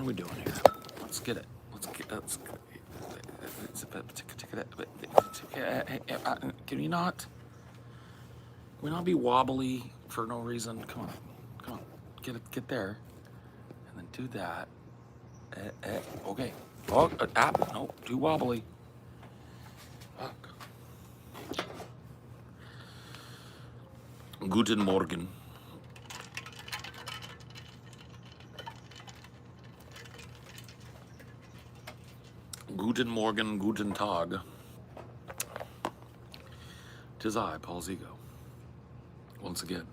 we doing here? Let's get it. Can you not? Can we not be wobbly for no reason? Come on. Get there. And then do that. Okay. Oh, no, too wobbly. Fuck. Guten Morgen. Guten Morgen, guten Tag. 'Tis I, Paul Zigo. Once again.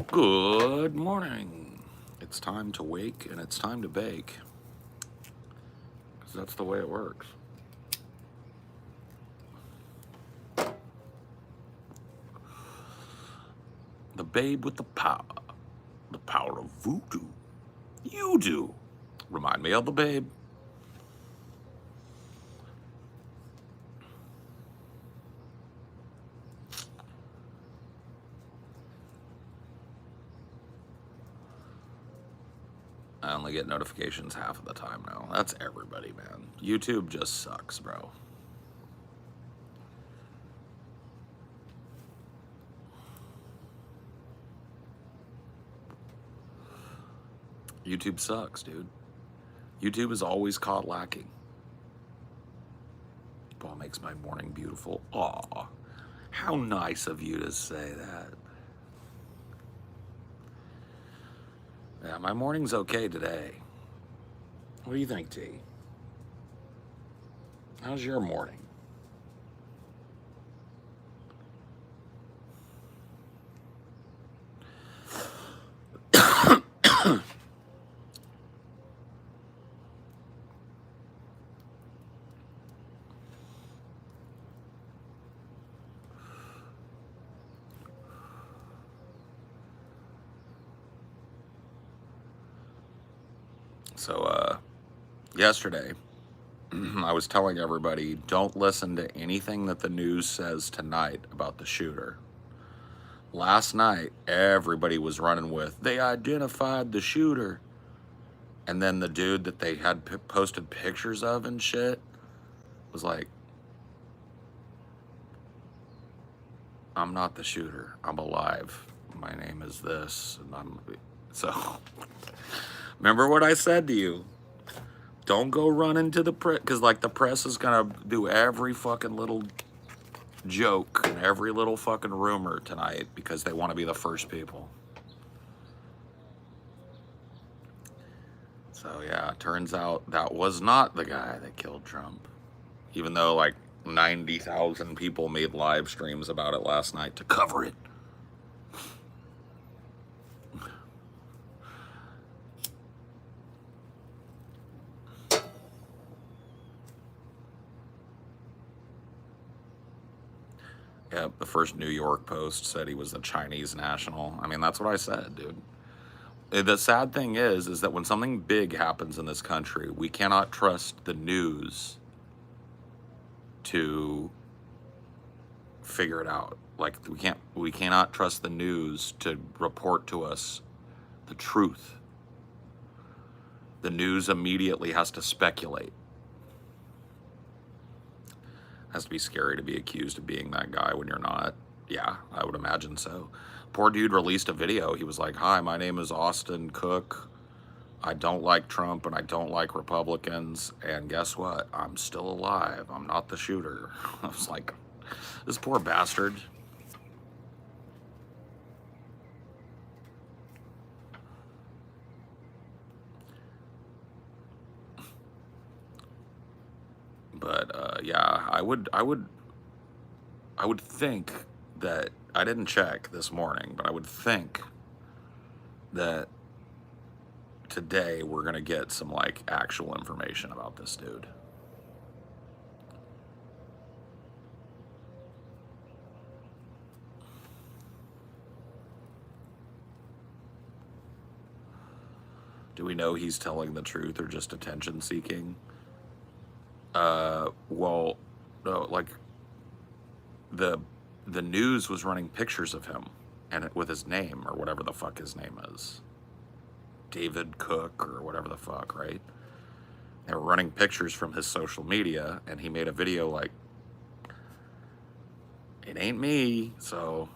Good morning. It's time to wake and it's time to bake. Because that's the way it works. The babe with the power of voodoo. You do. Remind me of the babe. I only get notifications half of the time now. That's everybody, man. YouTube just sucks, bro. YouTube sucks, dude. YouTube is always caught lacking. Paul makes my morning beautiful. Aw, how nice of you to say that. Yeah, my morning's okay today. What do you think, T? How's your morning? So, yesterday, I was telling everybody, don't listen to anything that the news says tonight about the shooter. Last night, everybody was running with, they identified the shooter. And then the dude that they had posted pictures of and shit was like, I'm not the shooter. I'm alive. My name is this. And so, remember what I said to you? Don't go running to the press, because like the press is going to do every fucking little joke and every little fucking rumor tonight because they want to be the first people. So yeah, it turns out that was not the guy that killed Trump. Even though like 90,000 people made live streams about it last night to cover it. Yeah, the first New York Post said he was a Chinese national. I mean, that's what I said, dude. The sad thing is that when something big happens in this country, we cannot trust the news to figure it out. Like we cannot trust the news to report to us the truth. The news immediately has to speculate. Has to be scary to be accused of being that guy when you're not. Yeah, I would imagine so. Poor dude released a video. He was like, hi, my name is Austin Cook. I don't like Trump and I don't like Republicans. And guess what? I'm still alive. I'm not the shooter. I was like, this poor bastard. But yeah, I would think that, I didn't check this morning, but I would think that today we're gonna get some like actual information about this dude. Do we know he's telling the truth or just attention seeking? Well, no, like, the the news was running pictures of him and with his name or whatever the fuck his name is. David Cook or whatever the fuck, right? They were running pictures from his social media, and he made a video like, it ain't me, so.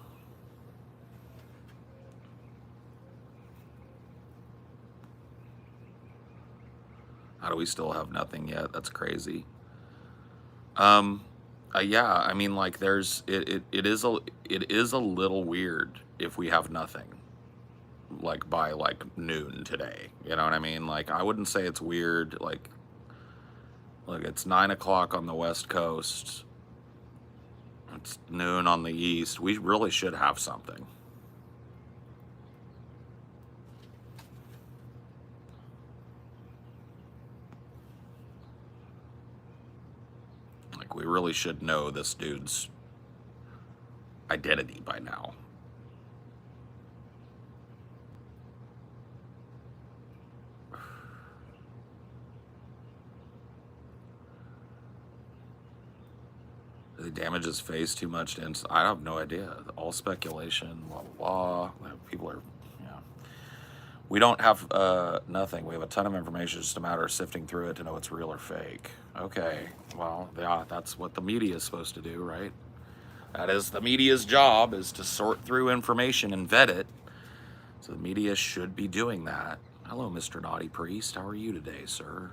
How do we still have nothing yet? That's crazy. Yeah, I mean, like, it is a little weird if we have nothing, like, by, like, noon today. You know what I mean? Like, I wouldn't say it's weird, like, it's 9 o'clock on the West Coast. It's noon on the East. We really should have something. Like, we really should know this dude's identity by now. Did they damage his face too much? I have no idea. All speculation, blah, blah, blah. People are, yeah. We don't have nothing. We have a ton of information. It's just a matter of sifting through it to know it's real or fake. Okay, well, yeah, that's what the media is supposed to do, right? That is the media's job, is to sort through information and vet it. So the media should be doing that. Hello, Mr. Naughty Priest. How are you today, sir?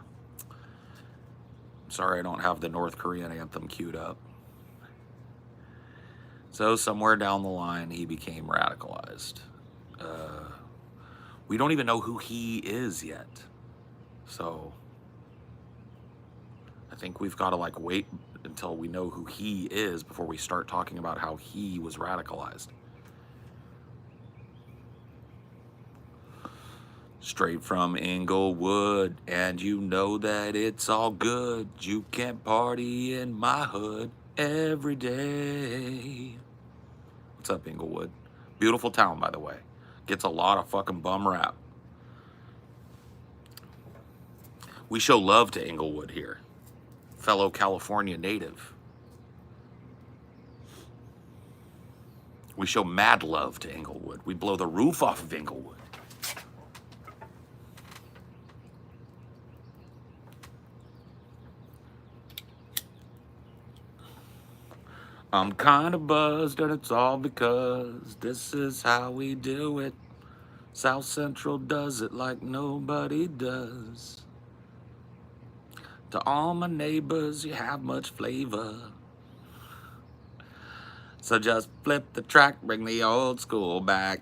Sorry I don't have the North Korean anthem queued up. So somewhere down the line, he became radicalized. We don't even know who he is yet. So I think we've got to like wait until we know who he is before we start talking about how he was radicalized. Straight from Inglewood, and you know that it's all good. You can't party in my hood every day. What's up, Inglewood? Beautiful town, by the way. Gets a lot of fucking bum rap. We show love to Inglewood here. Fellow California native. We show mad love to Inglewood. We blow the roof off of Inglewood. I'm kind of buzzed, and it's all because this is how we do it. South Central does it like nobody does. To all my neighbors, you have much flavor. So just flip the track, bring the old school back.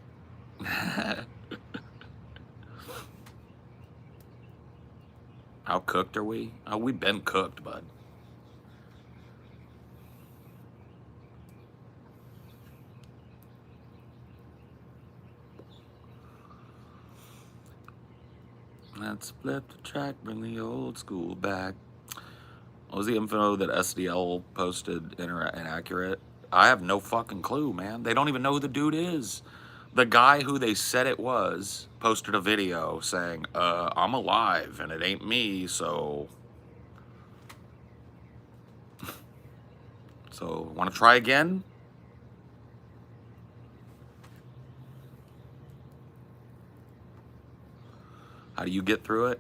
How cooked are we? Oh, we've been cooked, bud. Let's flip the track, bring the old school back. What was the info that SDL posted inaccurate? I have no fucking clue, man. They don't even know who the dude is. The guy who they said it was posted a video saying, I'm alive and it ain't me, so... So, want to try again? How do you get through it?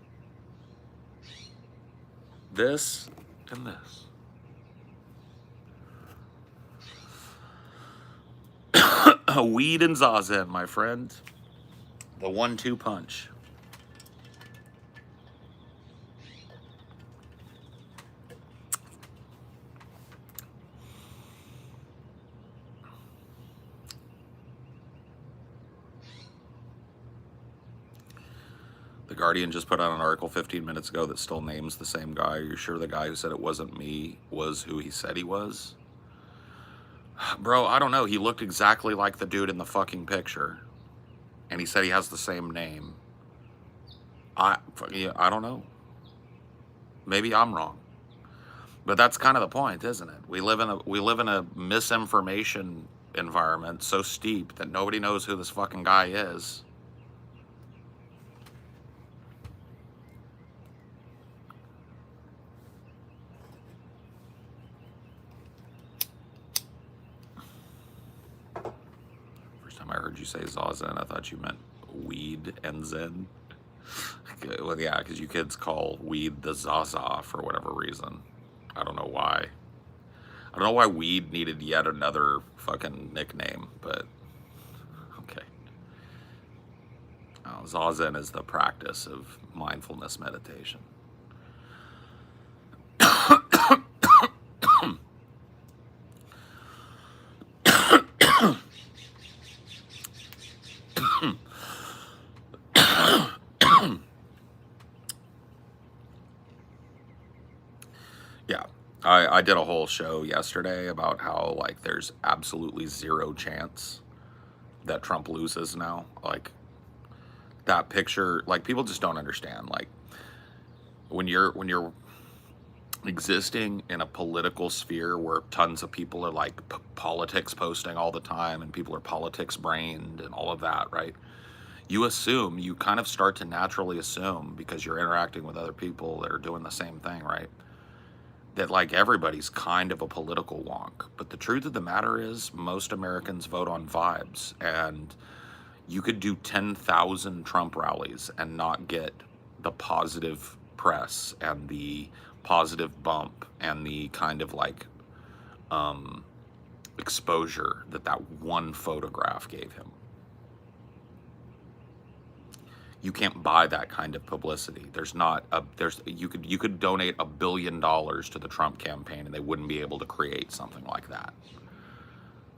This and this. Weed and Zazen, my friend. The 1-2 punch. The Guardian just put out an article 15 minutes ago that still names the same guy. Are you sure the guy who said it wasn't me was who he said he was? Bro, I don't know. He looked exactly like the dude in the fucking picture. And he said he has the same name. I don't know. Maybe I'm wrong. But that's kind of the point, isn't it? We live in a misinformation environment so steep that nobody knows who this fucking guy is. time I heard you say Zazen, I thought you meant weed and Zen. Well, yeah, because you kids call weed the Zaza for whatever reason. I don't know why. I don't know why weed needed yet another fucking nickname, but okay. Zazen is the practice of mindfulness meditation. Yeah, I did a whole show yesterday about how, like, there's absolutely zero chance that Trump loses now. Like, that picture, like, people just don't understand. Like, when you're existing in a political sphere where tons of people are like politics posting all the time and people are politics brained and all of that, right? You kind of start to naturally assume, because you're interacting with other people that are doing the same thing, right? That, like, everybody's kind of a political wonk. But the truth of the matter is, most Americans vote on vibes, and you could do 10,000 Trump rallies and not get the positive press and the positive bump and the kind of, like, exposure that that one photograph gave him. You can't buy that kind of publicity. You could donate $1 billion to the Trump campaign and they wouldn't be able to create something like that.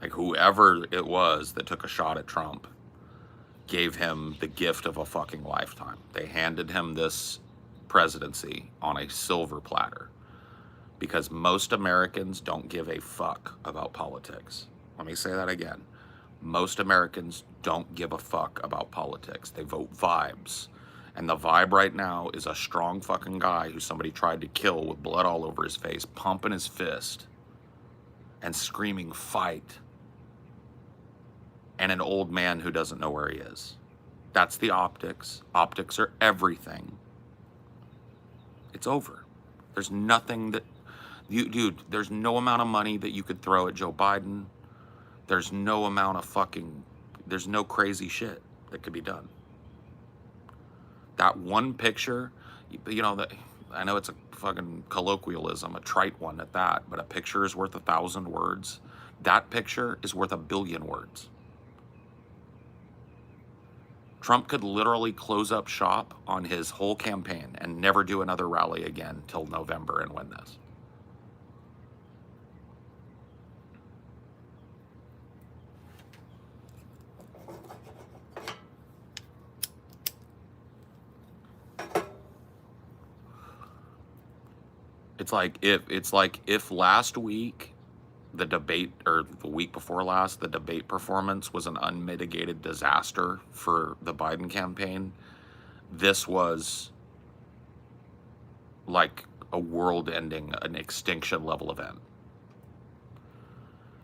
Like, whoever it was that took a shot at Trump gave him the gift of a fucking lifetime. They handed him this presidency on a silver platter, because most Americans don't give a fuck about politics. Let me say that again. Most Americans don't give a fuck about politics. They vote vibes. And the vibe right now is a strong fucking guy who somebody tried to kill with blood all over his face, pumping his fist and screaming fight, and an old man who doesn't know where he is. That's the optics. Optics are everything. It's over. There's nothing that dude, there's no amount of money that you could throw at Joe Biden. There's no amount of there's no crazy shit that could be done. That one picture, that, I know it's a fucking colloquialism, a trite one at that, but a picture is worth 1,000 words. That picture is worth 1 billion words. Trump could literally close up shop on his whole campaign and never do another rally again till November and win this. It's like if last week the debate, or the week before last, the debate performance was an unmitigated disaster for the Biden campaign, this was like a world-ending, an extinction level event.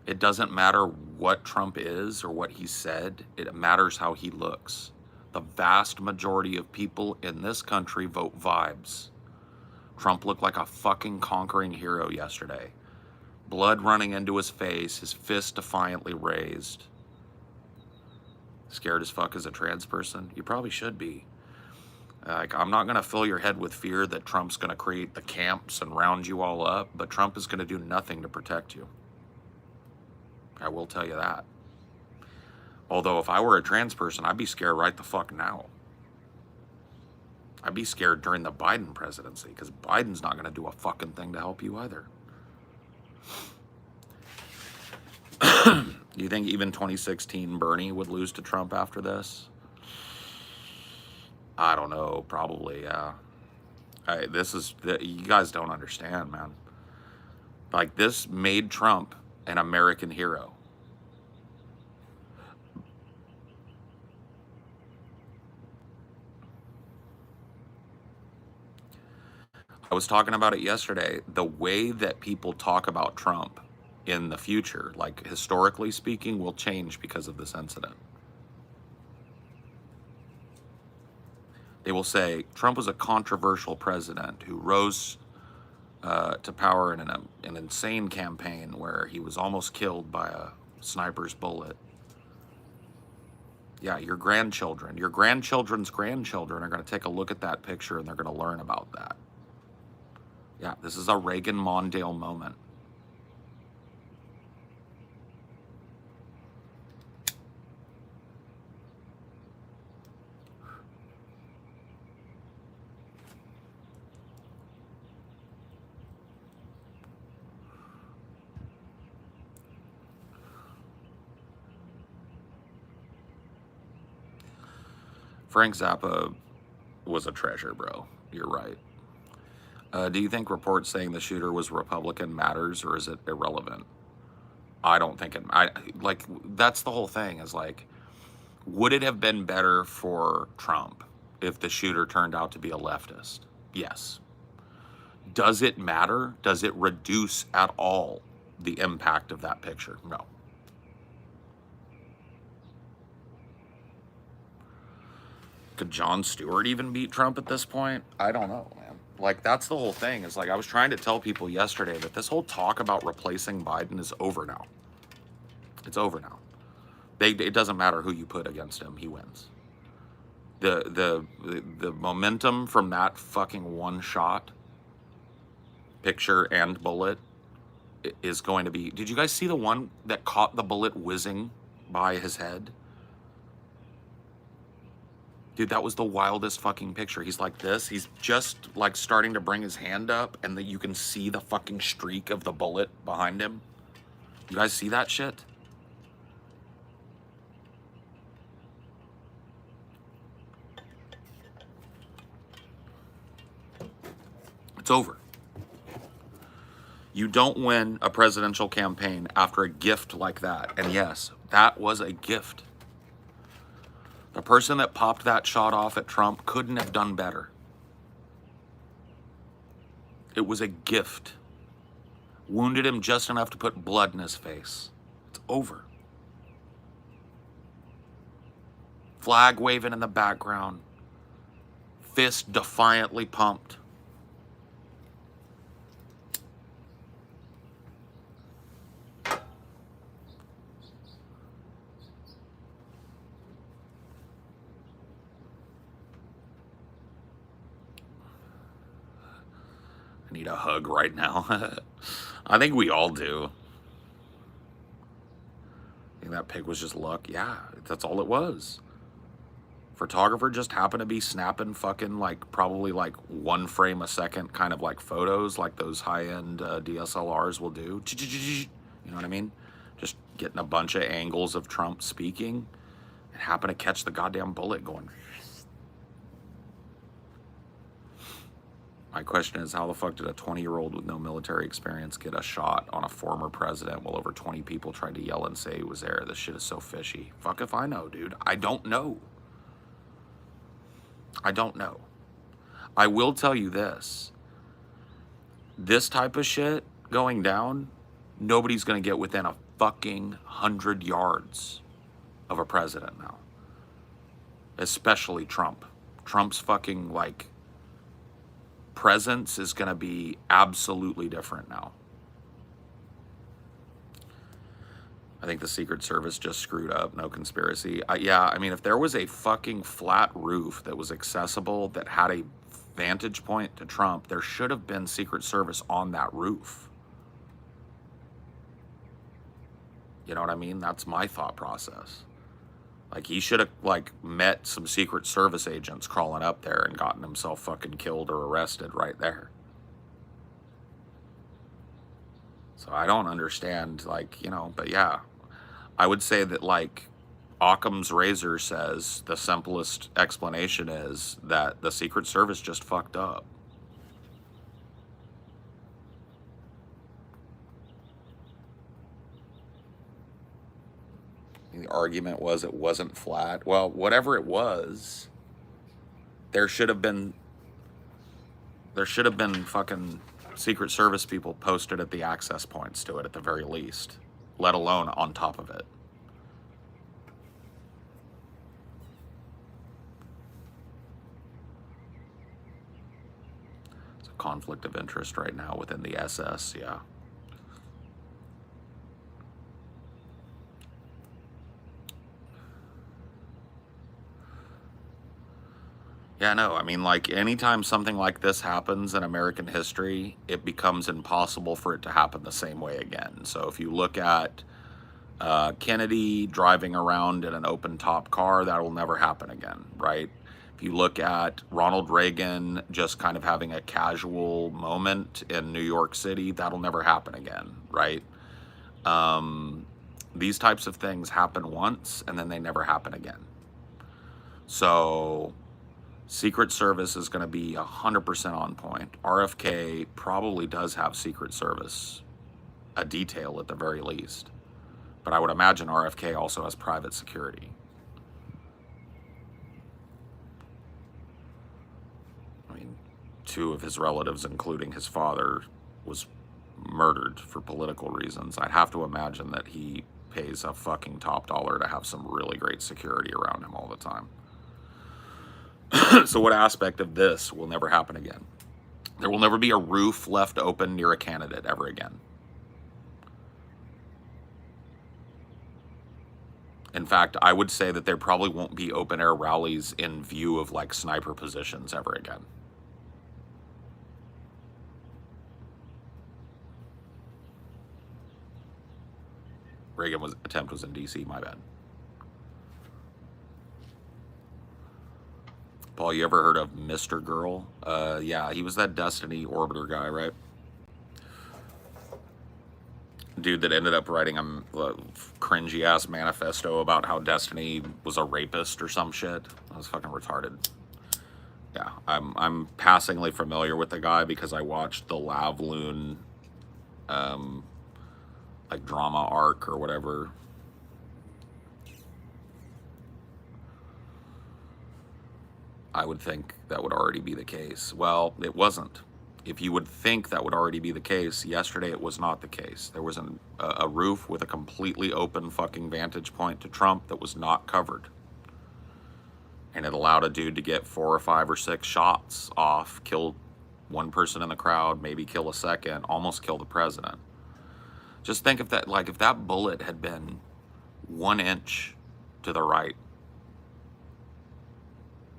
It doesn't matter what Trump is or what he said, it matters how he looks. The vast majority of people in this country vote vibes. Trump looked like a fucking conquering hero yesterday. Blood running into his face, his fist defiantly raised. Scared as fuck as a trans person? You probably should be. Like, I'm not gonna fill your head with fear that Trump's gonna create the camps and round you all up, but Trump is gonna do nothing to protect you. I will tell you that. Although if I were a trans person, I'd be scared right the fuck now. I'd be scared during the Biden presidency, because Biden's not going to do a fucking thing to help you either. Do you think even 2016 Bernie would lose to Trump after this? I don't know. Probably, yeah. You guys don't understand, man. Like, this made Trump an American hero. I was talking about it yesterday. The way that people talk about Trump in the future, like historically speaking, will change because of this incident. They will say Trump was a controversial president who rose to power in an insane campaign where he was almost killed by a sniper's bullet. Yeah, your grandchildren, your grandchildren's grandchildren are going to take a look at that picture and they're going to learn about that. Yeah, this is a Reagan Mondale moment. Frank Zappa was a treasure, bro. You're right. Do you think reports saying the shooter was Republican matters, or is it irrelevant? I don't think it. Like, that's the whole thing. Is like, would it have been better for Trump if the shooter turned out to be a leftist? Yes. Does it matter? Does it reduce at all the impact of that picture? No. Could Jon Stewart even beat Trump at this point? I don't know, man. Like, that's the whole thing. Is like, I was trying to tell people yesterday that this whole talk about replacing Biden is over now. It's over now. It doesn't matter who you put against him, he wins. The momentum from that fucking one shot, picture and bullet, is going to be. Did you guys see the one that caught the bullet whizzing by his head? Dude, that was the wildest fucking picture. He's like this. He's just like starting to bring his hand up, and you can see the fucking streak of the bullet behind him. You guys see that shit? It's over. You don't win a presidential campaign after a gift like that. And yes, that was a gift. The person that popped that shot off at Trump couldn't have done better. It was a gift. Wounded him just enough to put blood in his face. It's over. Flag waving in the background. Fist defiantly pumped. I need a hug right now. I think we all do. I think that pic was just luck. Yeah, that's all it was. Photographer just happened to be snapping fucking like probably like 1 frame a second kind of like photos like those high-end DSLRs will do. You know what I mean? Just getting a bunch of angles of Trump speaking and happened to catch the goddamn bullet going. My question is, how the fuck did a 20-year-old with no military experience get a shot on a former president while over 20 people tried to yell and say he was there? This shit is so fishy. Fuck if I know, dude. I don't know. I don't know. I will tell you this. This type of shit going down, nobody's going to get within a fucking 100 yards of a president now. Especially Trump. Trump's fucking like presence is going to be absolutely different now. I think the Secret Service just screwed up. No conspiracy. Yeah, I mean, if there was a fucking flat roof that was accessible, that had a vantage point to Trump, there should have been Secret Service on that roof. You know what I mean? That's my thought process. Like, he should have, like, met some Secret Service agents crawling up there and gotten himself fucking killed or arrested right there. So I don't understand, like, you know, but yeah. I would say that, like, Occam's razor says the simplest explanation is that the Secret Service just fucked up. The argument was it wasn't flat. Well, whatever it was, there should have been fucking Secret Service people posted at the access points to it at the very least, let alone on top of it. It's a conflict of interest right now within the SS, yeah. Yeah, no, I mean, like, anytime something like this happens in American history, it becomes impossible for it to happen the same way again. So if you look at Kennedy driving around in an open top car, that will never happen again, right? If you look at Ronald Reagan just kind of having a casual moment in New York City, that'll never happen again, right? These types of things happen once and then they never happen again. So Secret Service is going to be 100% on point. RFK probably does have Secret Service, a detail at the very least. But I would imagine RFK also has private security. I mean, two of his relatives, including his father, was murdered for political reasons. I'd have to imagine that he pays a fucking top dollar to have some really great security around him all the time. So what aspect of this will never happen again? There will never be a roof left open near a candidate ever again. In fact, I would say that there probably won't be open air rallies in view of like sniper positions ever again. Reagan's attempt was in DC, my bad. Paul, you ever heard of Mr. Girl? Yeah, he was that Destiny Orbiter guy, right? Dude that ended up writing a cringy ass manifesto about how Destiny was a rapist or some shit. That was fucking retarded. Yeah, I'm passingly familiar with the guy because I watched the Lavloon like drama arc or whatever. I would think that would already be the case. Well, it wasn't. If you would think that would already be the case, yesterday it was not the case. There was a roof with a completely open fucking vantage point to Trump that was not covered. And it allowed a dude to get 4 or 5 or 6 shots off, kill one person in the crowd, maybe kill a second, almost kill the president. Just think if that, like, if that bullet had been 1 inch to the right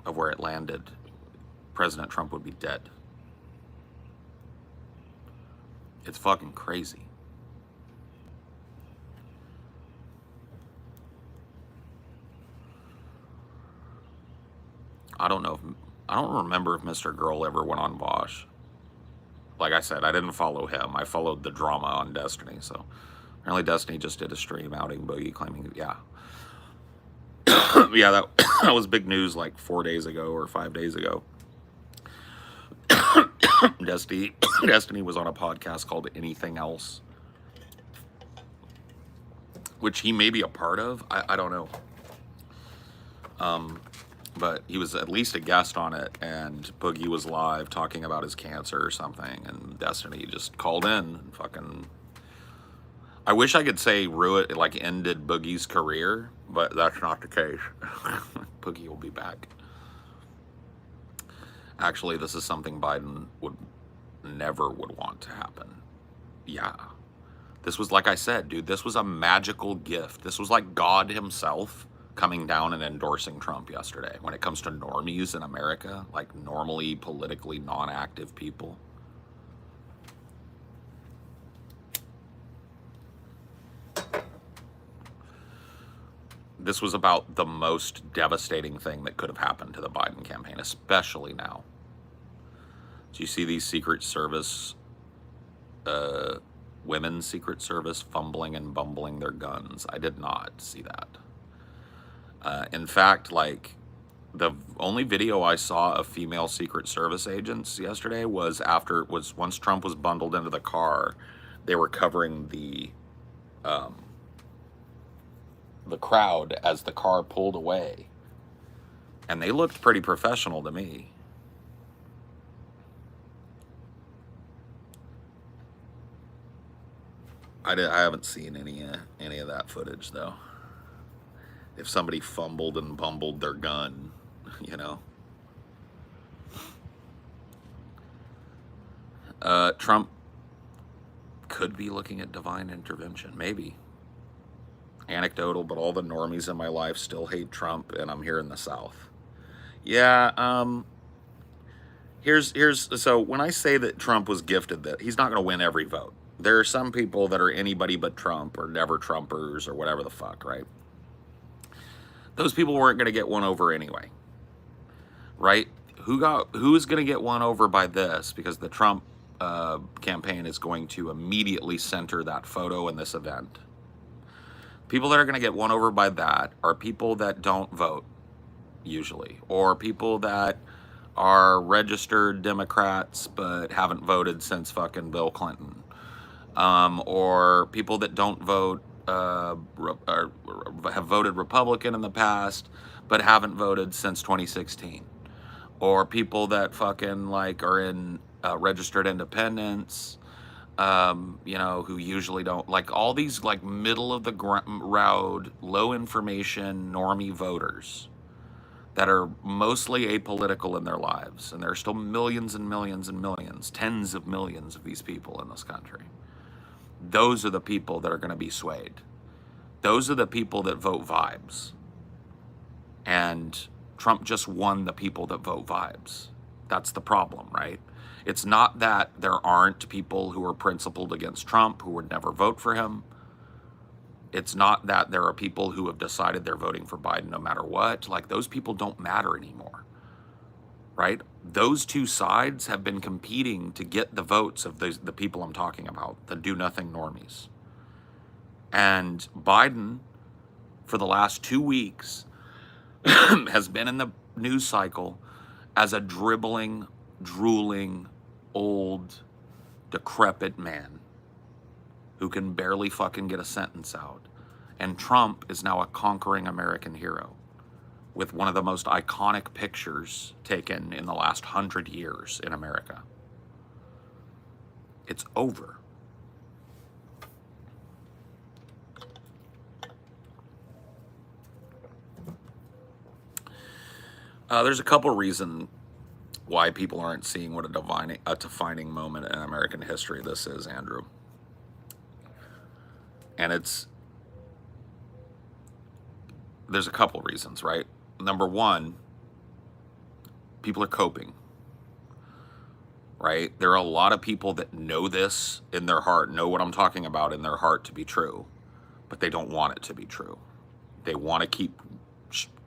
of where it landed, President Trump would be dead. It's fucking crazy. I don't remember if Mr. Girl ever went on Vosh. Like I said, I didn't follow him. I followed the drama on Destiny. So apparently Destiny just did a stream outing Boogie, claiming, yeah. Yeah, that was big news like 4 days ago or 5 days ago. Destiny was on a podcast called Anything Else, which he may be a part of. I don't know. But he was at least a guest on it, and Boogie was live talking about his cancer or something, and Destiny just called in and fucking... I wish I could say like ended Boogie's career, but that's not the case. Boogie will be back. Actually, this is something Biden would never want to happen. Yeah. This was, like I said, dude, this was a magical gift. This was like God himself coming down and endorsing Trump yesterday when it comes to normies in America, like normally politically non-active people. This was about the most devastating thing that could have happened to the Biden campaign, especially now. Do you see these Secret Service, women's Secret Service fumbling and bumbling their guns? I did not see that. In fact, like, the only video I saw of female Secret Service agents yesterday was once Trump was bundled into the car, they were covering the crowd as the car pulled away. And they looked pretty professional to me. I haven't seen any of that footage, though. If somebody fumbled and bumbled their gun, you know. Trump could be looking at divine intervention, maybe. Anecdotal, but all the normies in my life still hate Trump, and I'm here in the South. Yeah, so when I say that Trump was gifted that, he's not going to win every vote. There are some people that are anybody but Trump or never Trumpers or whatever the fuck, right? Those people weren't going to get won over anyway, right? Who's going to get won over by this? Because the Trump campaign is going to immediately center that photo in this event. People that are going to get won over by that are people that don't vote usually, or people that are registered Democrats but haven't voted since fucking Bill Clinton, or people that don't vote, or have voted Republican in the past but haven't voted since 2016, or people that fucking like are in registered independents, who usually don't, like all these like middle of the road, low information, normie voters that are mostly apolitical in their lives. And there are still millions and millions and millions, tens of millions of these people in this country. Those are the people that are going to be swayed. Those are the people that vote vibes. And Trump just won the people that vote vibes. That's the problem, right? It's not that there aren't people who are principled against Trump who would never vote for him. It's not that there are people who have decided they're voting for Biden no matter what. Like, those people don't matter anymore, right? Those two sides have been competing to get the votes of the people I'm talking about, the do-nothing normies. And Biden, for the last 2 weeks, has been in the news cycle as a dribbling, drooling, old, decrepit man who can barely fucking get a sentence out. And Trump is now a conquering American hero with one of the most iconic pictures taken in the last 100 years in America. It's over. There's a couple reasons why people aren't seeing what a defining moment in American history this is, Andrew. And there's a couple reasons, right? Number one, people are coping, right? There are a lot of people that know this in their heart, know what I'm talking about in their heart to be true, but they don't want it to be true. They want to keep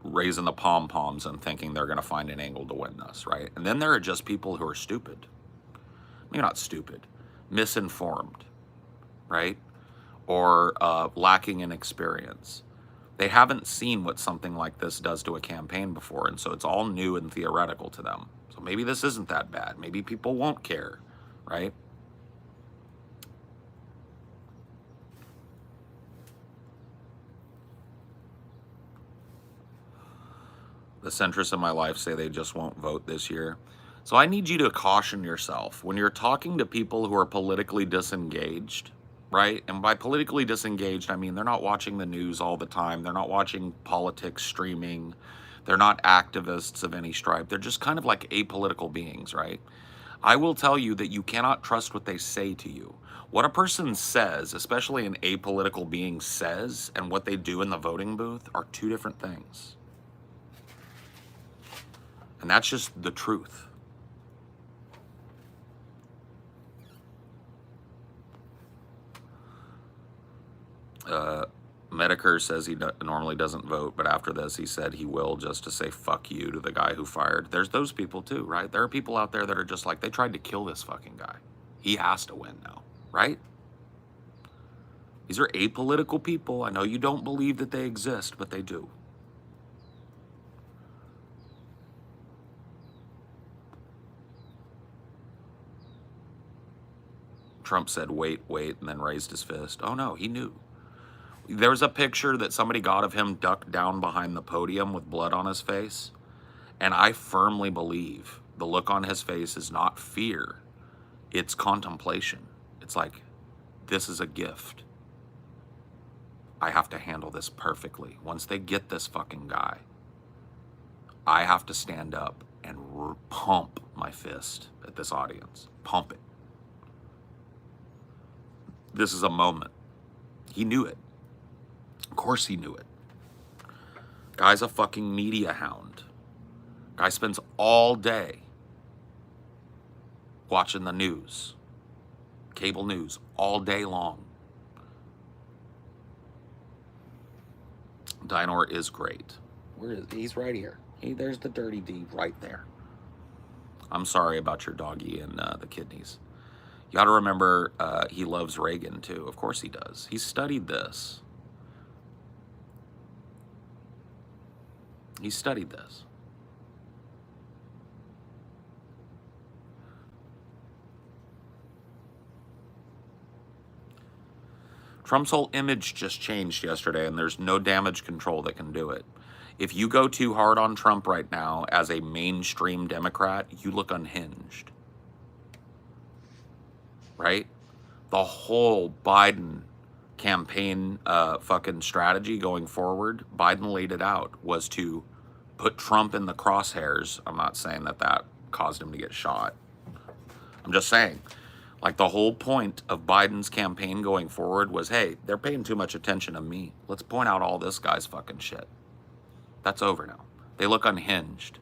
raising the pom-poms and thinking they're going to find an angle to win this, right? And then there are just people who are stupid. Maybe not stupid, misinformed, right? Or lacking in experience. They haven't seen what something like this does to a campaign before, and so it's all new and theoretical to them. So maybe this isn't that bad. Maybe people won't care, right? The centrists in my life say they just won't vote this year. So I need you to caution yourself when you're talking to people who are politically disengaged, right? And by politically disengaged, I mean they're not watching the news all the time. They're not watching politics streaming. They're not activists of any stripe. They're just kind of like apolitical beings, right? I will tell you that you cannot trust what they say to you. What a person says, especially an apolitical being says, and what they do in the voting booth are two different things. And that's just the truth. Medicare says he normally doesn't vote, but after this he said he will, just to say fuck you to the guy who fired. There's those people too, right? There are people out there that are just like, they tried to kill this fucking guy. He has to win now, right? These are apolitical people. I know you don't believe that they exist, but they do. Trump said, wait, and then raised his fist. Oh no, he knew. There's a picture that somebody got of him ducked down behind the podium with blood on his face. And I firmly believe the look on his face is not fear. It's contemplation. It's like, this is a gift. I have to handle this perfectly. Once they get this fucking guy, I have to stand up and pump my fist at this audience. Pump it. This is a moment. He knew it. Of course he knew it. Guy's a fucking media hound. Guy spends all day watching the news, cable news, all day long. Dinor is great. Where is he's right here. There's the dirty D right there. I'm sorry about your doggy and the kidneys. You got to remember, he loves Reagan too. Of course he does. He studied this. He studied this. Trump's whole image just changed yesterday, and there's no damage control that can do it. If you go too hard on Trump right now as a mainstream Democrat, you look unhinged. Right? The whole Biden campaign fucking strategy going forward, Biden laid it out, was to put Trump in the crosshairs. I'm not saying that that caused him to get shot. I'm just saying, like, the whole point of Biden's campaign going forward was, hey, they're paying too much attention to me. Let's point out all this guy's fucking shit. That's over now. They look unhinged.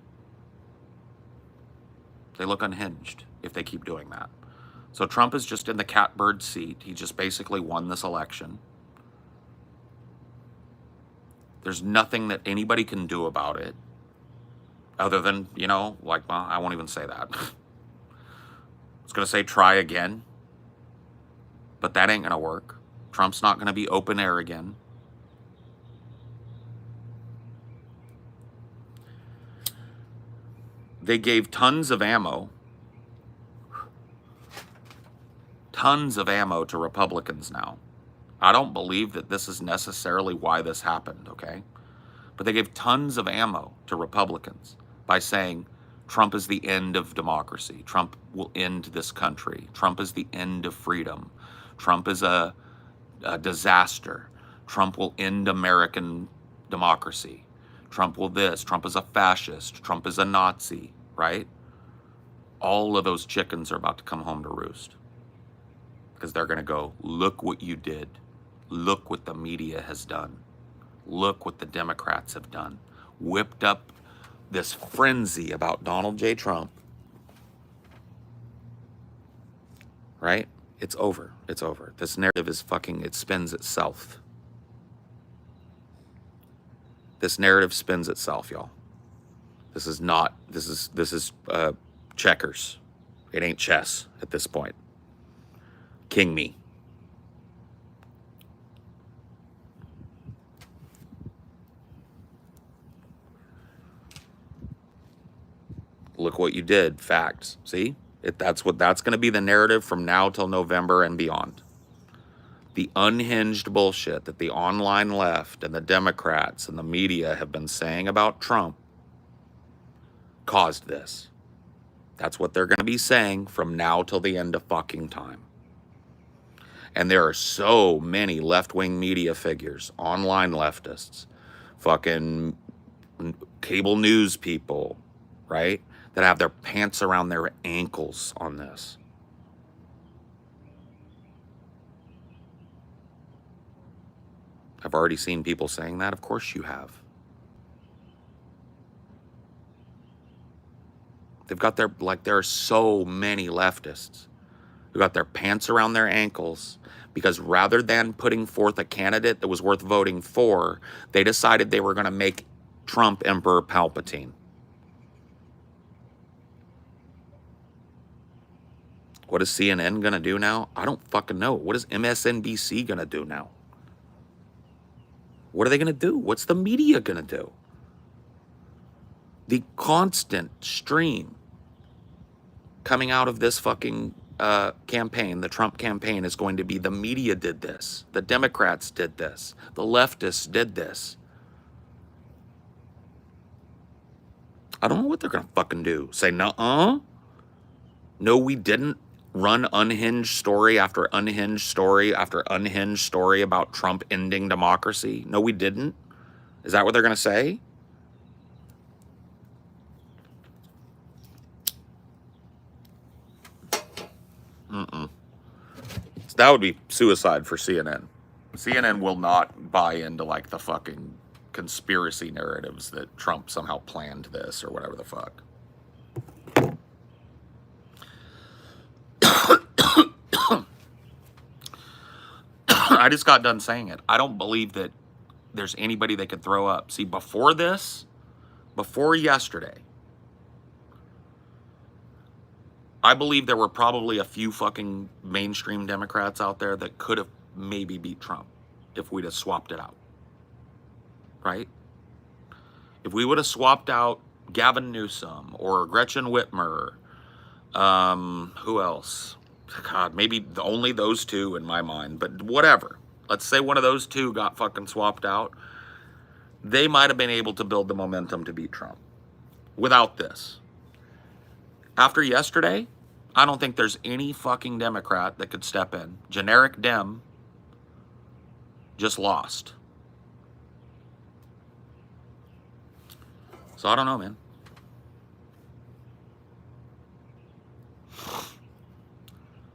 They look unhinged if they keep doing that. So Trump is just in the catbird seat. He just basically won this election. There's nothing that anybody can do about it other than, you know, like, well, I won't even say that. I was going to say try again, but that ain't going to work. Trump's not going to be open air again. They gave tons of ammo to Republicans now. I don't believe that this is necessarily why this happened, okay? But they gave tons of ammo to Republicans by saying Trump is the end of democracy. Trump will end this country. Trump is the end of freedom. Trump is a disaster. Trump will end American democracy. Trump will this. Trump is a fascist. Trump is a Nazi, right? All of those chickens are about to come home to roost. Because they're going to go, look what you did. Look what the media has done. Look what the Democrats have done. Whipped up this frenzy about Donald J. Trump. Right? It's over. It's over. This narrative is fucking, it spins itself. This narrative spins itself, y'all. This is not, this is checkers. It ain't chess at this point. King me. Look what you did. Facts. See? That's going to be the narrative from now till November and beyond. The unhinged bullshit that the online left and the Democrats and the media have been saying about Trump caused this. That's what they're going to be saying from now till the end of fucking time. And there are so many left-wing media figures, online leftists, fucking cable news people, right, that have their pants around their ankles on this. I've already seen people saying that. Of course you have. They've got their, like, there are so many leftists who got their pants around their ankles because rather than putting forth a candidate that was worth voting for, they decided they were going to make Trump Emperor Palpatine. What is CNN going to do now? I don't fucking know. What is MSNBC going to do now? What are they going to do? What's the media going to do? The constant stream coming out of this fucking campaign, the Trump campaign, is going to be the media did this. The Democrats did this. The leftists did this. I don't know what they're going to fucking do. Say, nuh-uh? No, we didn't run unhinged story after unhinged story after unhinged story about Trump ending democracy. No, we didn't. Is that what they're going to say? So that would be suicide for CNN. CNN will not buy into like the fucking conspiracy narratives that Trump somehow planned this or whatever the fuck. I just got done saying it. I don't believe that there's anybody that could throw up. See, before this, before yesterday, I believe there were probably a few fucking mainstream Democrats out there that could have maybe beat Trump if we'd have swapped it out. Right? If we would have swapped out Gavin Newsom or Gretchen Whitmer, who else? God, maybe only those two in my mind, but whatever. Let's say one of those two got fucking swapped out. They might have been able to build the momentum to beat Trump without this. After yesterday, I don't think there's any fucking Democrat that could step in. Generic Dem just lost. So I don't know, man.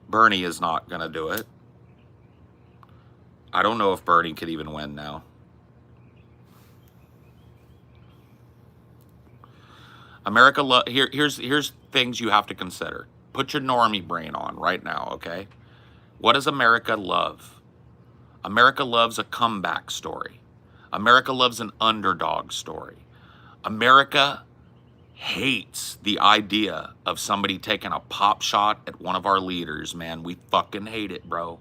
Bernie is not going to do it. I don't know if Bernie could even win now. America, here's things you have to consider. Put your normie brain on right now, okay? What does America love? America loves a comeback story. America loves an underdog story. America hates the idea of somebody taking a pop shot at one of our leaders, man. We fucking hate it, bro.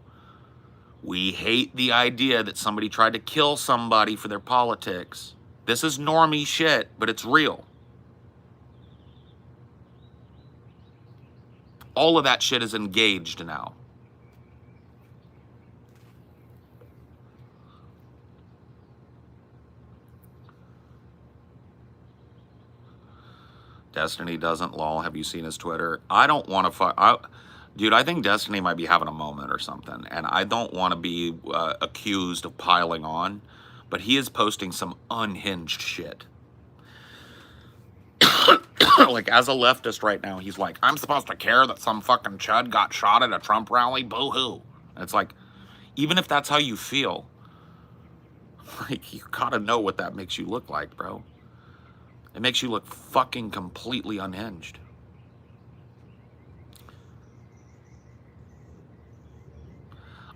We hate the idea that somebody tried to kill somebody for their politics. This is normie shit, but it's real. All of that shit is engaged now. Destiny doesn't lol. Have you seen his Twitter? I don't want to dude, I think Destiny might be having a moment or something, and I don't want to be accused of piling on, but he is posting some unhinged shit. Like, as a leftist right now, he's like, I'm supposed to care that some fucking chud got shot at a Trump rally? Boo-hoo. And it's like, even if that's how you feel, like, you gotta know what that makes you look like, bro. It makes you look fucking completely unhinged.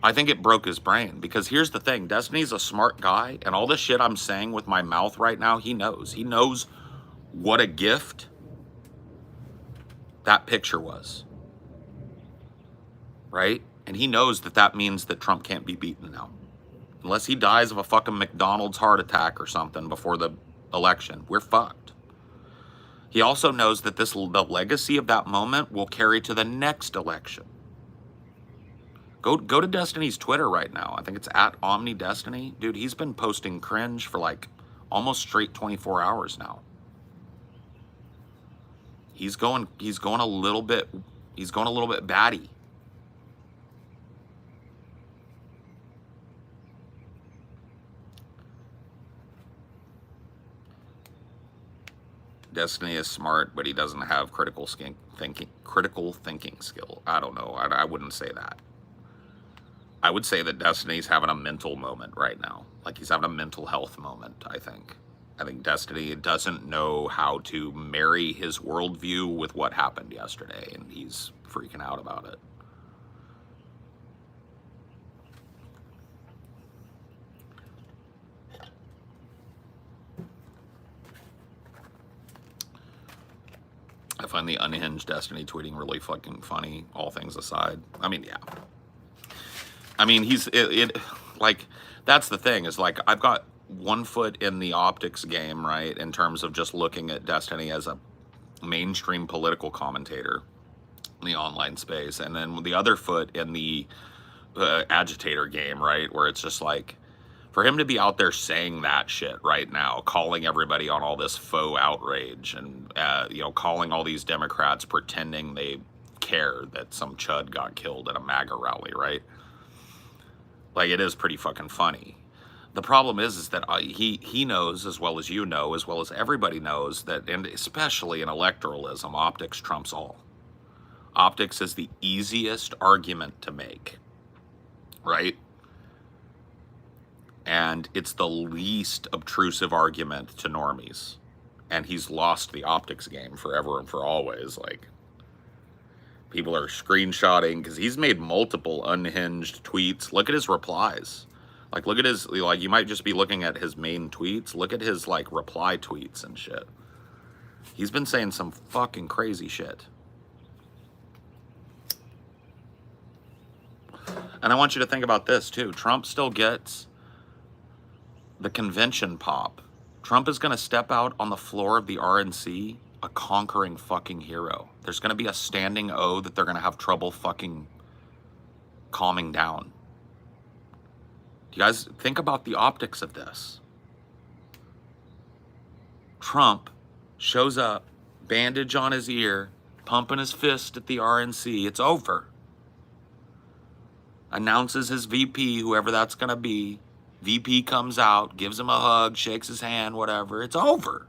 I think it broke his brain, because here's the thing. Destiny's a smart guy, and all this shit I'm saying with my mouth right now, he knows. He knows what a gift that picture was. Right? And he knows that that means that Trump can't be beaten now. Unless he dies of a fucking McDonald's heart attack or something before the election, we're fucked. He also knows that the legacy of that moment will carry to the next election. Go to Destiny's Twitter right now. I think it's at OmniDestiny. Dude, he's been posting cringe for like almost straight 24 hours now. He's going a little bit batty. Destiny is smart, but he doesn't have critical thinking skill. I don't know. I wouldn't say that. I would say that Destiny's having a mental moment right now. Like, he's having a mental health moment, I think. I think Destiny doesn't know how to marry his worldview with what happened yesterday, and he's freaking out about it. I find the unhinged Destiny tweeting really fucking funny, all things aside. I mean, yeah. I mean, like, that's the thing, is like, I've got one foot in the optics game, right, in terms of just looking at Destiny as a mainstream political commentator in the online space, and then the other foot in the agitator game, right, where it's just like, for him to be out there saying that shit right now, calling everybody on all this faux outrage, and you know, calling all these Democrats pretending they care that some chud got killed at a MAGA rally, right? Like, it is pretty fucking funny. The problem is that he knows, as well as you know, as well as everybody knows, that, and especially in electoralism, optics trumps all. Optics is the easiest argument to make, right? And it's the least obtrusive argument to normies. And he's lost the optics game forever and for always. Like, people are screenshotting because he's made multiple unhinged tweets. Look at his replies. Like, look at his, like, you might just be looking at his main tweets. Look at his, like, reply tweets and shit. He's been saying some fucking crazy shit. And I want you to think about this, too. Trump still gets the convention pop. Trump is going to step out on the floor of the RNC a conquering fucking hero. There's going to be a standing O that they're going to have trouble fucking calming down. Do you guys think about the optics of this? Trump shows up, bandage on his ear, pumping his fist at the RNC. It's over. Announces his VP, whoever that's going to be. VP comes out, gives him a hug, shakes his hand, whatever. It's over.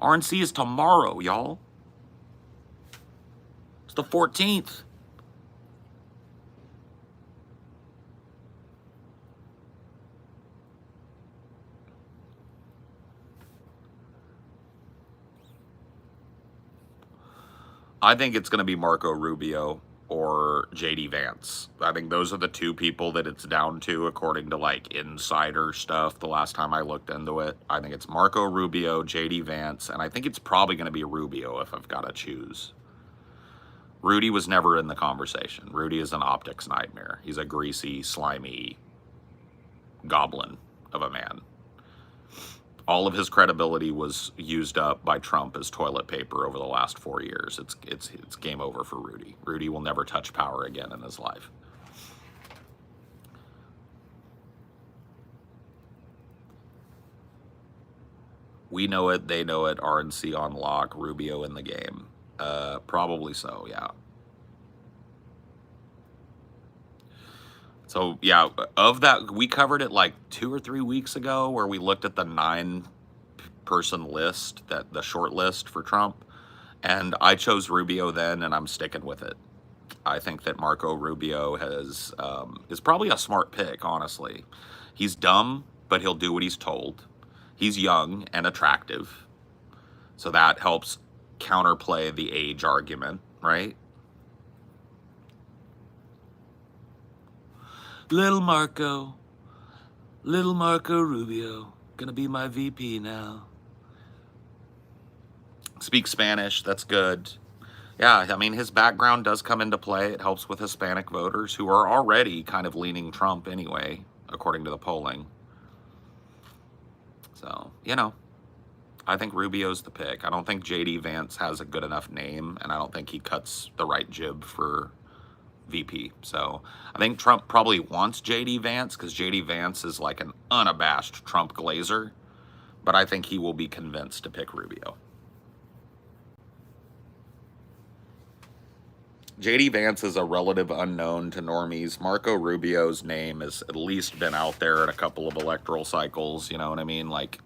RNC is tomorrow, y'all. It's the 14th. I think it's going to be Marco Rubio or JD Vance. I think those are the two people that it's down to, according to like insider stuff. The last time I looked into it, I think it's Marco Rubio, JD Vance, and I think it's probably going to be Rubio if I've got to choose. Rudy was never in the conversation. Rudy is an optics nightmare. He's a greasy, slimy goblin of a man. All of his credibility was used up by Trump as toilet paper over the last 4 years. It's game over for Rudy. Rudy will never touch power again in his life. We know it, they know it, RNC on lock, Rubio in the game. Probably so, yeah. So, yeah, of that, we covered it like 2 or 3 weeks ago where we looked at the 9-person list, the short list for Trump, and I chose Rubio then, and I'm sticking with it. I think that Marco Rubio is probably a smart pick, honestly. He's dumb, but he'll do what he's told. He's young and attractive, so that helps counterplay the age argument, right? Little Marco Rubio, gonna be my VP now. Speaks Spanish, that's good. Yeah, I mean, his background does come into play. It helps with Hispanic voters who are already kind of leaning Trump anyway, according to the polling. So, you know, I think Rubio's the pick. I don't think JD Vance has a good enough name, and I don't think he cuts the right jib for VP. So I think Trump probably wants JD Vance because JD Vance is like an unabashed Trump glazer, but I think he will be convinced to pick Rubio. JD Vance is a relative unknown to normies. Marco Rubio's name has at least been out there in a couple of electoral cycles, you know what I mean? Like,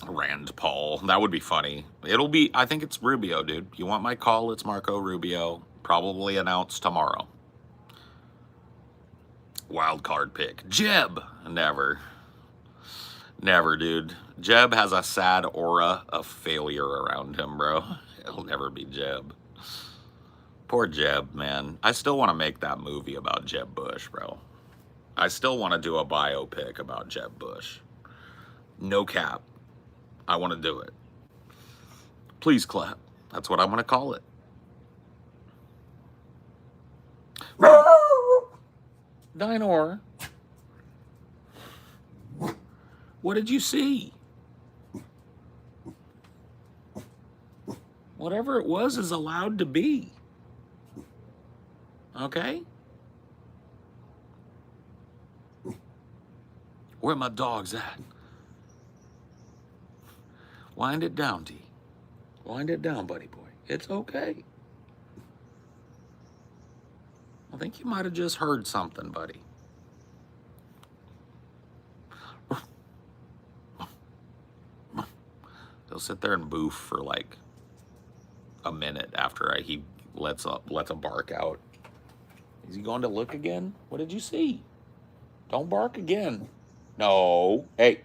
Rand Paul. That would be funny. It'll be, I think it's Rubio, dude. You want my call? It's Marco Rubio. Probably announced tomorrow. Wild card pick. Jeb. Never. Never, dude. Jeb has a sad aura of failure around him, bro. It'll never be Jeb. Poor Jeb, man. I still want to make that movie about Jeb Bush, bro. I still want to do a biopic about Jeb Bush. No cap. I want to do it. Please clap. That's what I'm going to call it. Dinor. What did you see? Whatever it was is allowed to be. Okay? Where my dogs at? Wind it down, T. Wind it down, buddy boy. It's okay. I think you might have just heard something, buddy. He'll sit there and boof for like a minute after he lets a bark out. Is he going to look again? What did you see? Don't bark again. No. Hey,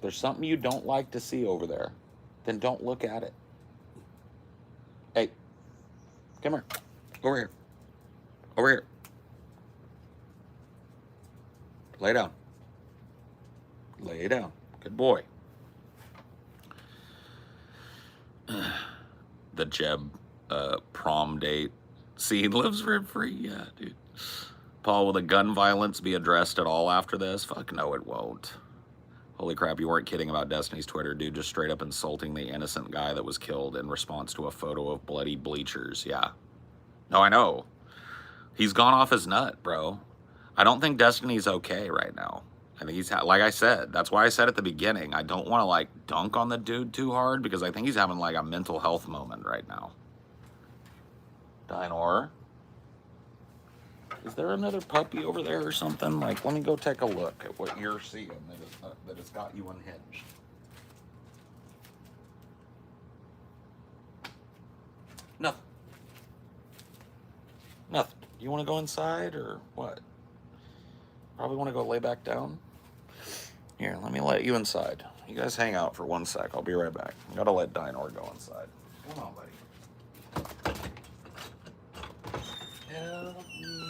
there's something you don't like to see over there. Then don't look at it. Hey, come here. Over here. Over here. Lay down. Lay down. Good boy. The Jeb prom date scene lives rent free. Yeah, dude. Paul, will the gun violence be addressed at all after this? Fuck no, it won't. Holy crap, you weren't kidding about Destiny's Twitter, dude. Just straight up insulting the innocent guy that was killed in response to a photo of bloody bleachers. Yeah. No, I know. He's gone off his nut, bro. I don't think Destiny's okay right now. I think he's, like I said, that's why I said at the beginning, I don't want to like dunk on the dude too hard because I think he's having like a mental health moment right now. Dinor. Is there another puppy over there or something? Like, let me go take a look at what you're seeing that has got you unhinged. Nothing. Nothing. You want to go inside or what? Probably want to go lay back down. Here, let me let you inside. You guys hang out for 1 sec. I'll be right back. I gotta let Dinor go inside. Come on, buddy. Help me.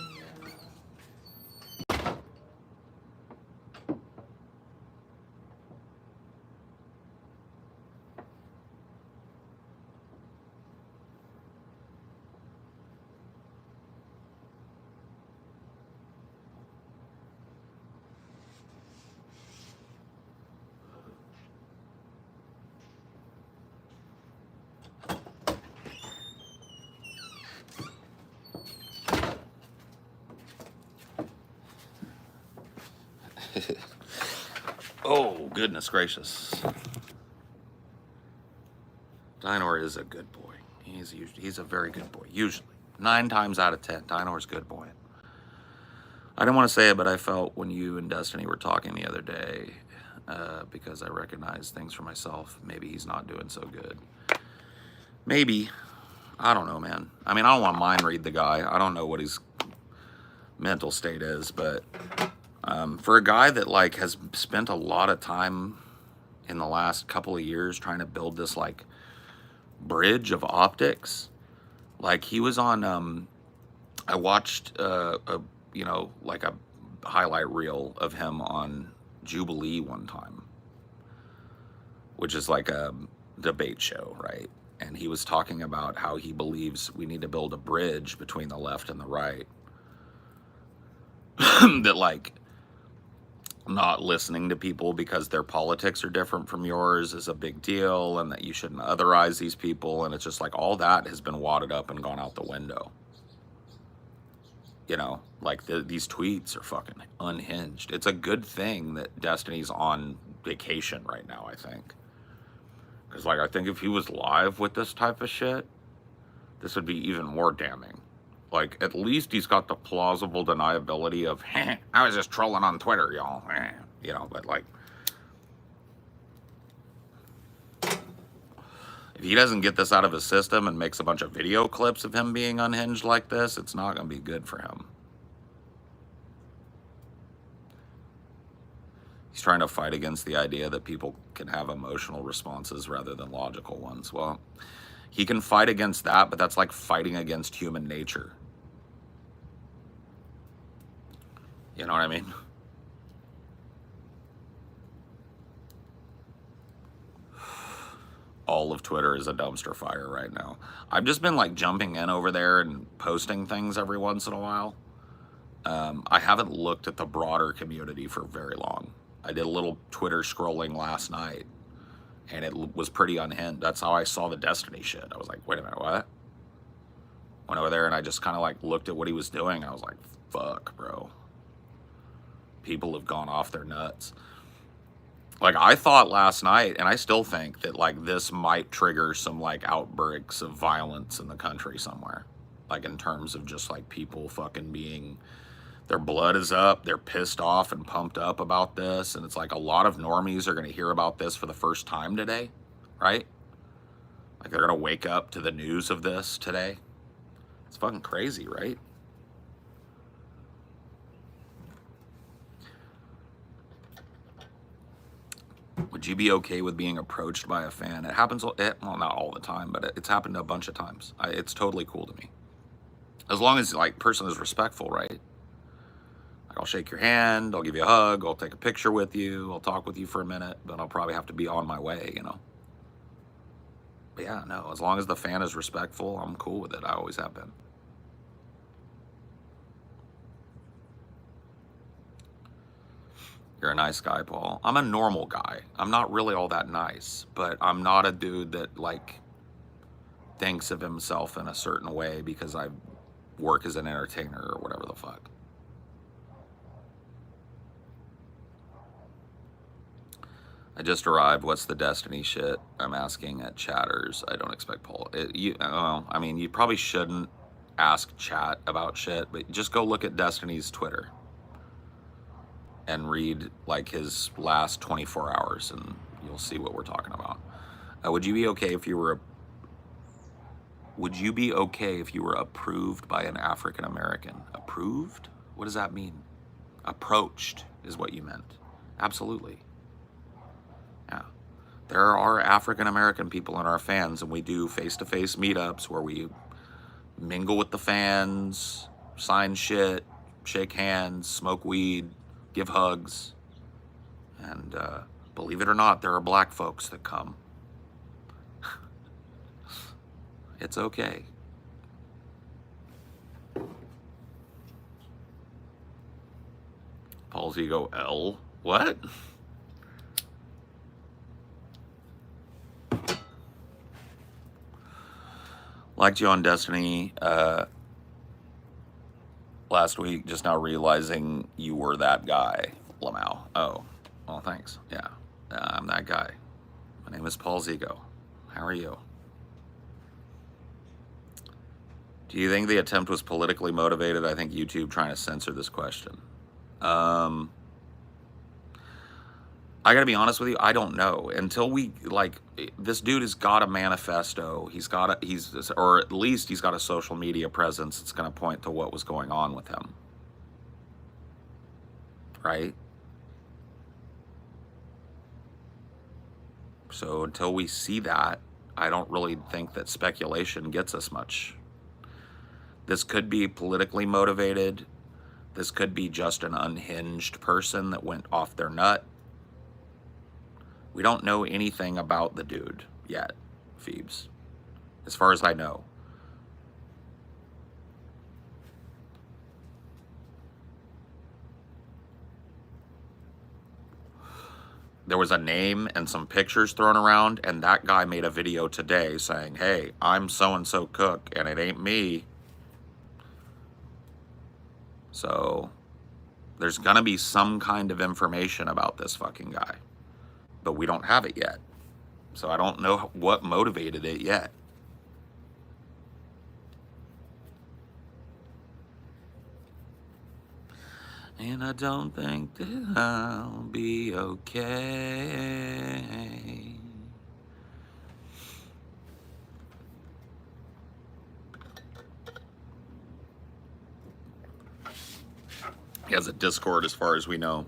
Oh, goodness gracious. Dinor is a good boy. He's a very good boy, usually. 9 times out of 10, Dinor's a good boy. I didn't want to say it, but I felt when you and Destiny were talking the other day, because I recognized things for myself, maybe he's not doing so good. Maybe. I don't know, man. I mean, I don't want to mind read the guy. I don't know what his mental state is, but for a guy that like has spent a lot of time in the last couple of years trying to build this like bridge of optics, like he was on I watched you know, like a highlight reel of him on Jubilee one time, which is like a debate show, right? And he was talking about how he believes we need to build a bridge between the left and the right. That like not listening to people because their politics are different from yours is a big deal, and that you shouldn't otherize these people. And it's just like all that has been wadded up and gone out the window. You know, like these tweets are fucking unhinged. It's a good thing that Destiny's on vacation right now, I think. Because like I think if he was live with this type of shit, this would be even more damning. Like, at least he's got the plausible deniability of, I was just trolling on Twitter, y'all. You know, but like, if he doesn't get this out of his system and makes a bunch of video clips of him being unhinged like this, it's not going to be good for him. He's trying to fight against the idea that people can have emotional responses rather than logical ones. Well, he can fight against that, but that's like fighting against human nature. You know what I mean? All of Twitter is a dumpster fire right now. I've just been like jumping in over there and posting things every once in a while. I haven't looked at the broader community for very long. I did a little Twitter scrolling last night, and it was pretty unhinged. That's how I saw the Destiny shit. I was like, wait a minute, what? Went over there and I just kind of like looked at what he was doing. I was like, fuck, bro. People have gone off their nuts. Like, I thought last night, and I still think that like this might trigger some like outbreaks of violence in the country somewhere. Like in terms of just like people fucking being Their blood is up. They're pissed off and pumped up about this. And it's like a lot of normies are going to hear about this for the first time today, right? Like they're going to wake up to the news of this today. It's fucking crazy, right? Would you be okay with being approached by a fan? It happens, well, not all the time, but it's happened a bunch of times. It's totally cool to me. As long as, like, person is respectful, right? Like, I'll shake your hand, I'll give you a hug, I'll take a picture with you, I'll talk with you for a minute, but I'll probably have to be on my way, you know? But yeah, no, as long as the fan is respectful, I'm cool with it. I always have been. You're a nice guy, Paul. I'm a normal guy. I'm not really all that nice, but I'm not a dude that, like, thinks of himself in a certain way because I work as an entertainer or whatever the fuck. I just arrived. What's the Destiny shit? I'm asking at chatters. I don't expect Paul. I mean, you probably shouldn't ask chat about shit, but just go look at Destiny's Twitter and read like his last 24 hours and you'll see what we're talking about. Would you be okay if you were approved by an African American? Approved? What does that mean? Approached is what you meant. Absolutely. Yeah. There are African American people in our fans, and we do face-to-face meetups where we mingle with the fans, sign shit, shake hands, smoke weed, give hugs. And believe it or not, there are black folks that come. It's okay. Paul's ego L. What? Liked you on Destiny last week, just now realizing you were that guy, Lamau. Oh, well, thanks. Yeah, I'm that guy. My name is Paul Zigo. How are you? Do you think the attempt was politically motivated? I think YouTube trying to censor this question. I gotta be honest with you, I don't know. Until we, like, this dude has got a manifesto. Or at least he's got a social media presence that's gonna point to what was going on with him. Right? So until we see that, I don't really think that speculation gets us much. This could be politically motivated. This could be just an unhinged person that went off their nut. We don't know anything about the dude yet, Phoebes, as far as I know. There was a name and some pictures thrown around, and that guy made a video today saying, hey, I'm so-and-so Cook, and it ain't me. So there's gonna be some kind of information about this fucking guy, but we don't have it yet. So I don't know what motivated it yet. And I don't think that I'll be okay. He has a Discord as far as we know.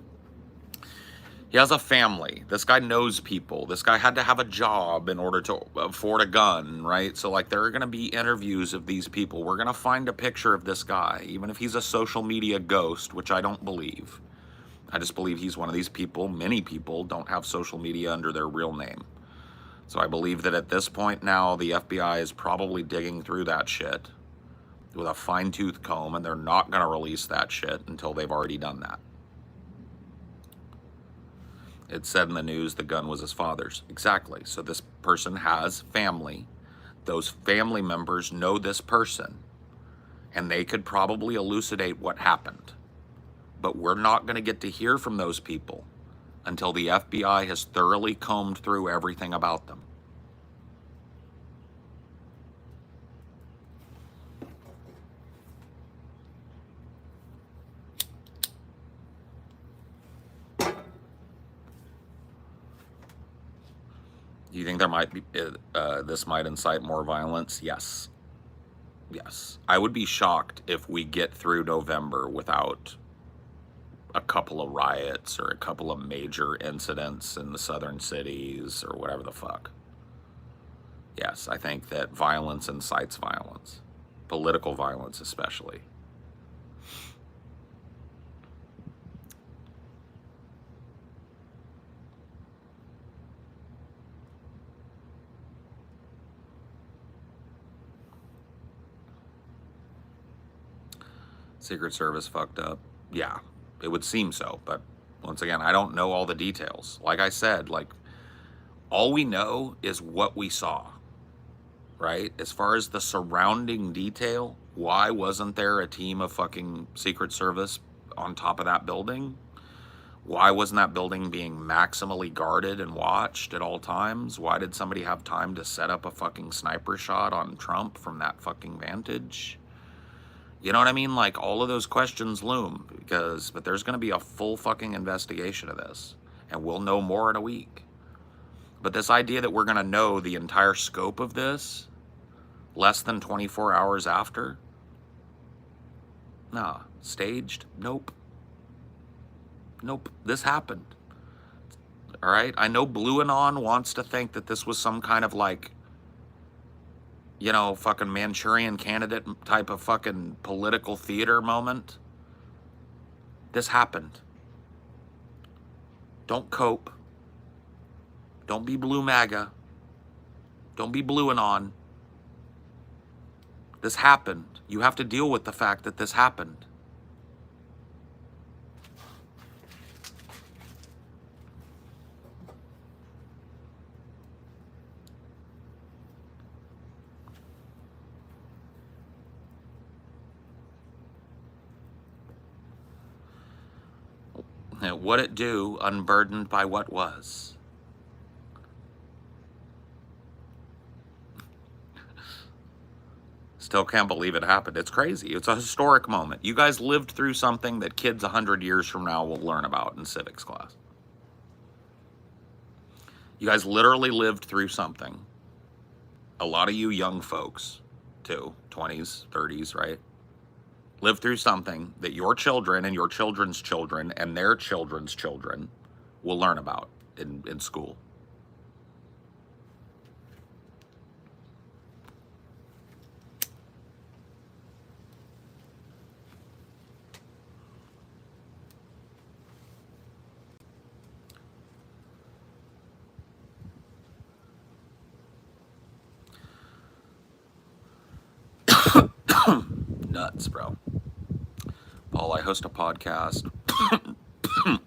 He has a family. This guy knows people. This guy had to have a job in order to afford a gun, right? So, like, there are going to be interviews of these people. We're going to find a picture of this guy, even if he's a social media ghost, which I don't believe. I just believe he's one of these people. Many people don't have social media under their real name. So I believe that at this point now, the FBI is probably digging through that shit with a fine-tooth comb, and they're not going to release that shit until they've already done that. It said in the news the gun was his father's. Exactly. So this person has family. Those family members know this person, and they could probably elucidate what happened. But we're not going to get to hear from those people until the FBI has thoroughly combed through everything about them. You think there might be this might incite more violence? Yes. Yes. I would be shocked if we get through November without a couple of riots or a couple of major incidents in the southern cities or whatever the fuck. Yes, I think that violence incites violence, political violence especially. Secret Service fucked up. Yeah, it would seem so, but once again, I don't know all the details. Like I said, like all we know is what we saw, right? As far as the surrounding detail, why wasn't there a team of fucking Secret Service on top of that building? Why wasn't that building being maximally guarded and watched at all times? Why did somebody have time to set up a fucking sniper shot on Trump from that fucking vantage? You know what I mean? Like, all of those questions loom but there's going to be a full fucking investigation of this, and we'll know more in a week. But this idea that we're going to know the entire scope of this less than 24 hours after? Nah. Staged? Nope. Nope. This happened. All right? I know Blue Anon wants to think that this was some kind of like, you know, fucking Manchurian Candidate type of fucking political theater moment. This happened. Don't cope. Don't be Blue MAGA. Don't be Blue Anon. This happened. You have to deal with the fact that this happened. What it do, unburdened by what was? Still can't believe it happened. It's crazy. It's a historic moment. You guys lived through something that kids 100 years from now will learn about in civics class. You guys literally lived through something. A lot of you young folks, too, 20s, 30s, right? Lived through something that your children and your children's children and their children's children will learn about in school. Nuts, bro. Paul, I host a podcast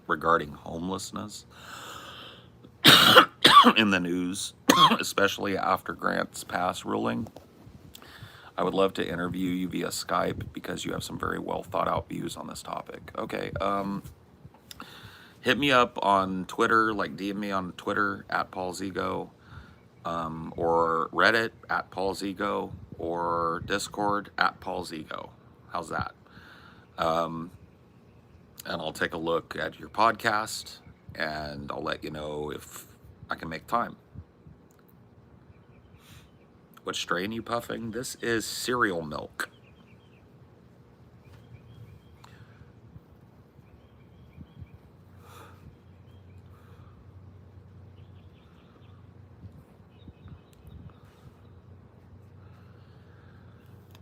regarding homelessness in the news, especially after Grant's pass ruling. I would love to interview you via Skype because you have some very well thought out views on this topic. Okay, hit me up on Twitter, like DM me on Twitter at Paul's Ego, or Reddit at Paul's Ego, or Discord at Paul's Ego. How's that? And I'll take a look at your podcast, and I'll let you know if I can make time. What strain you puffing? This is cereal milk.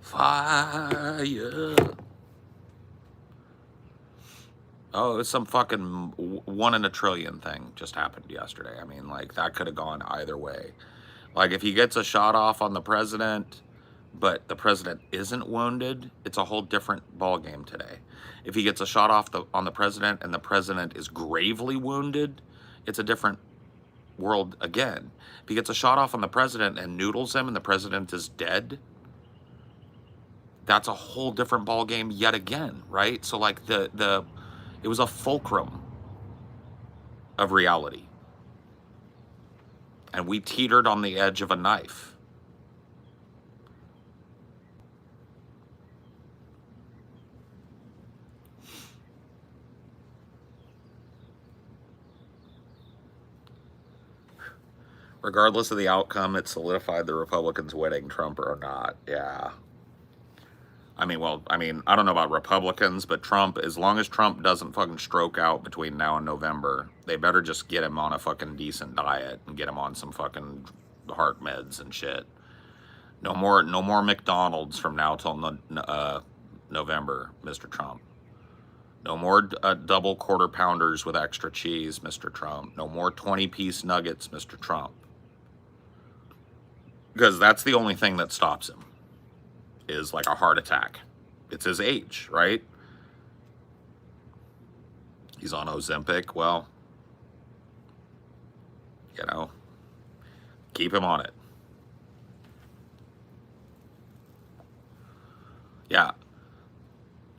Fire. Oh, it's some fucking 1 in a trillion thing just happened yesterday. I mean, like, that could have gone either way. Like, if he gets a shot off on the president, but the president isn't wounded, it's a whole different ballgame today. If he gets a shot off on the president and the president is gravely wounded, it's a different world again. If he gets a shot off on the president and noodles him and the president is dead, that's a whole different ballgame yet again, right? So, like, it was a fulcrum of reality. And we teetered on the edge of a knife. Regardless of the outcome, it solidified the Republicans winning, Trump or not. Yeah. I mean, I don't know about Republicans, but Trump, as long as Trump doesn't fucking stroke out between now and November, they better just get him on a fucking decent diet and get him on some fucking heart meds and shit. No more McDonald's from now till November, Mr. Trump. No more double quarter pounders with extra cheese, Mr. Trump. No more 20-piece nuggets, Mr. Trump. Because that's the only thing that stops him, is like a heart attack. It's his age, right? He's on Ozempic. Well, you know, keep him on it. Yeah.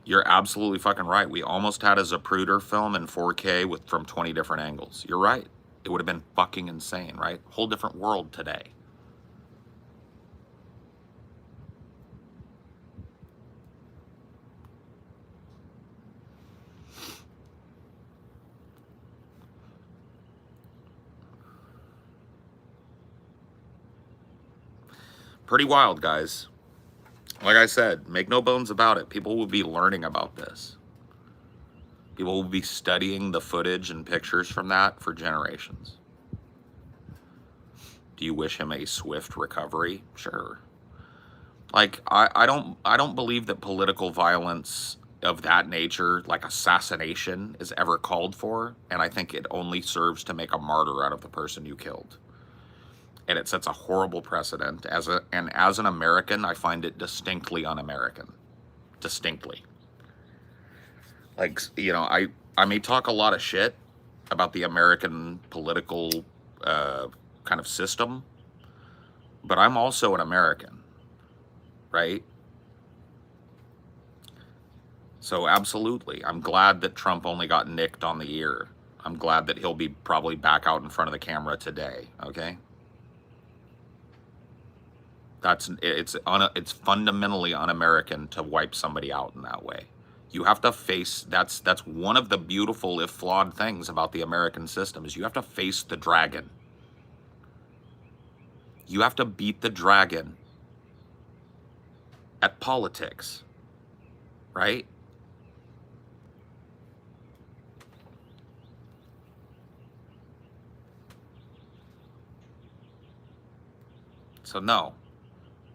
You're absolutely fucking right. We almost had a Zapruder film in 4K from 20 different angles. You're right. It would have been fucking insane, right? Whole different world today. Pretty wild, guys. Like I said, make no bones about it. People will be learning about this. People will be studying the footage and pictures from that for generations. Do you wish him a swift recovery? Sure. Like, I don't believe that political violence of that nature, like assassination, is ever called for. And I think it only serves to make a martyr out of the person you killed. And it sets a horrible precedent. As an American, I find it distinctly un-American. Distinctly. Like, you know, I may talk a lot of shit about the American political kind of system, but I'm also an American, right? So absolutely, I'm glad that Trump only got nicked on the ear. I'm glad that he'll be probably back out in front of the camera today, okay? It's fundamentally un-American to wipe somebody out in that way. You have to face, that's one of the beautiful, if flawed, things about the American system, is you have to face the dragon. You have to beat the dragon at politics, right? So no,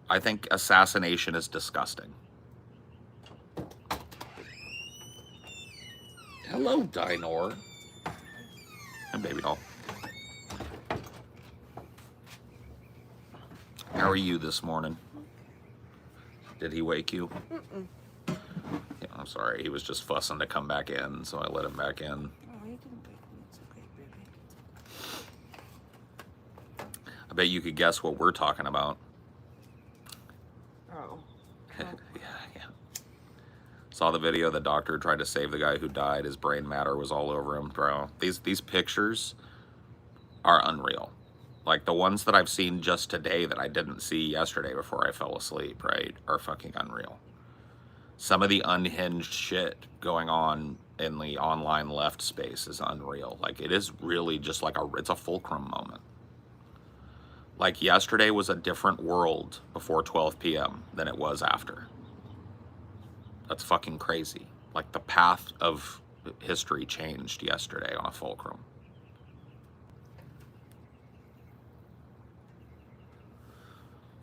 I think assassination is disgusting. Hello, Dinor. And baby doll. How are you this morning? Did he wake you? Mm-mm. Yeah, I'm sorry. He was just fussing to come back in, so I let him back in. Oh, you didn't wake me. It's okay, baby. I bet you could guess what we're talking about. Oh. Yeah. Saw the video. The doctor tried to save the guy who died. His brain matter was all over him, bro. These pictures are unreal. Like the ones that I've seen just today that I didn't see yesterday before I fell asleep, right, are fucking unreal. Some of the unhinged shit going on in the online left space is unreal. Like it is really just like it's a fulcrum moment. Like yesterday was a different world before 12 p.m. than it was after. That's fucking crazy. Like the path of history changed yesterday on a fulcrum.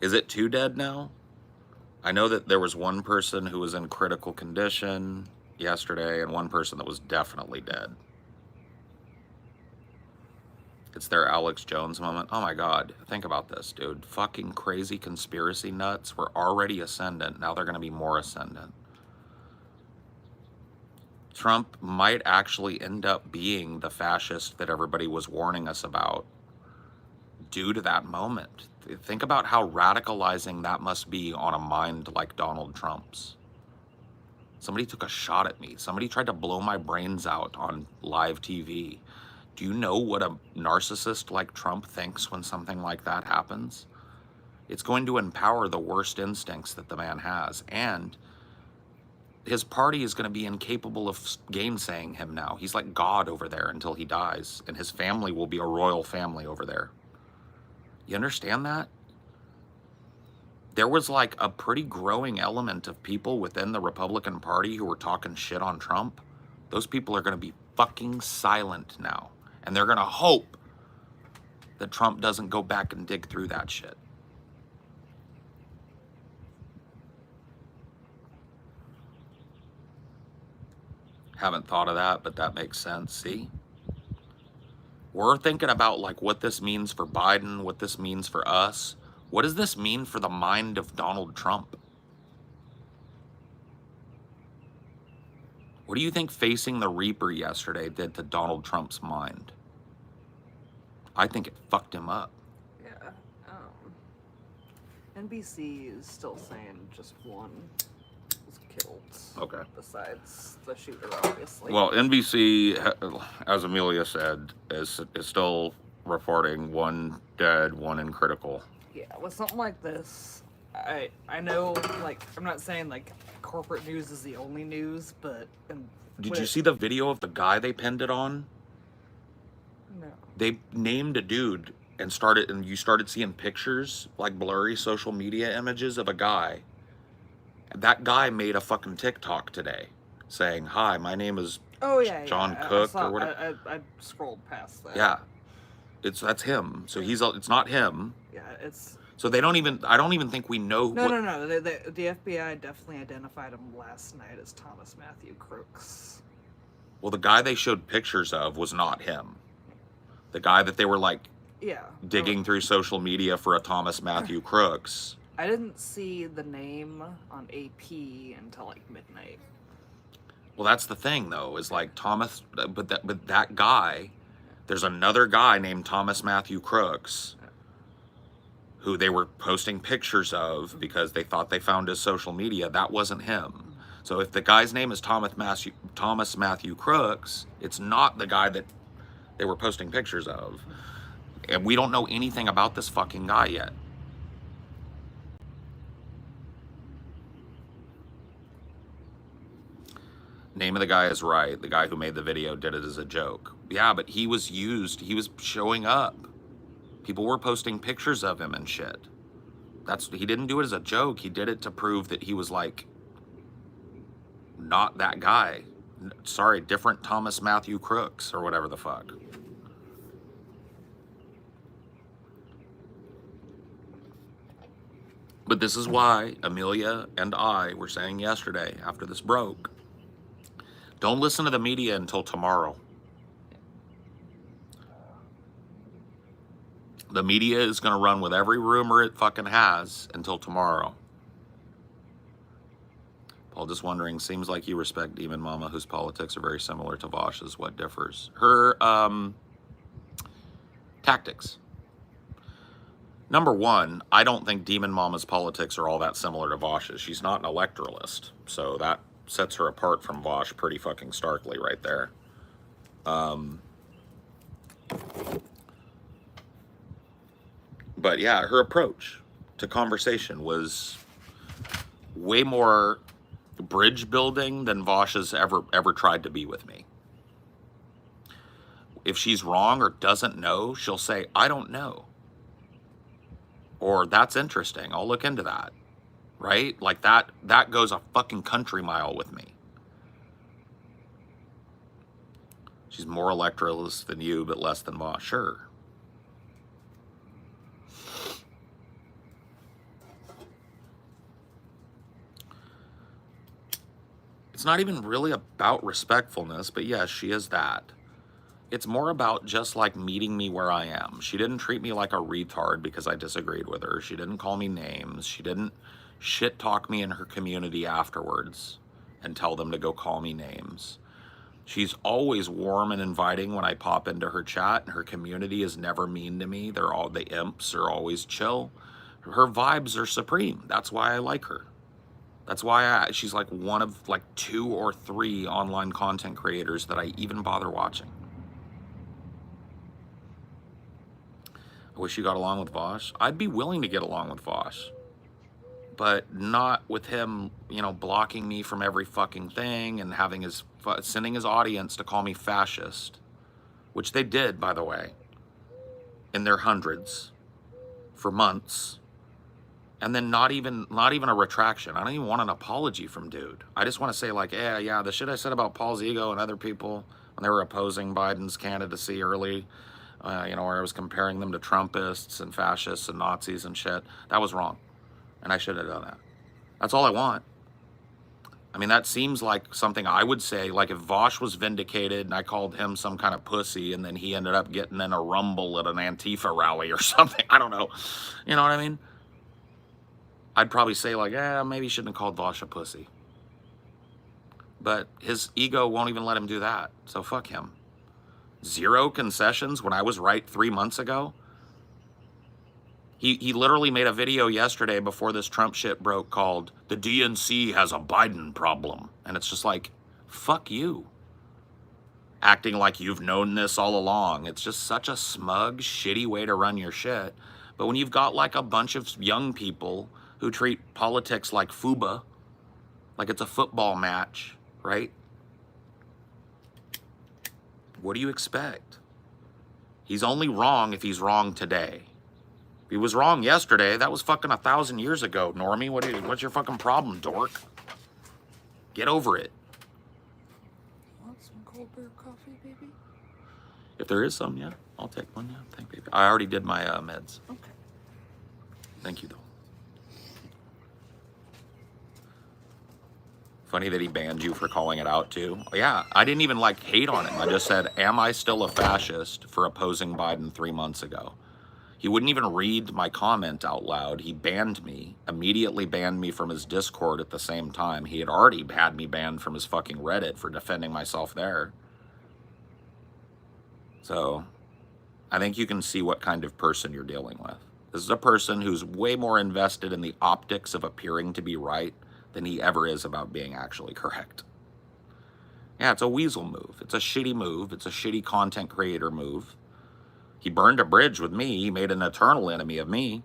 Is it 2 dead now? I know that there was one person who was in critical condition yesterday and one person that was definitely dead. It's their Alex Jones moment. Oh my God, think about this, dude. Fucking crazy conspiracy nuts were already ascendant. Now they're gonna be more ascendant. Trump might actually end up being the fascist that everybody was warning us about due to that moment. Think about how radicalizing that must be on a mind like Donald Trump's. Somebody took a shot at me. Somebody tried to blow my brains out on live TV. Do you know what a narcissist like Trump thinks when something like that happens? It's going to empower the worst instincts that the man has, and his party is going to be incapable of gainsaying him now. He's like God over there until he dies, and his family will be a royal family over there. You understand that? There was like a pretty growing element of people within the Republican Party who were talking shit on Trump. Those people are going to be fucking silent now. And they're going to hope that Trump doesn't go back and dig through that shit. Haven't thought of that, but that makes sense. See? We're thinking about like what this means for Biden, what this means for us. What does this mean for the mind of Donald Trump? What do you think facing the Reaper yesterday did to Donald Trump's mind? I think it fucked him up. Yeah. NBC is still saying just one was killed. Okay. Besides the shooter, obviously. Well, NBC, as Amelia said, is still reporting one dead, one in critical. Yeah, with something like this, I know, like, I'm not saying, like, corporate news is the only news, but... Did you see the video of the guy they pinned it on? No. They named a dude and you started seeing pictures, like blurry social media images of a guy. That guy made a fucking TikTok today saying, "Hi, my name is John Cook," or whatever. I scrolled past that. Yeah. That's him. So it's not him. Yeah, it's... So I don't even think we know. No. The FBI definitely identified him last night as Thomas Matthew Crooks. Well, the guy they showed pictures of was not him. The guy that they were like digging through social media for a Thomas Matthew Crooks. I didn't see the name on AP until like midnight. Well, that's the thing though, is like Thomas, but that guy, there's another guy named Thomas Matthew Crooks who they were posting pictures of because they thought they found his social media. That wasn't him. So if the guy's name is Thomas Matthew Crooks, it's not the guy that they were posting pictures of. And we don't know anything about this fucking guy yet. Name of the guy is right. The guy who made the video did it as a joke. Yeah, but he was showing up. People were posting pictures of him and shit. He didn't do it as a joke. He did it to prove that he was like not that guy. Sorry, different Thomas Matthew Crooks or whatever the fuck. But this is why Amelia and I were saying yesterday after this broke, don't listen to the media until tomorrow. The media is going to run with every rumor it fucking has until tomorrow. Paul, just wondering, seems like you respect Demon Mama, whose politics are very similar to Vosh's. What differs? Her tactics. Number one, I don't think Demon Mama's politics are all that similar to Vosh's. She's not an electoralist, so that sets her apart from Vosh pretty fucking starkly right there. But yeah, her approach to conversation was way more bridge building than Vosh's ever tried to be with me. If she's wrong or doesn't know, she'll say, "I don't know." Or, "That's interesting, I'll look into that." Right? Like that goes a fucking country mile with me. She's more electoralist than you, but less than Vosh. Sure. It's not even really about respectfulness, but yes, she is that. It's more about just like meeting me where I am. She didn't treat me like a retard because I disagreed with her. She didn't call me names. She didn't shit talk me in her community afterwards and tell them to go call me names. She's always warm and inviting when I pop into her chat, and her community is never mean to me. The imps are always chill. Her vibes are supreme. That's why I like her. That's why she's like one of like 2 or 3 online content creators that I even bother watching. I wish you got along with Vosh. I'd be willing to get along with Vosh, but not with him, blocking me from every fucking thing and sending his audience to call me fascist, which they did, by the way, in their hundreds. for months, and then not even a retraction. I don't even want an apology from dude. I just want to say like, yeah, the shit I said about Paul's ego and other people when they were opposing Biden's candidacy early, you know, where I was comparing them to Trumpists and fascists and Nazis and shit, that was wrong, and I should have done that. That's all I want. I mean, that seems like something I would say, like if Vosh was vindicated and I called him some kind of pussy and then he ended up getting in a rumble at an Antifa rally or something. I don't know. You know what I mean? I'd probably say like, maybe you shouldn't have called Vosh a pussy. But his ego won't even let him do that. So fuck him. 0 concessions when I was right 3 months ago. He literally made a video yesterday before this Trump shit broke called "The DNC has a Biden problem." And it's just like, fuck you. Acting like you've known this all along. It's just such a smug, shitty way to run your shit. But when you've got like a bunch of young people who treat politics like FUBA, like it's a football match, right? What do you expect? He's only wrong if he's wrong today. If he was wrong yesterday, that was fucking 1,000 years ago, Normie. What's your fucking problem, dork? Get over it. Want some cold brew coffee, baby? If there is some, yeah, I'll take one. Yeah, thank you. I already did my meds. Okay. Thank you, though. Funny that he banned you for calling it out, too. Yeah, I didn't even, like, hate on him. I just said, am I still a fascist for opposing Biden 3 months ago? He wouldn't even read my comment out loud. He banned me, immediately banned me from his Discord at the same time. He had already had me banned from his fucking Reddit for defending myself there. So, I think you can see what kind of person you're dealing with. This is a person who's way more invested in the optics of appearing to be right than he ever is about being actually correct. Yeah, it's a weasel move. It's a shitty move. It's a shitty content creator move. He burned a bridge with me. He made an eternal enemy of me.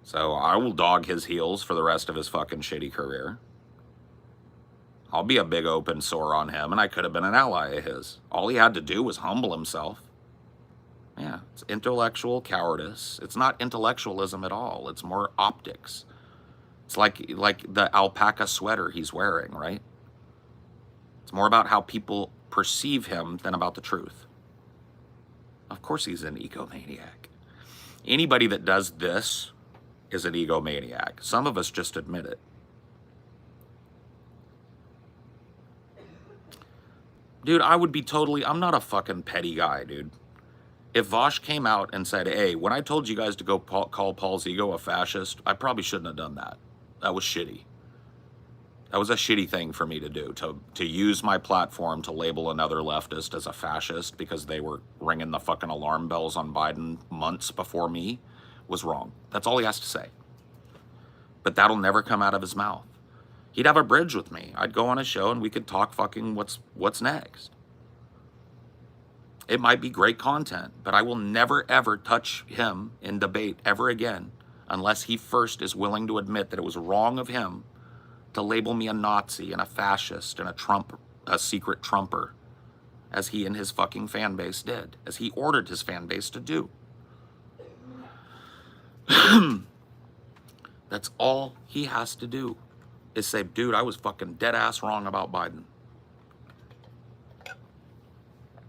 So I will dog his heels for the rest of his fucking shitty career. I'll be a big open sore on him, and I could have been an ally of his. All he had to do was humble himself. Yeah, it's intellectual cowardice. It's not intellectualism at all. It's more optics. It's like the alpaca sweater he's wearing, right? It's more about how people perceive him than about the truth. Of course he's an egomaniac. Anybody that does this is an egomaniac. Some of us just admit it. Dude, I would be totally, I'm not a fucking petty guy, dude. If Vosh came out and said, hey, when I told you guys to go call Paul's ego a fascist, I probably shouldn't have done that. That was shitty. That was a shitty thing for me to do, to use my platform to label another leftist as a fascist because they were ringing the fucking alarm bells on Biden months before me was wrong. That's all he has to say. But that'll never come out of his mouth. He'd have a bridge with me. I'd go on a show and we could talk fucking what's next. It might be great content, but I will never ever touch him in debate ever again unless he first is willing to admit that it was wrong of him to label me a Nazi and a fascist and a secret Trumper, as he and his fucking fan base did, as he ordered his fan base to do. That's all he has to do, is say, dude, I was fucking dead ass wrong about Biden.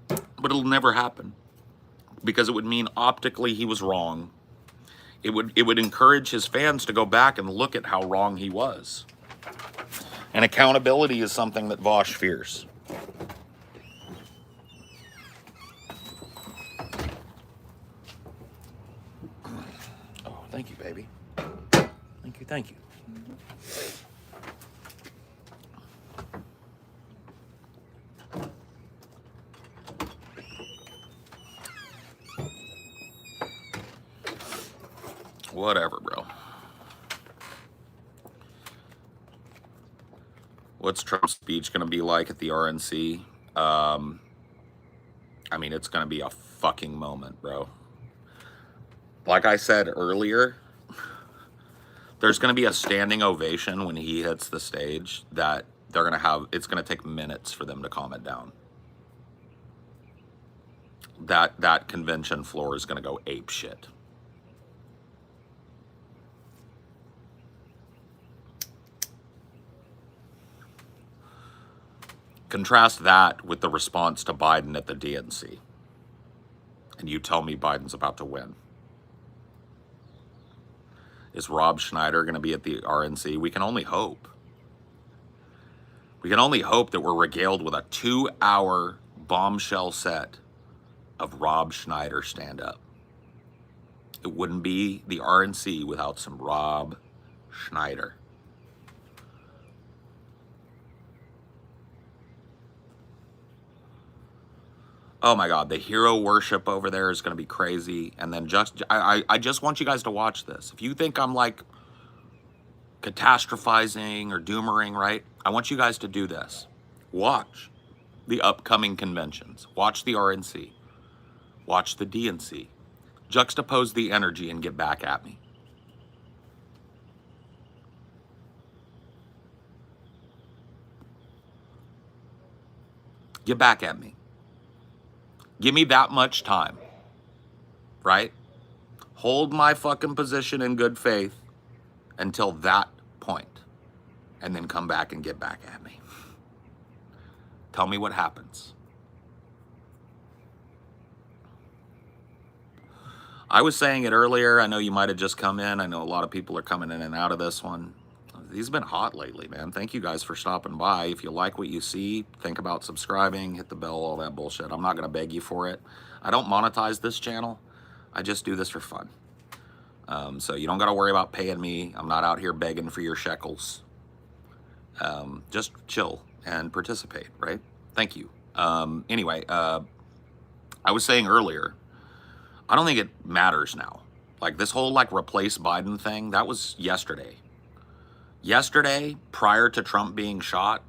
But it'll never happen, because it would mean optically he was wrong. It would encourage his fans to go back and look at how wrong he was. And accountability is something that Vosh fears. Oh, thank you, baby. Thank you. Whatever, bro. What's Trump's speech going to be like at the RNC? I mean, it's going to be a fucking moment, bro. Like I said earlier, there's going to be a standing ovation when he hits the stage that they're going to have. It's going to take minutes for them to calm it down. That convention floor is going to go ape shit. Contrast that with the response to Biden at the DNC. And you tell me Biden's about to win. Is Rob Schneider going to be at the RNC? We can only hope. We can only hope that we're regaled with a 2-hour bombshell set of Rob Schneider stand-up. It wouldn't be the RNC without some Rob Schneider. Oh my God, the hero worship over there is going to be crazy. And then I just want you guys to watch this. If you think I'm like catastrophizing or doomering, right? I want you guys to do this. Watch the upcoming conventions. Watch the RNC. Watch the DNC. Juxtapose the energy and get back at me. Get back at me. Give me that much time, right? Hold my fucking position in good faith until that point, and then come back and get back at me. Tell me what happens. I was saying it earlier. I know you might have just come in. I know a lot of people are coming in and out of this one. These have been hot lately, man. Thank you guys for stopping by. If you like what you see, think about subscribing, hit the bell, all that bullshit. I'm not going to beg you for it. I don't monetize this channel. I just do this for fun. So you don't got to worry about paying me. I'm not out here begging for your shekels. Just chill and participate, right? Thank you. Anyway, I was saying earlier, I don't think it matters now. Like this whole like replace Biden thing, that was yesterday. Yesterday, prior to Trump being shot,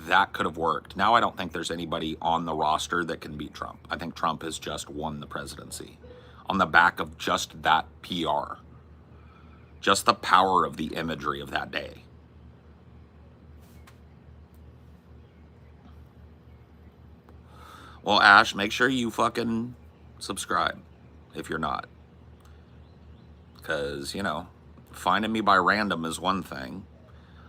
that could have worked. Now I don't think there's anybody on the roster that can beat Trump. I think Trump has just won the presidency on the back of just that PR. Just the power of the imagery of that day. Well, Ash, make sure you fucking subscribe if you're not. Because, you know, finding me by random is one thing.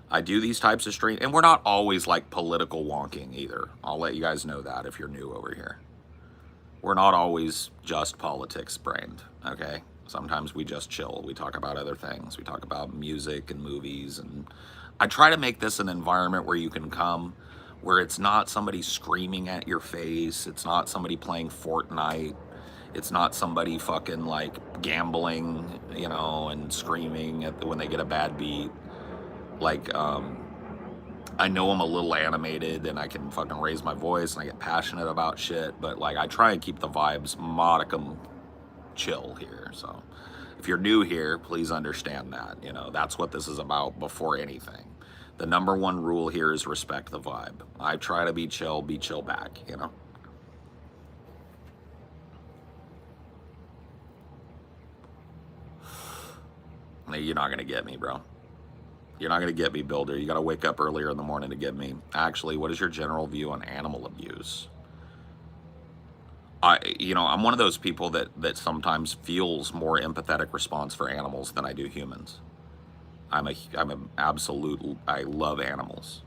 I do these types of streams, and we're not always like political wonking either. I'll let you guys know that if you're new over here. We're not always just politics brained, okay? Sometimes we just chill. We talk about other things. We talk about music and movies, and I try to make this an environment where you can come, where it's not somebody screaming at your face. It's not somebody playing Fortnite. It's not somebody fucking like gambling, you know, and screaming when they get a bad beat. Like, I know I'm a little animated and I can fucking raise my voice and I get passionate about shit, but like I try and keep the vibes modicum chill here. So if you're new here, please understand that, you know, that's what this is about before anything. The number one rule here is respect the vibe. I try to be chill back, you know. You're not gonna get me, bro. You're not going to get me, Builder. You got to wake up earlier in the morning to get me. Actually, what is your general view on animal abuse? I'm one of those people that sometimes feels more empathetic response for animals than I do humans. I'm an absolute, I love animals.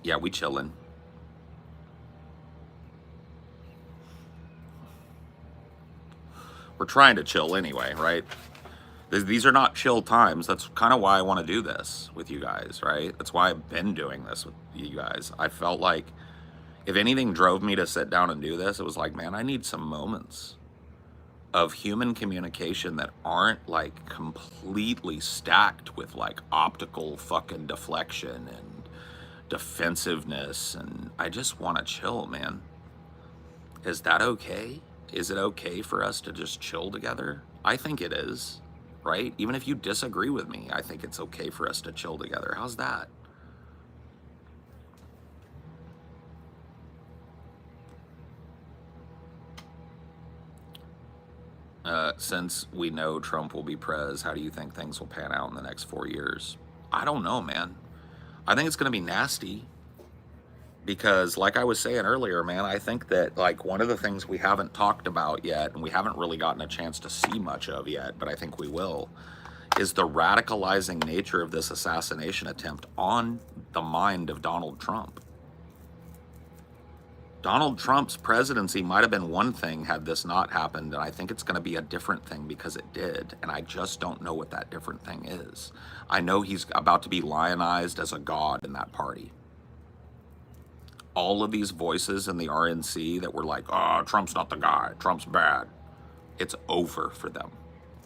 Yeah, we chillin'. We're trying to chill anyway, right? These are not chill times. That's kind of why I want to do this with you guys, right? That's why I've been doing this with you guys. I felt like if anything drove me to sit down and do this, it was like, man, I need some moments of human communication that aren't like completely stacked with like optical fucking deflection and defensiveness. And I just want to chill, man. Is that okay? Is it okay for us to just chill together? I think it is, right? Even if you disagree with me, I think it's okay for us to chill together. How's that? Since we know Trump will be prez, how do you think things will pan out in the next 4 years? I don't know, man. I think it's going to be nasty. Because like I was saying earlier, man, I think that like one of the things we haven't talked about yet, and we haven't really gotten a chance to see much of yet, but I think we will, is the radicalizing nature of this assassination attempt on the mind of Donald Trump. Donald Trump's presidency might have been one thing had this not happened, and I think it's going to be a different thing because it did, and I just don't know what that different thing is. I know he's about to be lionized as a god in that party. All of these voices in the RNC that were like, oh, Trump's not the guy, Trump's bad. It's over for them.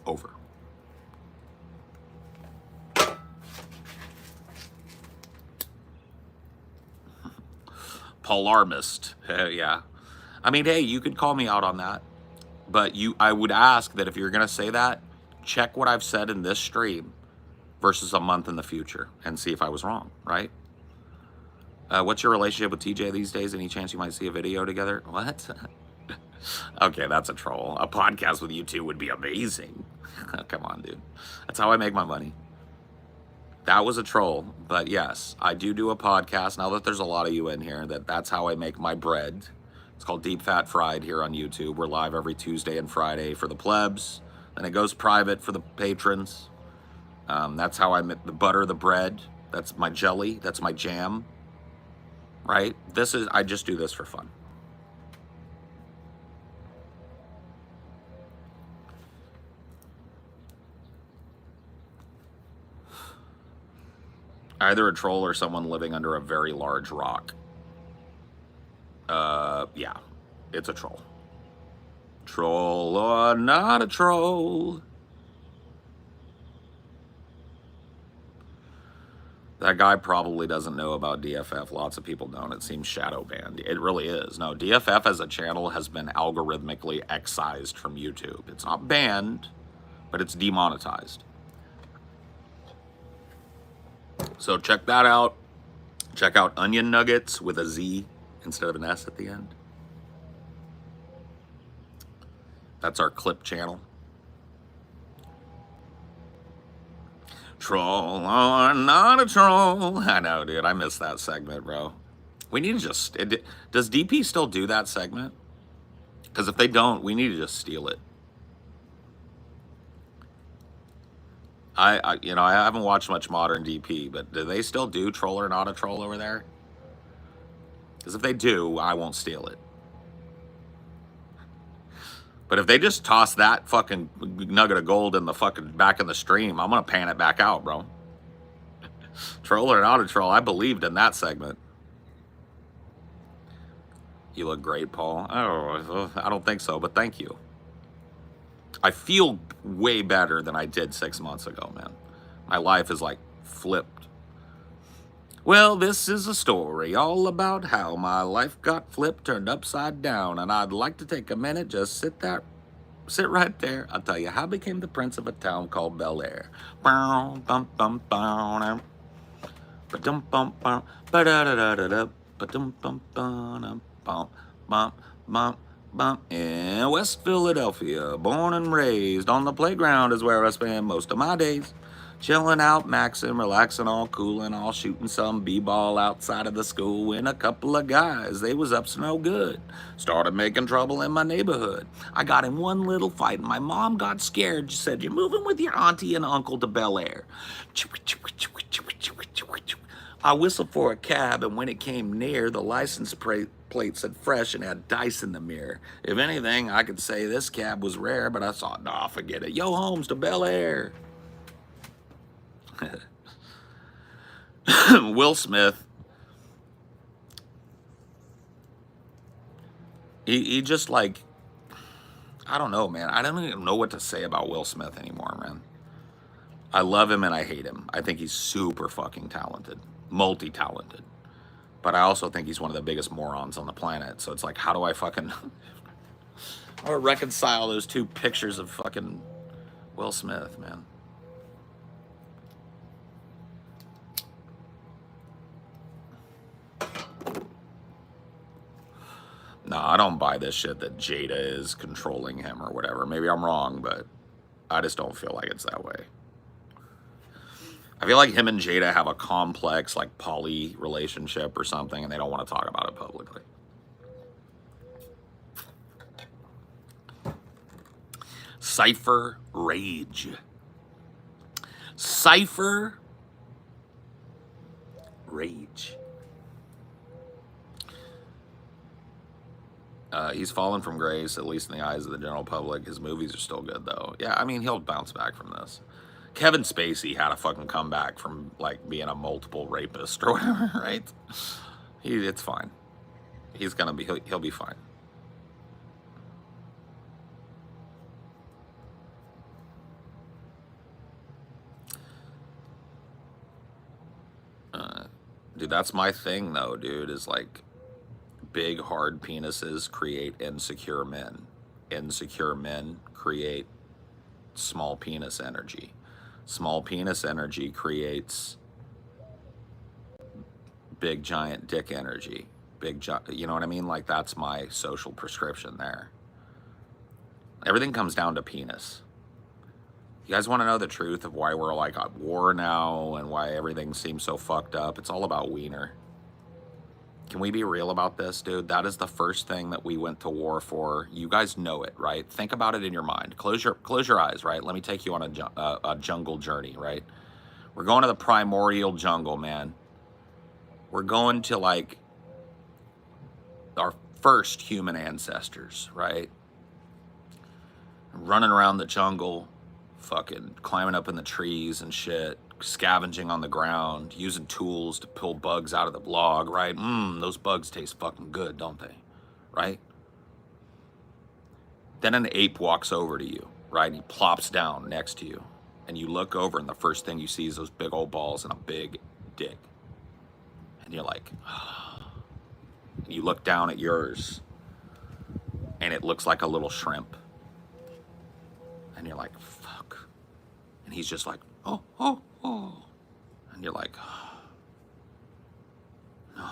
Over. Polarmist. Yeah. I mean, hey, you could call me out on that. But I would ask that if you're going to say that, check what I've said in this stream versus a month in the future and see if I was wrong, right? What's your relationship with TJ these days? Any chance you might see a video together? What? Okay, that's a troll. A podcast with you two would be amazing. Come on, dude. That's how I make my money. That was a troll, but yes, I do a podcast. Now that there's a lot of you in here, that's how I make my bread. It's called Deep Fat Fried here on YouTube. We're live every Tuesday and Friday for the plebs. Then it goes private for the patrons. That's how I make the butter, the bread. That's my jelly. That's my jam. Right? I just do this for fun. Either a troll or someone living under a very large rock. Yeah, it's a troll. Troll or not a troll. That guy probably doesn't know about DFF. Lots of people don't. It seems shadow banned. It really is. No, DFF as a channel has been algorithmically excised from YouTube. It's not banned, but it's demonetized. So check that out. Check out Onion Nuggets with a Z instead of an S at the end. That's our clip channel. Troll or not a troll. I know, dude. I miss that segment, bro. We need to just... does DP still do that segment? Because if they don't, we need to just steal it. I haven't watched much modern DP, but do they still do troll or not a troll over there? Because if they do, I won't steal it. But if they just toss that fucking nugget of gold in the fucking back in the stream, I'm gonna pan it back out, bro. Troll or not a troll, I believed in that segment. You look great, Paul. Oh, I don't think so, but thank you. I feel way better than I did 6 months ago, man. My life is like flipped. Well, this is a story all about how my life got flipped, turned upside down, and I'd like to take a minute, just sit right there. I'll tell you how I became the prince of a town called Bel Air. In West Philadelphia, born and raised, on the playground is where I spend most of my days. Chilling out, maxing, relaxing, all coolin', all shooting some b-ball outside of the school when a couple of guys, they was up to no good, started making trouble in my neighborhood. I got in one little fight and my mom got scared. She said, "You're moving with your auntie and uncle to Bel Air." I whistled for a cab, and when it came near, the license plate said fresh and had dice in the mirror. If anything, I could say this cab was rare, but I thought, nah, forget it. Yo, homes to Bel Air. Will Smith, he just like, I don't know, man. I don't even know what to say about Will Smith anymore, man. I love him and I hate him. I think he's super fucking talented, multi-talented. But I also think he's one of the biggest morons on the planet. So it's like, how do I fucking or reconcile those two pictures of fucking Will Smith, man? No, I don't buy this shit that Jada is controlling him or whatever. Maybe I'm wrong, but I just don't feel like it's that way. I feel like him and Jada have a complex, like, poly relationship or something, and they don't want to talk about it publicly. Cypher Rage. Cypher Rage. He's fallen from grace, at least in the eyes of the general public. His movies are still good, though. Yeah, I mean, he'll bounce back from this. Kevin Spacey had a fucking comeback from, like, being a multiple rapist or whatever, right? It's fine. He's gonna be, he'll be fine. Dude, that's my thing, though, dude, is like, big, hard penises create insecure men. Insecure men create small penis energy. Small penis energy creates big, giant dick energy. You know what I mean? Like, that's my social prescription there. Everything comes down to penis. You guys want to know the truth of why we're like at war now and why everything seems so fucked up? It's all about wiener. Can we be real about this, dude? That is the first thing that we went to war for. You guys know it, right? Think about it in your mind. Close your eyes, right? Let me take you on a jungle journey, right? We're going to the primordial jungle, man. We're going to, like, our first human ancestors, right? Running around the jungle, fucking climbing up in the trees and shit, scavenging on the ground, using tools to pull bugs out of the log, right? Those bugs taste fucking good, don't they? Right? Then an ape walks over to you, right? He plops down next to you. And you look over and the first thing you see is those big old balls and a big dick. And you're like, and you look down at yours and it looks like a little shrimp. And you're like, fuck. And he's just like, oh. And you're like, no.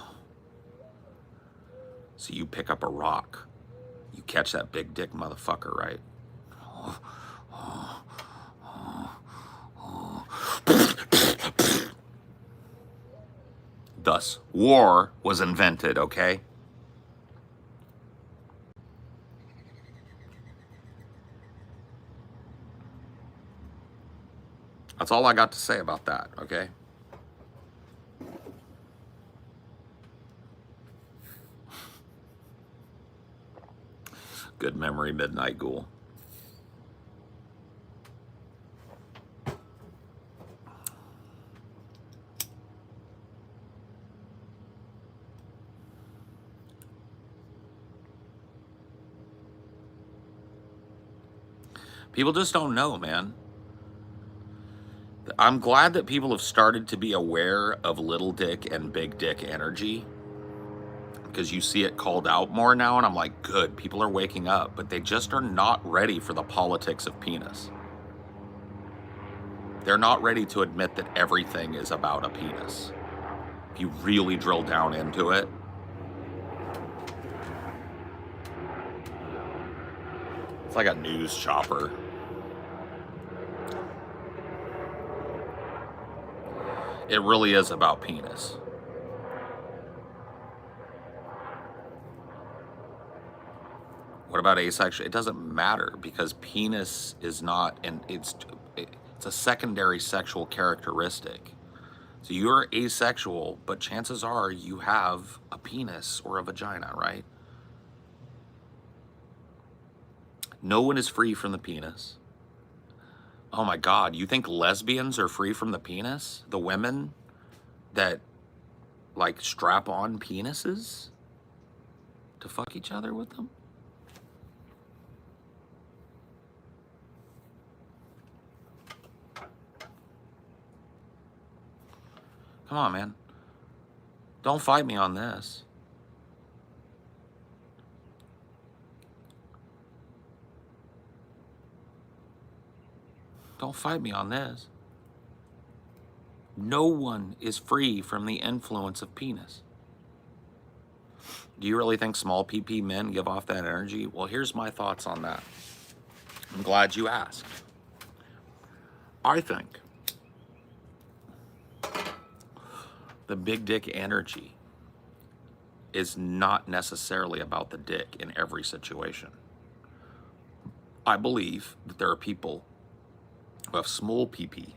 So you pick up a rock. You catch that big dick motherfucker, right? Thus, war was invented, okay? That's all I got to say about that, okay? Good memory, Midnight Ghoul. People just don't know, man. I'm glad that people have started to be aware of little dick and big dick energy, because you see it called out more now, and I'm like, good, people are waking up, but they just are not ready for the politics of penis. They're not ready to admit that everything is about a penis. If you really drill down into it, it's like a news chopper. It really is about penis. What about asexual? It doesn't matter, because penis is not, and it's a secondary sexual characteristic. So you're asexual, but chances are you have a penis or a vagina, right? No one is free from the penis. Oh my God, you think lesbians are free from the penis? The women that, like, strap on penises to fuck each other with them? Come on, man. Don't fight me on this. Don't fight me on this. No one is free from the influence of penis. Do you really think small PP men give off that energy? Well, here's my thoughts on that. I'm glad you asked. I think the big dick energy is not necessarily about the dick in every situation. I believe that there are people who have small PP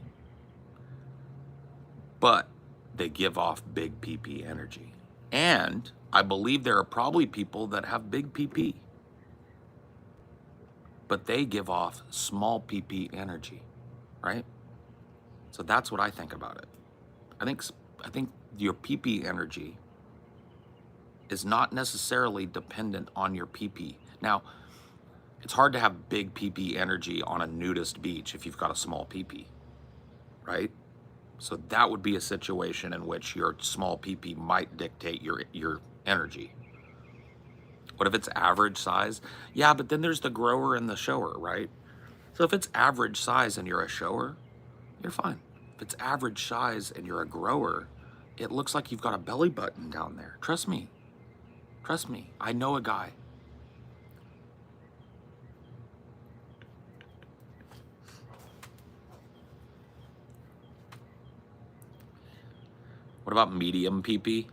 but they give off big PP energy. And I believe there are probably people that have big PP, but they give off small PP energy, right? So that's what I think about it. I think your PP energy is not necessarily dependent on your PP. Now, it's hard to have big PP energy on a nudist beach if you've got a small PP, right? So that would be a situation in which your small PP might dictate your energy. What if it's average size? Yeah, but then there's the grower and the shower, right? So if it's average size and you're a shower, you're fine. If it's average size and you're a grower, it looks like you've got a belly button down there. Trust me. Trust me. I know a guy. What about medium PP?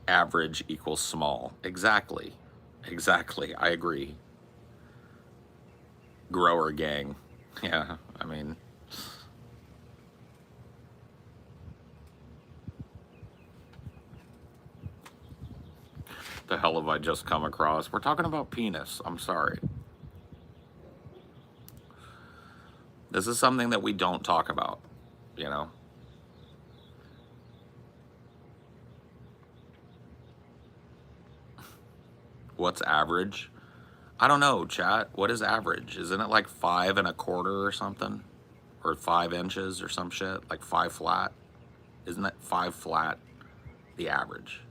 Average equals small. Exactly. Exactly. I agree. Grower gang. Yeah, I mean, the hell have I just come across? We're talking about penis. I'm sorry. This is something that we don't talk about, you know? What's average? I don't know, chat. What is average? Isn't it like 5 1/4 or something? Or 5 inches or some shit? Like 5 flat? Isn't that 5 flat the average?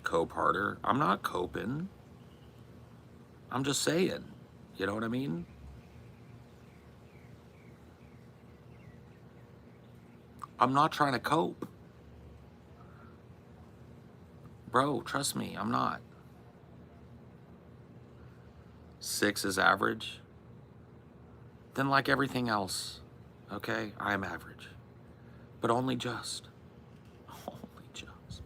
Cope harder? I'm not coping. I'm just saying. You know what I mean? I'm not trying to cope. Bro, trust me, I'm not. 6 is average. Then like everything else, okay, I am average. But only just. Only just.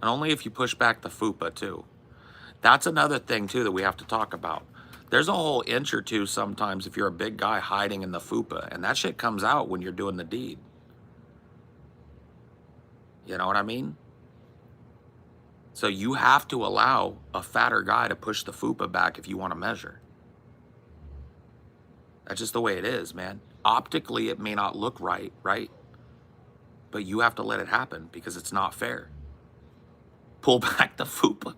And only if you push back the fupa too. That's another thing too that we have to talk about. There's a whole inch or two sometimes if you're a big guy hiding in the fupa, and that shit comes out when you're doing the deed. You know what I mean? So you have to allow a fatter guy to push the fupa back if you want to measure. That's just the way it is, man. Optically, it may not look right, right? But you have to let it happen because it's not fair. Pull back the fupa.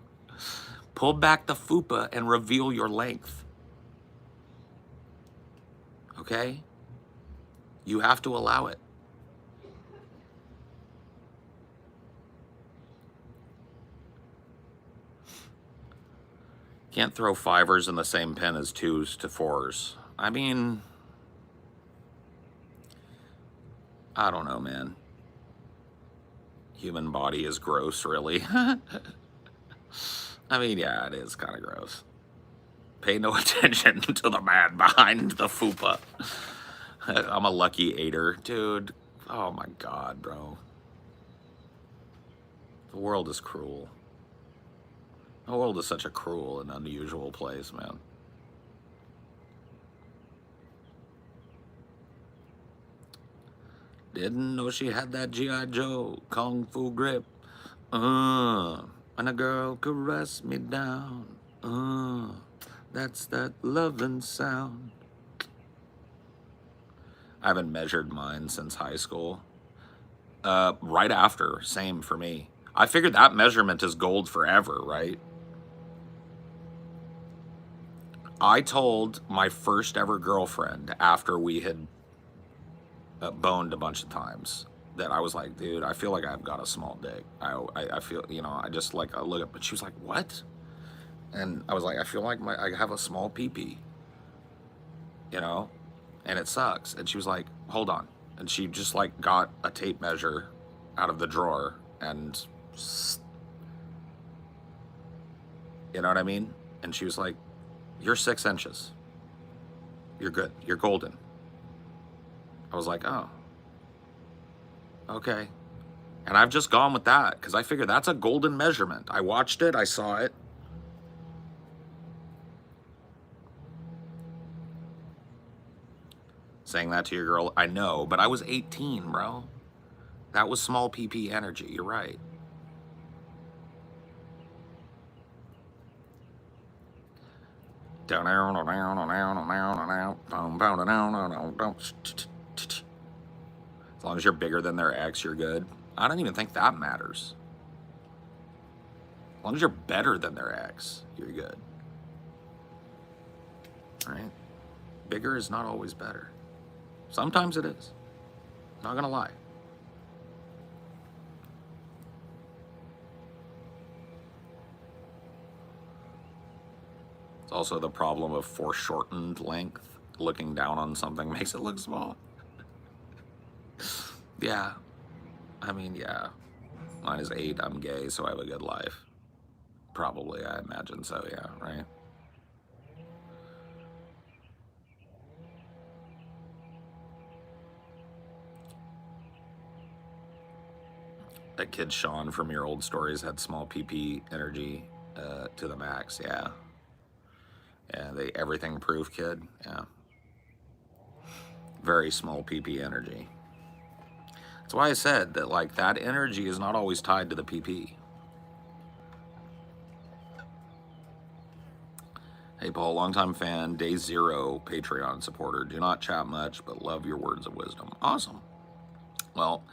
Pull back the fupa and reveal your length. Okay? You have to allow it. Can't throw 5s in the same pen as 2s to 4s. I mean, I don't know, man. Human body is gross, really. I mean, yeah, it is kind of gross. Pay no attention to the man behind the fupa. I'm a lucky 8er. Dude, oh my God, bro. The world is cruel. The world is such a cruel and unusual place, man. Didn't know she had that G.I. Joe Kung Fu grip. And a girl caressed me down. That's that loving sound. I haven't measured mine since high school. Right after, same for me. I figured that measurement is gold forever, right? I told my first ever girlfriend after we had boned a bunch of times that I was like, dude, I feel like I've got a small dick. I feel, you know, I just like, I look up, but she was like, what? And I was like, I feel like I have a small pee-pee, you know, and it sucks. And she was like, hold on. And she just like got a tape measure out of the drawer and, you know what I mean? And she was like, you're 6 inches. You're good. You're golden. I was like, oh, Okay. And I've just gone with that because I figure that's a golden measurement. I watched it, I saw it. Saying that to your girl, I know, but I was 18, bro. That was small PP energy. You're right. As long as you're bigger than their ex, you're good. I don't even think that matters. As long as you're better than their ex, you're good. Right? Bigger is not always better. Sometimes it is. Not gonna lie. It's also the problem of foreshortened length. Looking down on something makes it look small. Yeah. I mean, yeah. Mine is 8. I'm gay, so I have a good life. Probably, I imagine so, yeah, right? That kid Sean from your old stories had small PP energy to the max, yeah. Yeah, they everything proof kid, yeah. Very small PP energy. That's why I said that, like, that energy is not always tied to the PP. Hey, Paul, longtime fan, day 0 Patreon supporter. Do not chat much, but love your words of wisdom. Awesome. Well,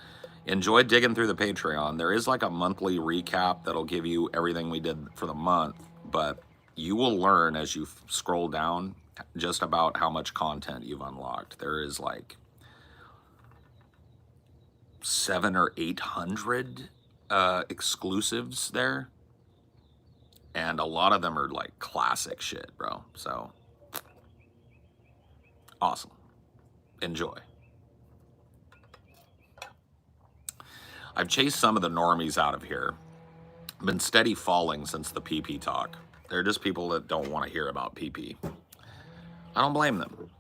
enjoy digging through the Patreon. There is like a monthly recap that'll give you everything we did for the month, but you will learn as you scroll down just about how much content you've unlocked. There is like 700 or 800 exclusives there, and a lot of them are like classic shit, bro. So awesome. Enjoy. I've chased some of the normies out of here. Been steady falling since the PP talk. They're just people that don't want to hear about PP. I don't blame them.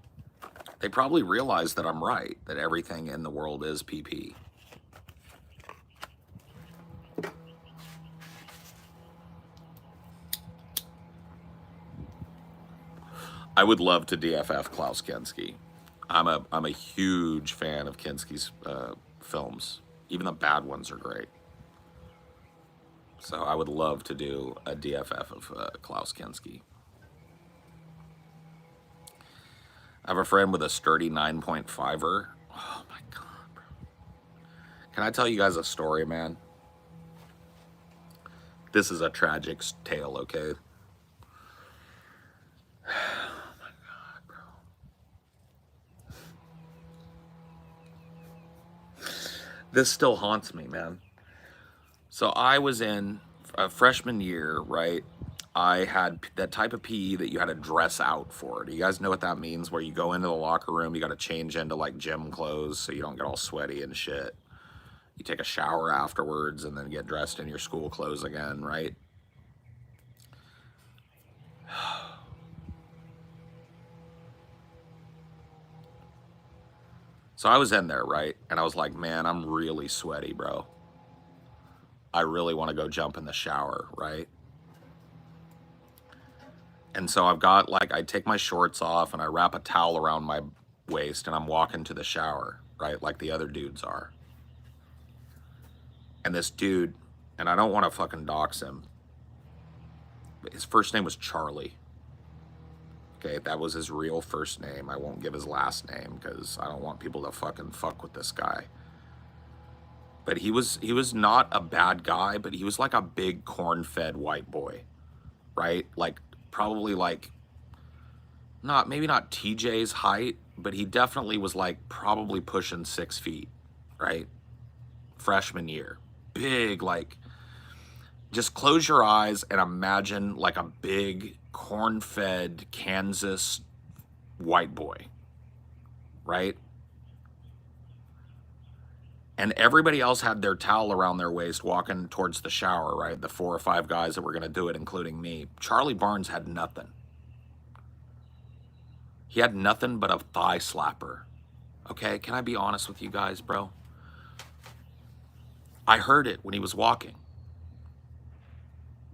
They probably realize that I'm right, that everything in the world is PP. I would love to DFF Klaus Kinski. I'm a huge fan of Kinski's films. Even the bad ones are great. So I would love to do a DFF of Klaus Kinski. I have a friend with a sturdy 9.5er. Oh my God, bro. Can I tell you guys a story, man? This is a tragic tale, okay? Oh my God, bro. This still haunts me, man. So I was in a freshman year, right? I had that type of PE that you had to dress out for. Do you guys know what that means? Where you go into the locker room, you got to change into like gym clothes so you don't get all sweaty and shit. You take a shower afterwards and then get dressed in your school clothes again, right? So I was in there, right? And I was like, man, I'm really sweaty, bro. I really want to go jump in the shower, right? And so I've got like, I take my shorts off and I wrap a towel around my waist and I'm walking to the shower, right? Like the other dudes are. And this dude, and I don't want to fucking dox him, but his first name was Charlie. Okay, that was his real first name. I won't give his last name because I don't want people to fucking fuck with this guy. But he was not a bad guy, but he was like a big corn-fed white boy, right? Like probably like maybe not TJ's height, but he definitely was like probably pushing 6 feet, right? Freshman year. Big, like, just close your eyes and imagine like a big corn-fed Kansas white boy, right? And everybody else had their towel around their waist walking towards the shower, right? The 4 or 5 guys that were going to do it, including me. Charlie Barnes had nothing. He had nothing but a thigh slapper. Okay, can I be honest with you guys, bro? I heard it when he was walking.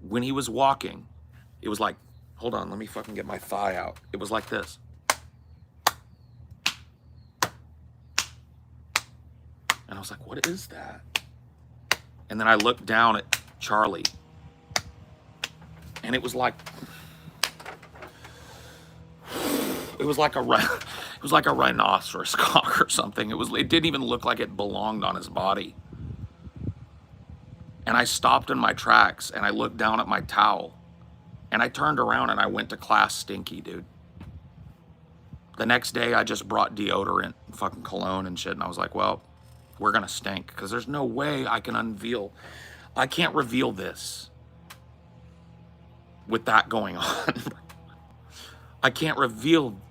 When he was walking, it was like, hold on, let me fucking get my thigh out. It was like this. And I was like, what is that? And then I looked down at Charlie, and it was like a rhinoceros cock or something. It didn't even look like it belonged on his body. And I stopped in my tracks and I looked down at my towel and I turned around and I went to class stinky, dude. The next day I just brought deodorant, fucking cologne and shit, and I was like, well, we're gonna stink because there's no way I can't reveal this with that going on. I can't reveal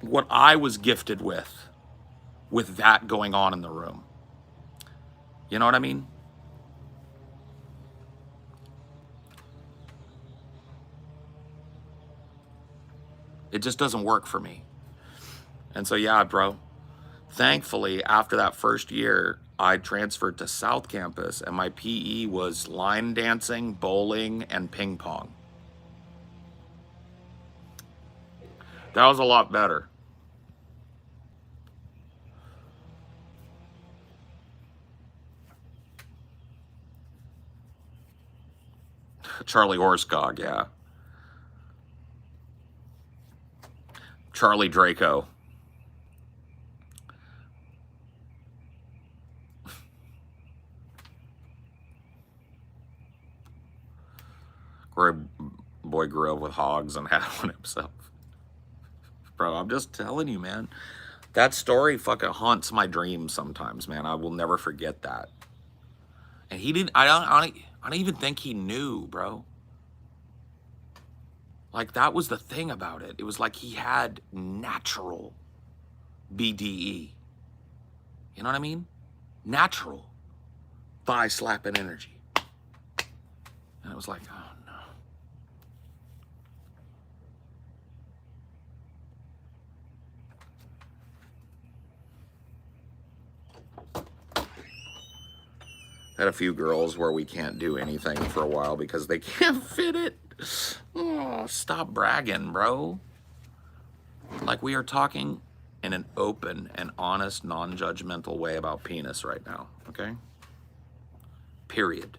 what I was gifted with that going on in the room. You know what I mean? It just doesn't work for me. And so, yeah, bro, thankfully, after that first year, I transferred to South Campus, and my PE was line dancing, bowling, and ping pong. That was a lot better. Charlie Horscog, yeah. Charlie Draco. Boy grew up with hogs and had one himself. Bro, I'm just telling you, man. That story fucking haunts my dreams sometimes, man. I will never forget that. And he didn't, I don't even think he knew, bro. Like, that was the thing about it. It was like he had natural BDE. You know what I mean? Natural thigh slapping energy. And it was like, oh no. Had a few girls where we can't do anything for a while because they can't fit it. Oh, stop bragging, bro. Like, we are talking in an open and honest, non-judgmental way about penis right now, okay? Period.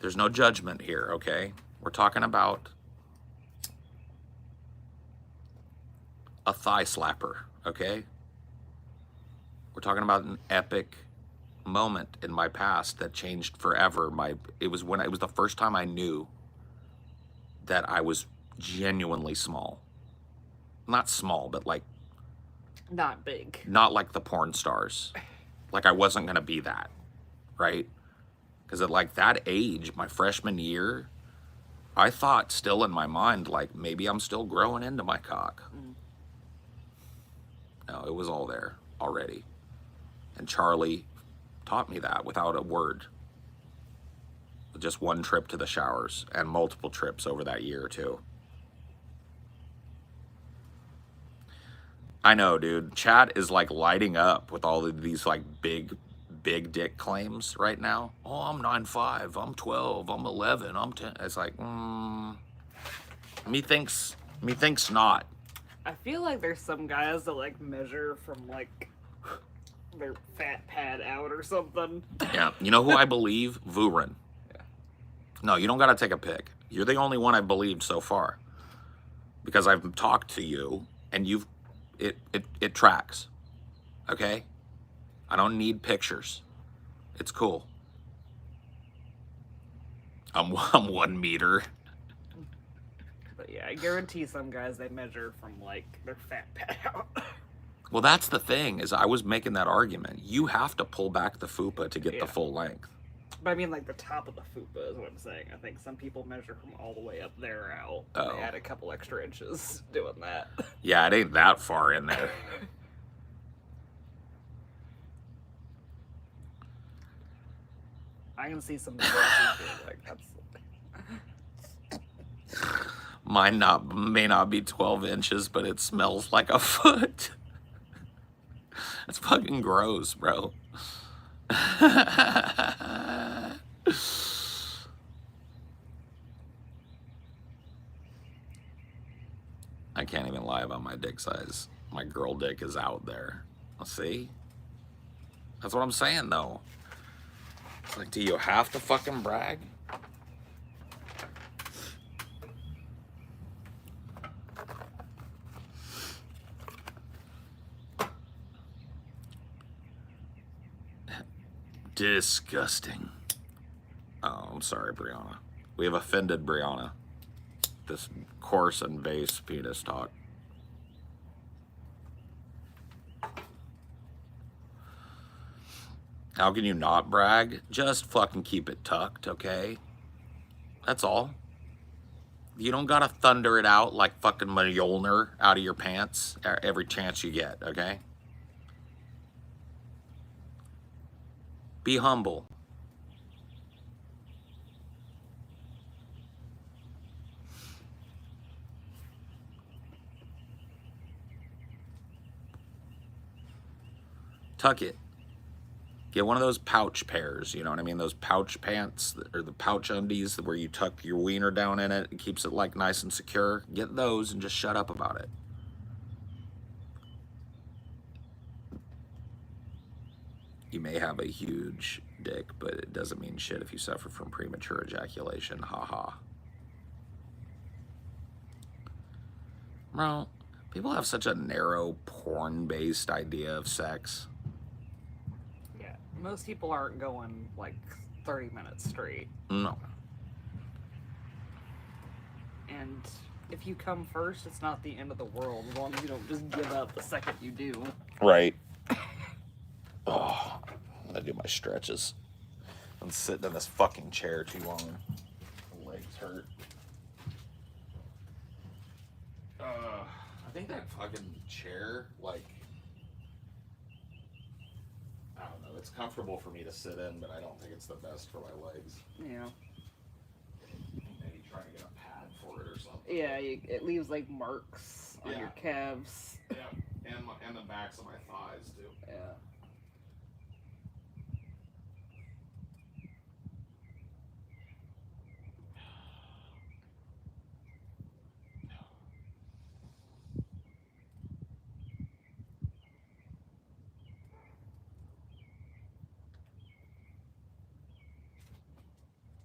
There's no judgment here, okay? We're talking about a thigh slapper, okay? We're talking about an epic moment in my past that changed forever. It was the first time I knew that I was genuinely small. Not small, but like Not big. Not like the porn stars. Like, I wasn't gonna be that, right? Because at like that age, my freshman year, I thought still in my mind, like, maybe I'm still growing into my cock. No, it was all there already. And Charlie taught me that without a word. With just one trip to the showers and multiple trips over that year or two. I know, dude. Chat is like lighting up with all of these like big dick claims right now. Oh, I'm 9'5", I'm 12, I'm 11, I'm 10. It's like, methinks not. I feel like there's some guys that like measure from like their fat pad out or something. Yeah, you know who I believe? Vuren. Yeah. No, you don't gotta take a pic. You're the only one I've believed so far. Because I've talked to you and it tracks. Okay? I don't need pictures. It's cool. I'm 1 meter. But yeah, I guarantee some guys, they measure from like their fat pad out. Well, that's the thing, is I was making that argument. You have to pull back the fupa to get the full length. But I mean, like, the top of the fupa is what I'm saying. I think some people measure from all the way up there out. Oh. They add a couple extra inches doing that. Yeah, it ain't that far in there. I can see some like that's. Mine may not be 12 inches, but it smells like a foot. It's fucking gross, bro. I can't even lie about my dick size. My girl dick is out there. See? That's what I'm saying, though. It's like, do you have to fucking brag? Disgusting. Oh, I'm sorry, Brianna. We have offended Brianna. This coarse and base penis talk. How can you not brag? Just fucking keep it tucked, okay? That's all. You don't gotta thunder it out like fucking Mjolnir out of your pants every chance you get, okay? Be humble. Tuck it. Get one of those pouch pairs, you know what I mean? Those pouch pants or the pouch undies where you tuck your wiener down in it. It keeps it like nice and secure. Get those and just shut up about it. You may have a huge dick, but it doesn't mean shit if you suffer from premature ejaculation. Ha ha. Bro, people have such a narrow porn-based idea of sex. Yeah, most people aren't going like 30 minutes straight. No. And if you come first, it's not the end of the world as long as you don't just give up the second you do. Right. Oh, I'm gonna do my stretches. I'm sitting in this fucking chair too long. My legs hurt. I think that fucking chair, like, I don't know, it's comfortable for me to sit in, but I don't think it's the best for my legs. Yeah. Maybe try to get a pad for it or something. Yeah, it leaves like marks on your calves. Yeah, and the backs of my thighs too. Yeah.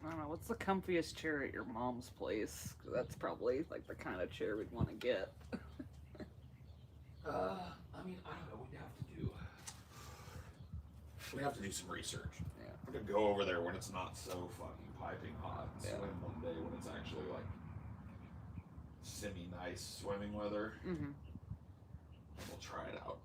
I don't know, what's the comfiest chair at your mom's place? 'Cause that's probably like the kind of chair we'd want to get. I mean, I don't know. We'd have to do some research. Yeah. We're gonna go over there when it's not so fucking piping hot and swim one day when it's actually like semi-nice swimming weather. Mm-hmm. We'll try it out.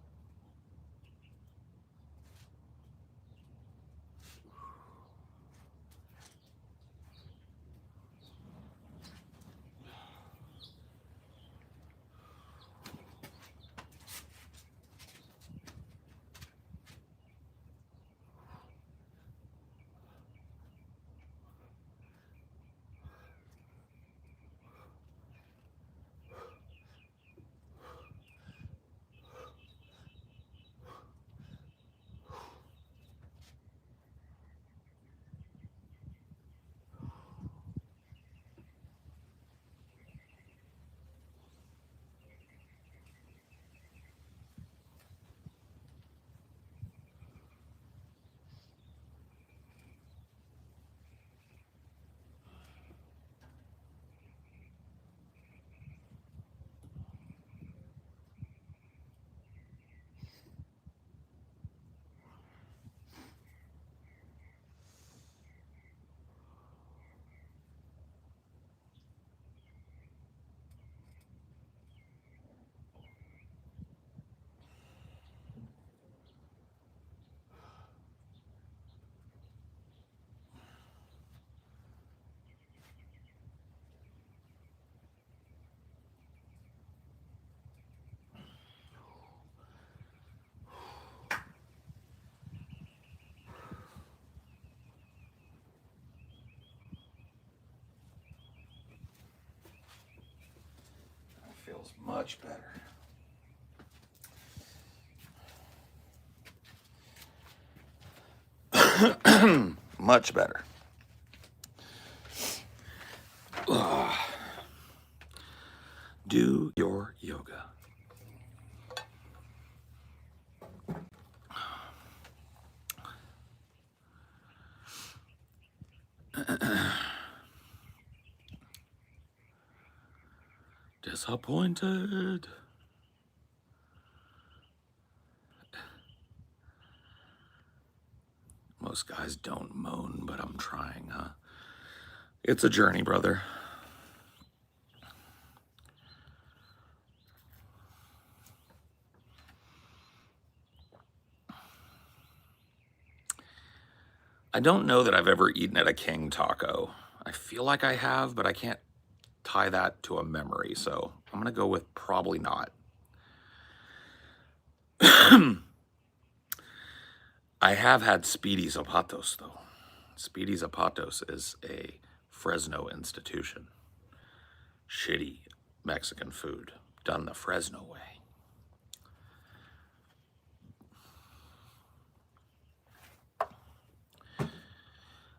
Feels much better. Much better. Do your yoga. Disappointed. Most guys don't moan, but I'm trying, huh? It's a journey, brother. I don't know that I've ever eaten at a King Taco. I feel like I have, but I can't tie that to a memory, so I'm gonna go with probably not. I have had Speedy Zapatos, though. Speedy Zapatos is a Fresno institution. Shitty Mexican food done the Fresno way.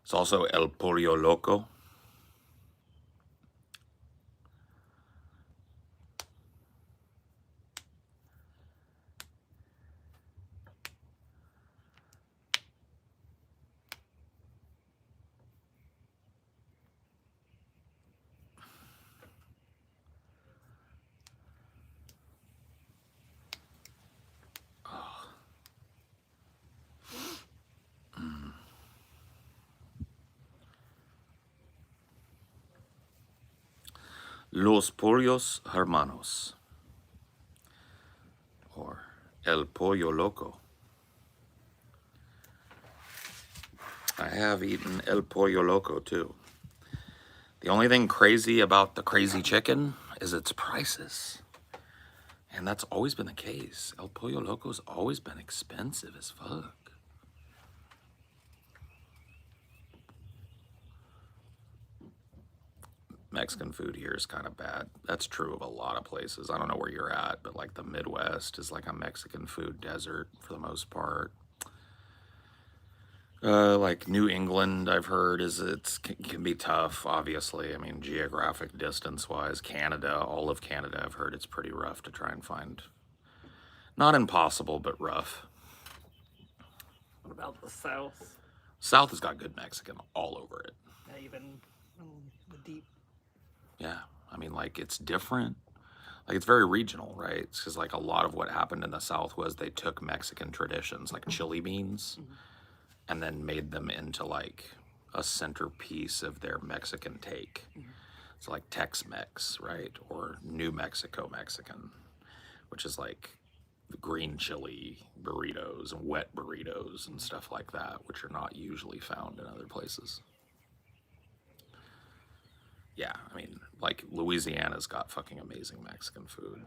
It's also El Pollo Loco. Los Pollos Hermanos, or El Pollo Loco. I have eaten El Pollo Loco too. The only thing crazy about the crazy chicken is its prices. And that's always been the case. El Pollo Loco's always been expensive as fuck. Mexican food here is kind of bad. That's true of a lot of places. I don't know where you're at, but like the Midwest is like a Mexican food desert for the most part. Like New England, I've heard can be tough. Obviously, I mean geographic distance wise, Canada, all of Canada, I've heard it's pretty rough to try and find. Not impossible, but rough. What about the South? South has got good Mexican all over it. Yeah, even the deep. Yeah, I mean, like, it's different. Like, it's very regional, right? It's because, like, a lot of what happened in the South was they took Mexican traditions, like chili beans, and then made them into, like, a centerpiece of their Mexican take. It's like Tex-Mex, right? Or New Mexico Mexican, which is, like, the green chili burritos and wet burritos and stuff like that, which are not usually found in other places. Yeah, I mean, like, Louisiana's got fucking amazing Mexican food.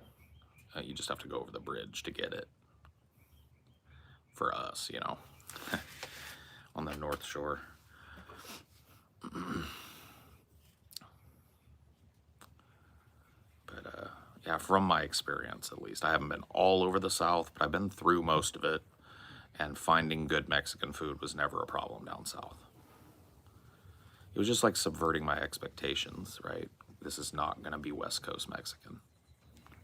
You just have to go over the bridge to get it. For us, you know, on the North Shore. But, yeah, from my experience, at least. I haven't been all over the South, but I've been through most of it. And finding good Mexican food was never a problem down south. It was just like subverting my expectations, right? This is not going to be West Coast Mexican.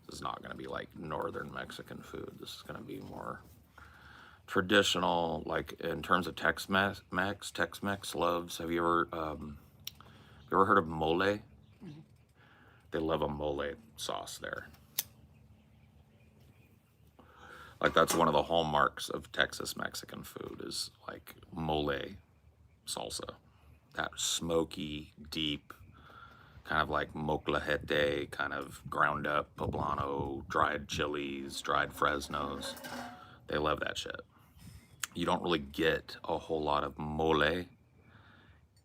This is not going to be like Northern Mexican food. This is going to be more traditional, like in terms of Tex-Mex loves. Have you ever heard of mole? Mm-hmm. They love a mole sauce there. Like that's one of the hallmarks of Texas Mexican food is like mole salsa. That smoky, deep, kind of like moclajete, kind of ground up poblano, dried chilies, dried Fresnos. They love that shit. You don't really get a whole lot of mole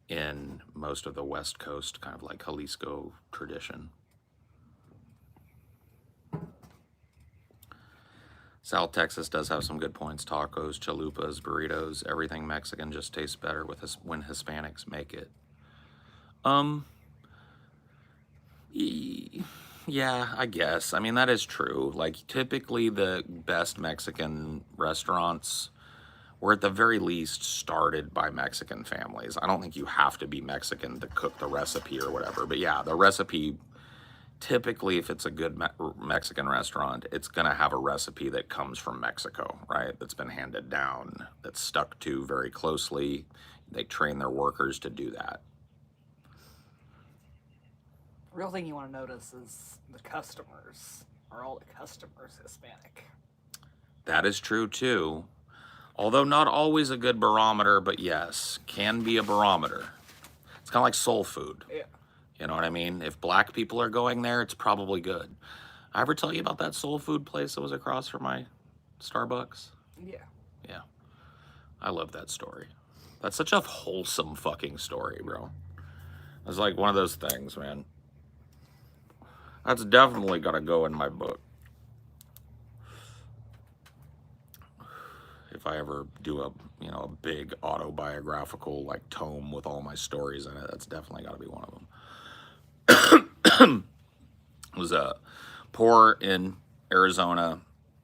in most of the West Coast, kind of like Jalisco tradition. South Texas does have some good points. Tacos, chalupas, burritos, everything Mexican just tastes better when Hispanics make it. Yeah, I guess. I mean, that is true. Like, typically the best Mexican restaurants or at the very least started by Mexican families. I don't think you have to be Mexican to cook the recipe or whatever, but yeah, the recipe, typically if it's a good Mexican restaurant, it's gonna have a recipe that comes from Mexico, right? That's been handed down, that's stuck to very closely. They train their workers to do that. Real thing you want to notice is the customers. Are all the customers Hispanic? That is true too. Although not always a good barometer, but yes, can be a barometer. It's kind of like soul food. Yeah. You know what I mean? If black people are going there, it's probably good. I ever tell you about that soul food place that was across from my Starbucks? Yeah. Yeah. I love that story. That's such a wholesome fucking story, bro. It's like one of those things, man. That's definitely gotta go in my book. If I ever do a, you know, a big autobiographical like tome with all my stories in it, that's definitely gotta be one of them. I was poor in Arizona.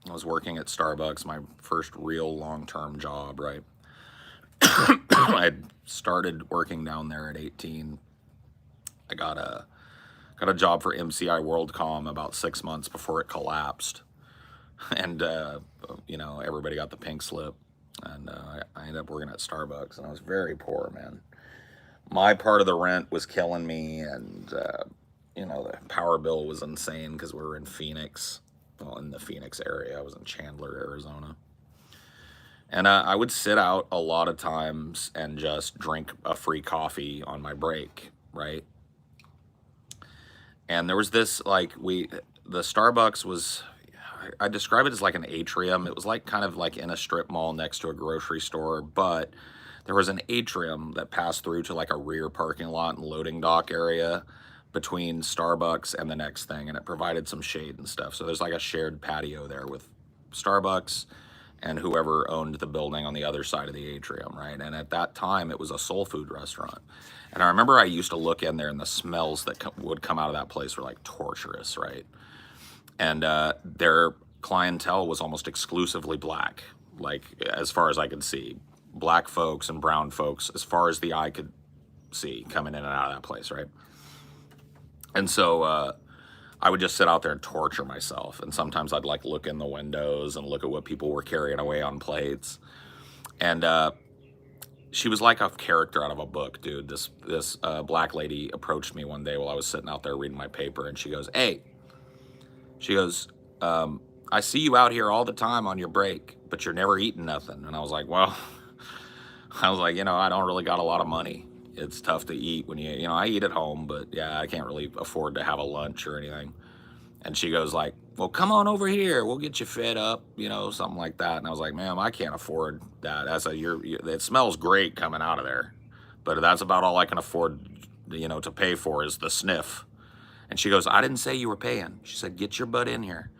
I was working at Starbucks, my first real long-term job, right? I had started working down there at 18. I got a job for MCI WorldCom about 6 months before it collapsed. And, you know, everybody got the pink slip. And I ended up working at Starbucks, and I was very poor, man. My part of the rent was killing me, and, you know, the power bill was insane because we were in Phoenix. Well, in the Phoenix area. I was in Chandler, Arizona. And I would sit out a lot of times and just drink a free coffee on my break, right? And there was this, like, the Starbucks was, I describe it as like an atrium. It was like kind of like in a strip mall next to a grocery store, but there was an atrium that passed through to like a rear parking lot and loading dock area between Starbucks and the next thing, and it provided some shade and stuff. So there's like a shared patio there with Starbucks and whoever owned the building on the other side of the atrium, right? And at that time, it was a soul food restaurant. And I remember I used to look in there, and the smells that would come out of that place were like torturous, right? And their clientele was almost exclusively black, like as far as I could see. Black folks and brown folks, as far as the eye could see, coming in and out of that place, right? And so I would just sit out there and torture myself. And sometimes I'd like look in the windows and look at what people were carrying away on plates. And she was like a character out of a book, dude. This black lady approached me one day while I was sitting out there reading my paper, and she goes, "Hey," she goes, "I see you out here all the time on your break, but you're never eating nothing." And I was like, well, I was like, you know, I don't really got a lot of money. It's tough to eat when you know, I eat at home, but yeah, I can't really afford to have a lunch or anything. And she goes like, "Well, come on over here. We'll get you fed up," you know, something like that. And I was like, "Ma'am, I can't afford that. It smells great coming out of there, but that's about all I can afford, you know, to pay for is the sniff." And she goes, "I didn't say you were paying." She said, "Get your butt in here."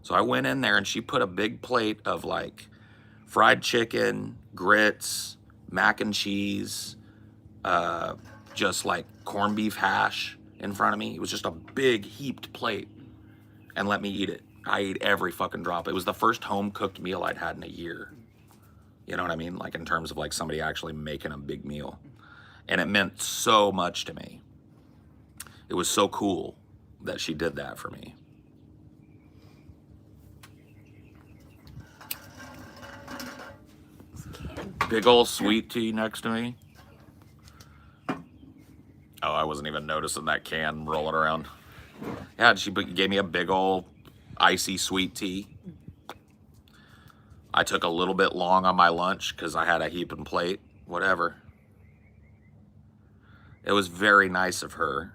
So I went in there, and she put a big plate of like fried chicken, grits, mac and cheese, just like corned beef hash in front of me. It was just a big heaped plate, and let me eat it. I ate every fucking drop. It was the first home cooked meal I'd had in a year. You know what I mean? Like in terms of like somebody actually making a big meal. And it meant so much to me. It was so cool that she did that for me. Big old sweet tea next to me. Oh, I wasn't even noticing that can rolling around. Yeah, she gave me a big old icy sweet tea. I took a little bit long on my lunch because I had a heaping plate. Whatever. It was very nice of her.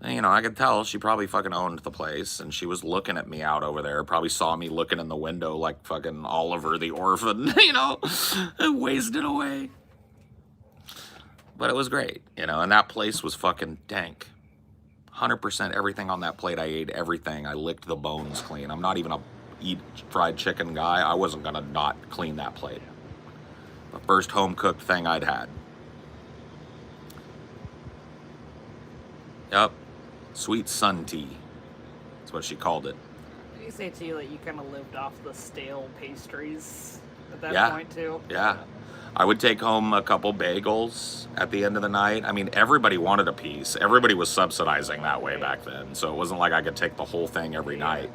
You know, I could tell she probably fucking owned the place, and she was looking at me out over there. Probably saw me looking in the window like fucking Oliver the orphan, you know, wasted away. But it was great, you know, and that place was fucking dank. 100% everything on that plate, I ate everything. I licked the bones clean. I'm not even a eat fried chicken guy. I wasn't gonna not clean that plate. The first home cooked thing I'd had. Yep. Sweet sun tea. That's what she called it. Did you say to you that you kind of lived off the stale pastries at that point too. Yeah. I would take home a couple bagels at the end of the night. I mean, everybody wanted a piece. Everybody was subsidizing that way back then. So it wasn't like I could take the whole thing every night.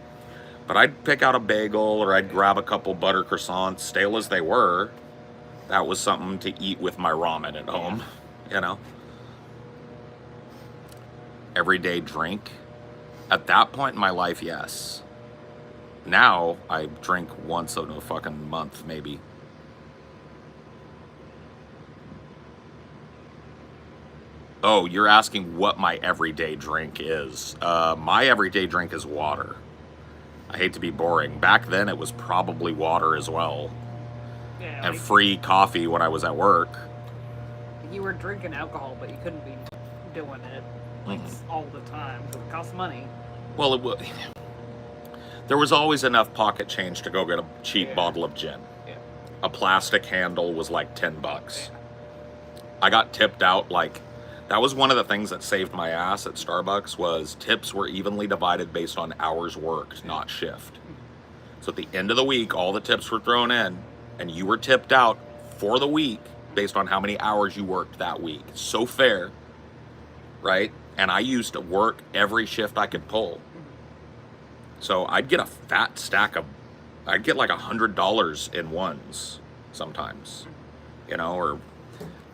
But I'd pick out a bagel or I'd grab a couple butter croissants, stale as they were. That was something to eat with my ramen at home, you know. Everyday drink. At that point in my life, yes. Now I drink once in a fucking month, maybe. Oh, you're asking what my everyday drink is. My everyday drink is water. I hate to be boring. Back then, it was probably water as well. Yeah, And like, free coffee when I was at work. you were drinking alcohol, but you couldn't be doing it like all the time because it costs money. Well, there was always enough pocket change to go get a cheap bottle of gin. Yeah. A plastic handle was like $10. I got tipped out like... That was one of the things that saved my ass at Starbucks was tips were evenly divided based on hours worked, not shift. So at the end of the week, all the tips were thrown in, and you were tipped out for the week based on how many hours you worked that week. So fair, right? And I used to work every shift I could pull. So I'd get a fat stack of... I'd get like $100 in ones sometimes, you know, or,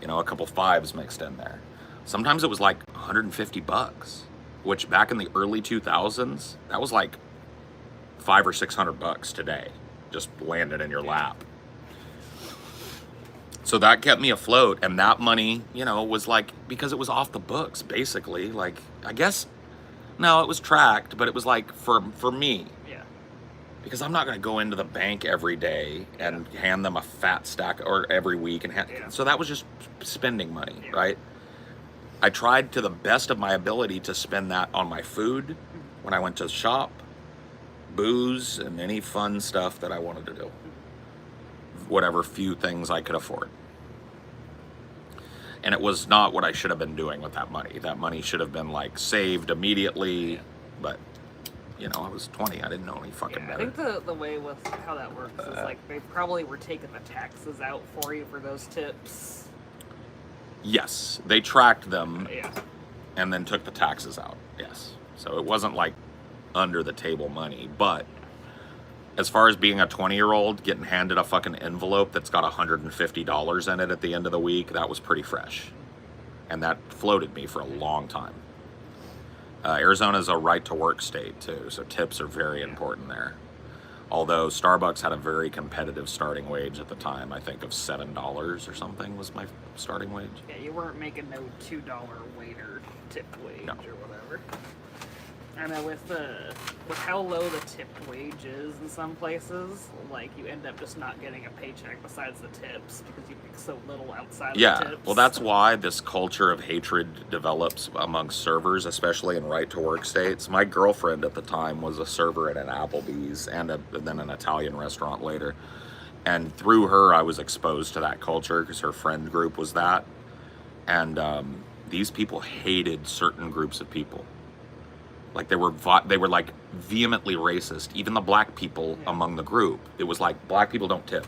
you know, a couple fives mixed in there. Sometimes it was like $150, which back in the early 2000s, that was like $500 or $600 today, just landed in your lap. So that kept me afloat, and that money, you know, was like, because it was off the books, basically. Like, I guess, no, it was tracked, but it was like for me. Yeah. Because I'm not going to go into the bank every day and hand them a fat stack, or every week. So that was just spending money, right? I tried to the best of my ability to spend that on my food when I went to shop, booze, and any fun stuff that I wanted to do. Whatever few things I could afford. And it was not what I should have been doing with that money. That money should have been like saved immediately, but you know, I was 20. I didn't know any fucking better. I think the way with how that works is like they probably were taking the taxes out for you for those tips. Yes, they tracked them Yeah. and then took the taxes out. Yes. So it wasn't like under the table money, but as far as being a 20-year-old getting handed a fucking envelope that's got $150 in it at the end of the week, that was pretty fresh. And that floated me for a long time. Arizona is a right-to-work state, too, so tips are very important there. Although Starbucks had a very competitive starting wage at the time, I think of $7 or something was my starting wage. Yeah, you weren't making no $2 waiter tip wage or whatever. I know with how low the tipped wage is in some places, like you end up just not getting a paycheck besides the tips because you make so little outside of the tips. Well, that's why this culture of hatred develops among servers, especially in right-to-work states. My girlfriend at the time was a server at an Applebee's and then an Italian restaurant later. And through her, I was exposed to that culture because her friend group was that. And these people hated certain groups of people. Like they were like vehemently racist. Even the black people among the group, it was like black people don't tip.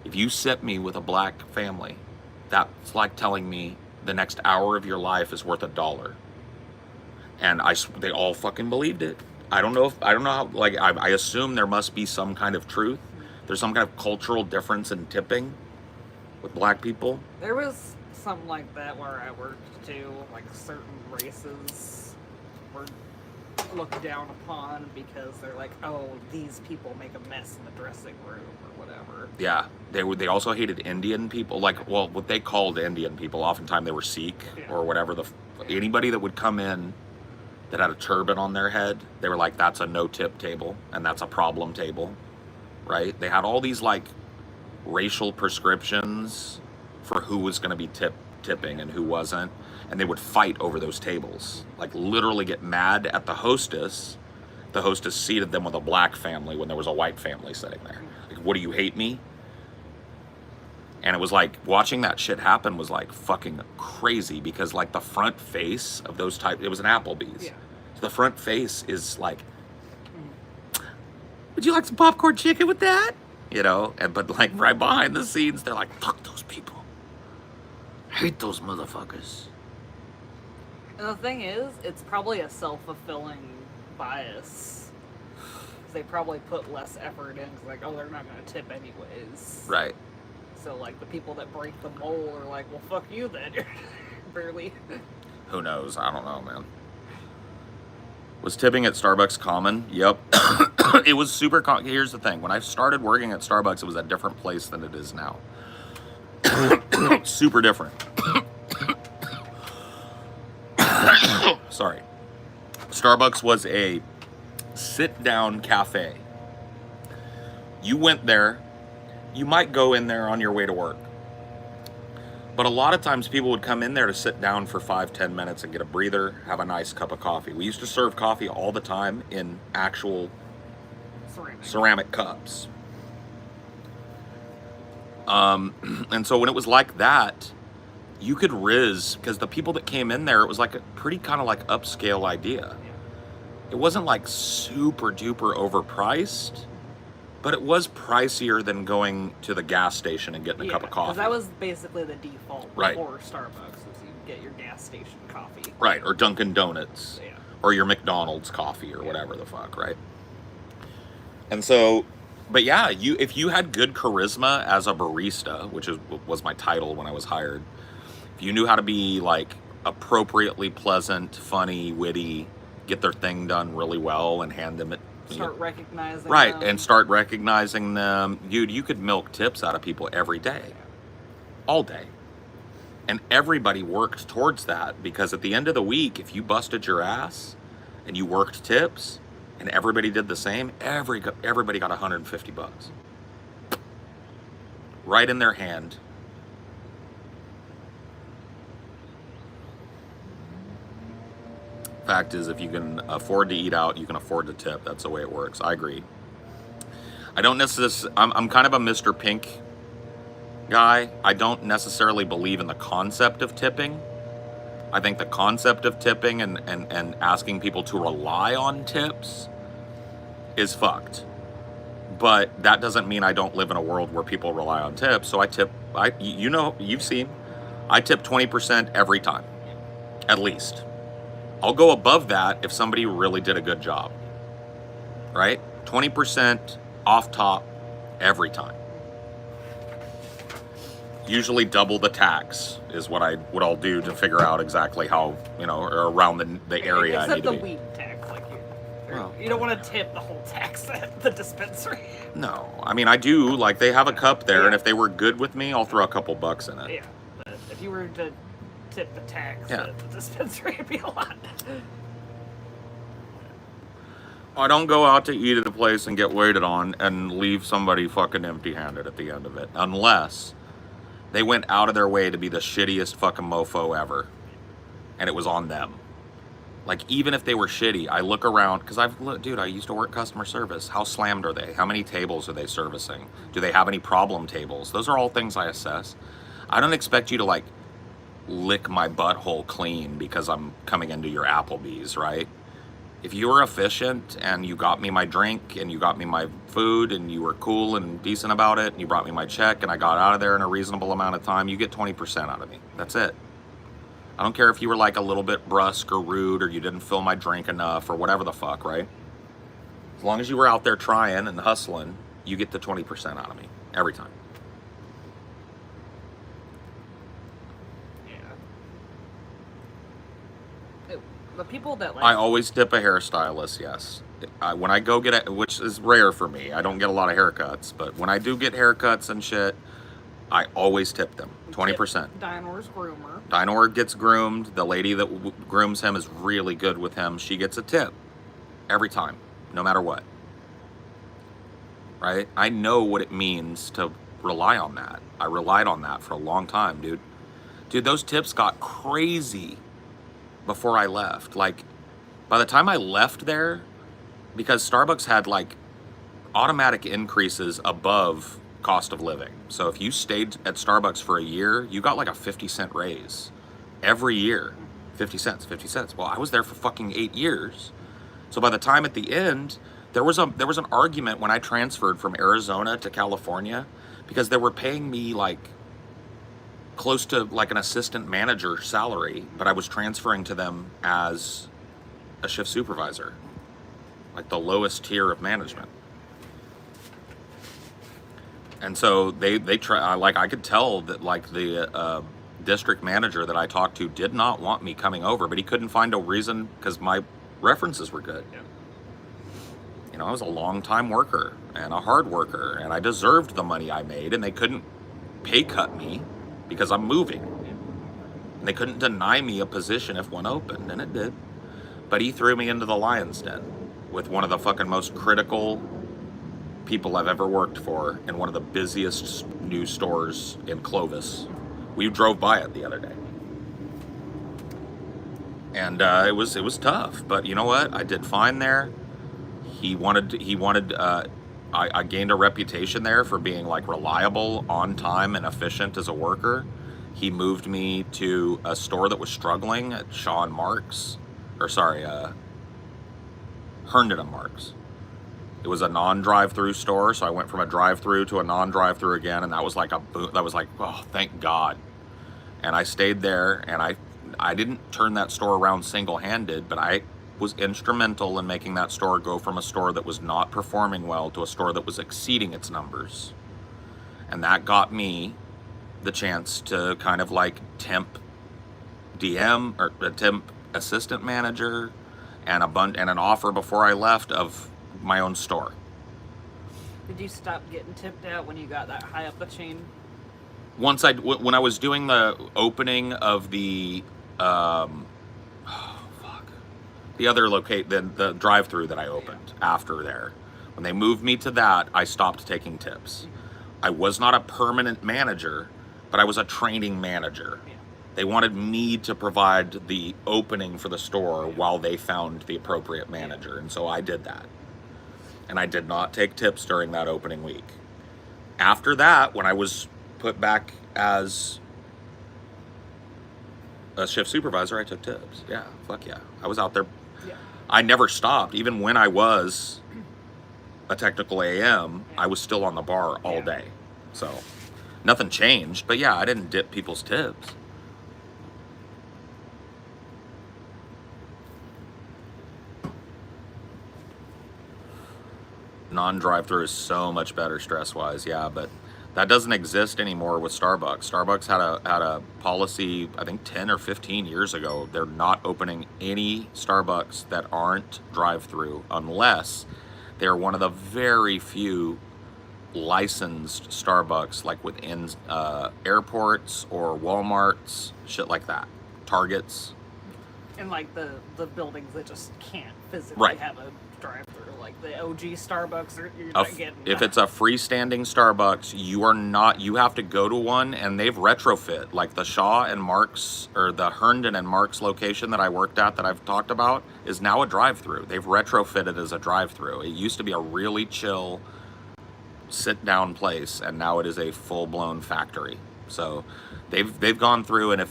If you sit me with a black family, that's like telling me the next hour of your life is worth $1. And they all fucking believed it. I don't know how. Like I assume there must be some kind of truth. There's some kind of cultural difference in tipping with black people. There was something like that where I worked too. Like certain races were looked down upon because they're like, oh, these people make a mess in the dressing room or whatever. Yeah, they also hated Indian people. Like, well, what they called Indian people, oftentimes they were Sikh or whatever. Anybody that would come in that had a turban on their head, they were like, that's a no-tip table and that's a problem table, right? They had all these like racial prescriptions for who was going to be tipping and who wasn't. And they would fight over those tables, like literally get mad at the hostess. The hostess seated them with a black family when there was a white family sitting there. Like, what do you hate me? And it was like, watching that shit happen was like fucking crazy because like the front face of those it was an Applebee's. Yeah. So the front face is like, would you like some popcorn chicken with that? you know, but like right behind the scenes, they're like, fuck those people. Hate those motherfuckers. And the thing is, it's probably a self-fulfilling bias. They probably put less effort in, cause like, oh, they're not gonna tip anyways. Right. So like the people that break the mold are like, well, fuck you then. Barely. Who knows? I don't know, man. Was tipping at Starbucks common? Yep. It was super common. Here's the thing. When I started working at Starbucks, it was a different place than it is now. Super different. Sorry. Starbucks was a sit-down cafe. You went there. You might go in there on your way to work. But a lot of times people would come in there to sit down for 5-10 minutes and get a breather, have a nice cup of coffee. We used to serve coffee all the time in actual ceramic cups. And so when it was like that, you could rizz, because the people that came in there, it was like a pretty kind of like upscale idea. It wasn't like super duper overpriced, but it was pricier than going to the gas station and getting a cup of coffee. Because that was basically the default Right. before Starbucks, was you get your gas station coffee. Right, or Dunkin' Donuts. Yeah. Or your McDonald's coffee or whatever the fuck, right? And so, but yeah, if you had good charisma as a barista, which was my title when I was hired, if you knew how to be like appropriately pleasant, funny, witty, get their thing done really well and hand them it. Start recognizing Right, them. and start recognizing them. Dude, you could milk tips out of people every day. All day. And everybody worked towards that, because at the end of the week, if you busted your ass and you worked tips and everybody did the same, everybody got $150. Right in their hand. Fact is, if you can afford to eat out, you can afford to tip. That's the way it works. I agree. I don't necessarily, I'm kind of a Mr. Pink guy. I don't necessarily believe in the concept of tipping. I think the concept of tipping and asking people to rely on tips is fucked. But that doesn't mean I don't live in a world where people rely on tips. So I tip, you know, you've seen, I tip 20% every time, at least. I'll go above that if somebody really did a good job, right? 20% off top every time. Usually double the tax is what I'll do to figure out exactly how, you know, or around the area I need to be. Except the weed tax, like you don't want to tip the whole tax at the dispensary. No, I mean I do. Like they have a cup there, and if they were good with me, I'll throw a couple bucks in it. Yeah, but if you were to tip the tax at the dispensary, it'd be a lot. I don't go out to eat at a place and get waited on and leave somebody fucking empty-handed at the end of it, unless they went out of their way to be the shittiest fucking mofo ever, and it was on them. Like, even if they were shitty, I look around, because I used to work customer service. How slammed are they? How many tables are they servicing? Do they have any problem tables? Those are all things I assess. I don't expect you to, like, lick my butthole clean because I'm coming into your Applebee's, right? If you were efficient and you got me my drink and you got me my food and you were cool and decent about it and you brought me my check and I got out of there in a reasonable amount of time, you get 20% out of me. That's it. I don't care if you were like a little bit brusque or rude or you didn't fill my drink enough or whatever the fuck, right? As long as you were out there trying and hustling, you get the 20% out of me every time. The people that like... I always tip a hairstylist, yes. When I go get it, which is rare for me, I don't get a lot of haircuts, but when I do get haircuts and shit, I always tip them, 20%. Dinor's groomer. Dinor gets groomed. The lady that grooms him is really good with him. She gets a tip every time, no matter what. Right? I know what it means to rely on that. I relied on that for a long time, dude. Dude, those tips got crazy before I left. Like, by the time I left there, because Starbucks had like automatic increases above cost of living. So if you stayed at Starbucks for a year, you got like a 50-cent raise every year. 50 cents, 50 cents. Well, I was there for fucking 8 years. So by the time at the end, There was an argument when I transferred from Arizona to California because they were paying me like close to like an assistant manager salary, but I was transferring to them as a shift supervisor, like the lowest tier of management. And so they try, like I could tell that like the district manager that I talked to did not want me coming over, but he couldn't find a reason because my references were good. Yeah. You know, I was a long-time worker and a hard worker, and I deserved the money I made, and they couldn't pay cut me because I'm moving. And they couldn't deny me a position if one opened, and it did. But he threw me into the lion's den with one of the fucking most critical people I've ever worked for in one of the busiest new stores in Clovis. We drove by it the other day. And it was tough, but you know what? I did fine there. I gained a reputation there for being like reliable, on time, and efficient as a worker. He moved me to a store that was struggling at Herndon and Marks. It was a non-drive-through store, so I went from a drive-through to a non-drive-through again, and that was like oh, thank God. And I stayed there, and I didn't turn that store around single-handed, but I was instrumental in making that store go from a store that was not performing well to a store that was exceeding its numbers. And that got me the chance to kind of like temp DM or temp assistant manager and an offer before I left of my own store. Did you stop getting tipped out when you got that high up the chain? When I was doing the opening of the the drive-through that I opened after there, when they moved me to that, I stopped taking tips. I was not a permanent manager, but I was a training manager. Yeah. They wanted me to provide the opening for the store while they found the appropriate manager, and so I did that. And I did not take tips during that opening week. After that, when I was put back as a shift supervisor, I took tips. Yeah, fuck yeah. I was out there. Yeah. I never stopped. Even when I was a technical AM, I was still on the bar all day. So nothing changed. But yeah, I didn't dip people's tips. Non-drive-through is so much better stress-wise, yeah, but that doesn't exist anymore with Starbucks. Starbucks had a policy, I think 10 or 15 years ago. They're not opening any Starbucks that aren't drive-through unless they're one of the very few licensed Starbucks, like within airports or Walmarts, shit like that, Targets. And like the buildings that just can't physically have a drive-through, like the OG Starbucks, you're not getting. If it's a freestanding Starbucks, you have to go to one, and they've retrofit, like the Shaw and Marks, or the Herndon and Marks location that I worked at that I've talked about is now a drive-through. They've retrofitted as a drive-through. It used to be a really chill sit-down place, and now it is a full-blown factory. So they've gone through, and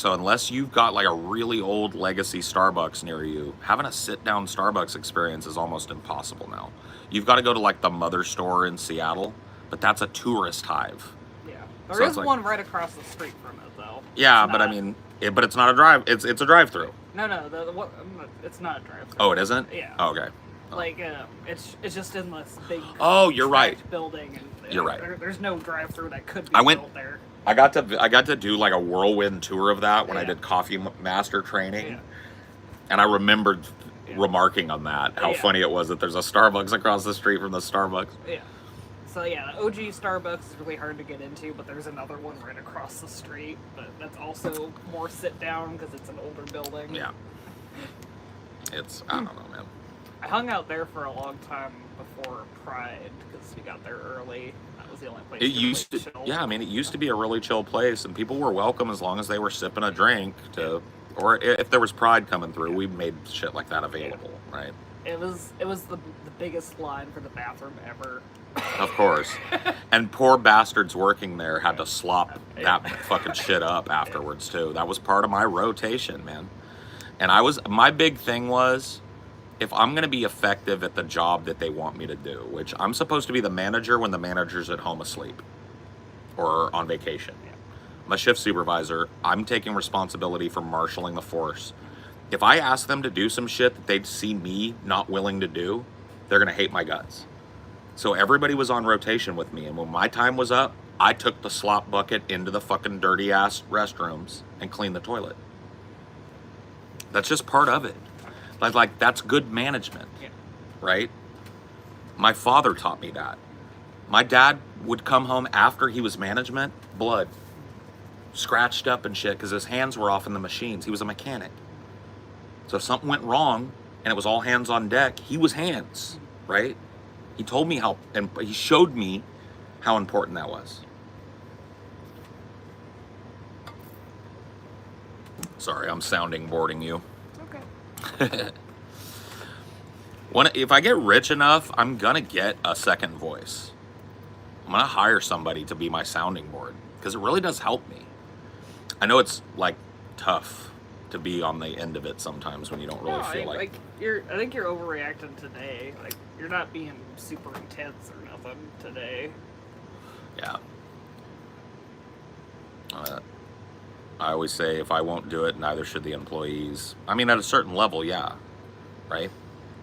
unless you've got like a really old legacy Starbucks near you, having a sit-down Starbucks experience is almost impossible now. You've got to go to like the Mother store in Seattle, but that's a tourist hive. Yeah, there is one right across the street from it though. Yeah, but I mean, but it's not a drive. It's a drive-through. No, it's not a drive-through. Oh, it isn't? Yeah. Oh, okay. Like it's just in this big. Oh, you're right. Building, and you're right. There's no drive-through that could be built there. I got to do like a whirlwind tour of that when I did coffee master training, and I remembered remarking on that how funny it was that there's a Starbucks across the street from the Starbucks. Yeah. So yeah, the OG Starbucks is really hard to get into, but there's another one right across the street, but that's also more sit down because it's an older building. Yeah. I don't know, man. I hung out there for a long time before Pride because we got there early. That was the only place. It used to be a really chill place, and people were welcome as long as they were sipping a drink or if there was Pride coming through, we made shit like that available, right? It was the biggest line for the bathroom ever. Of course. And poor bastards working there had to slop that fucking shit up afterwards too. That was part of my rotation, man. And my big thing was, if I'm going to be effective at the job that they want me to do, which I'm supposed to be the manager when the manager's at home asleep or on vacation. I'm a shift supervisor. I'm taking responsibility for marshaling the force. If I ask them to do some shit that they'd see me not willing to do, they're going to hate my guts. So everybody was on rotation with me. And when my time was up, I took the slop bucket into the fucking dirty ass restrooms and cleaned the toilet. That's just part of it. Like that's good management, right? My father taught me that. My dad would come home after he was management, blood, scratched up and shit, because his hands were off in the machines. He was a mechanic. So if something went wrong and it was all hands on deck, he was hands, right? He told me how, and he showed me how important that was. Sorry, I'm sounding boarding you. Okay. If I get rich enough, I'm gonna get a second voice. I'm gonna hire somebody to be my sounding board, because it really does help me. I know it's like tough to be on the end of it sometimes when you don't really feel like I think you're overreacting today. Like, you're not being super intense or nothing today. Yeah. I always say, if I won't do it, neither should the employees. I mean, at a certain level, yeah, right?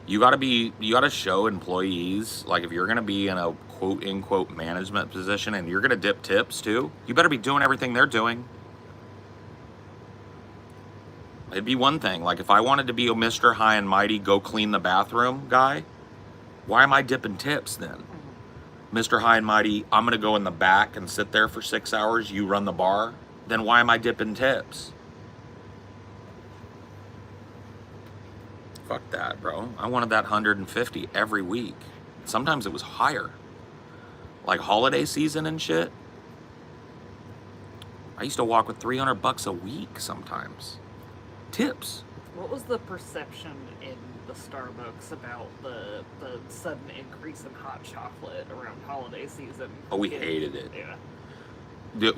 You gotta show employees, like, if you're gonna be in a quote unquote management position and you're gonna dip tips too, you better be doing everything they're doing. It'd be one thing, like, if I wanted to be a Mr. High and Mighty, go clean the bathroom guy, why am I dipping tips then? Mr. High and Mighty, I'm gonna go in the back and sit there for 6 hours, you run the bar, then why am I dipping tips? Fuck that, bro. I wanted that 150 every week. Sometimes it was higher. Like holiday season and shit. I used to walk with $300 a week sometimes. Tips. What was the perception in the Starbucks about the sudden increase in hot chocolate around holiday season? Oh, we hated it. Yeah.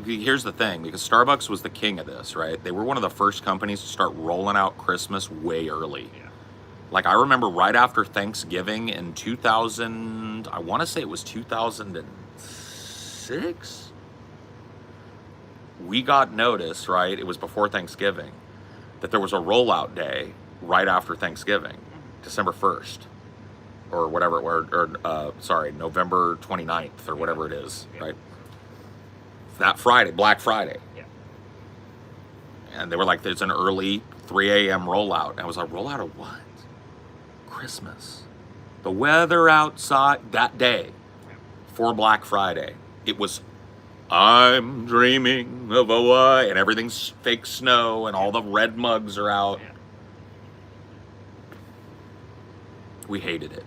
Here's the thing, because Starbucks was the king of this, right? They were one of the first companies to start rolling out Christmas way early. Yeah. Like, I remember right after Thanksgiving in 2000, I want to say it was 2006? We got notice, right? It was before Thanksgiving, that there was a rollout day right after Thanksgiving, December 1st, or whatever, November 29th, or whatever it is, right? That Friday, Black Friday. Yeah. And they were like, there's an early 3 a.m. rollout. And I was like, rollout of what? Christmas. The weather outside that day for Black Friday, it was, I'm dreaming of a white, and everything's fake snow and all the red mugs are out. Yeah. We hated it.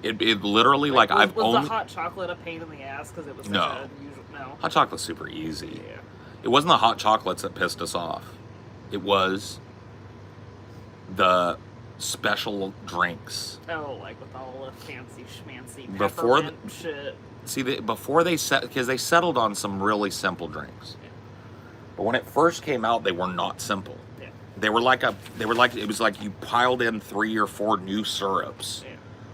It literally, like, was, I've was only... the hot chocolate a pain in the ass because it was such No. a usual... No. Hot chocolate's super easy. Yeah. It wasn't the hot chocolates that pissed us off. It was the special drinks. Oh, like with all the fancy schmancy Before peppermint shit. See, before they because they settled on some really simple drinks. Yeah. But when it first came out, they were not simple. Yeah. It was like you piled in 3 or 4 new syrups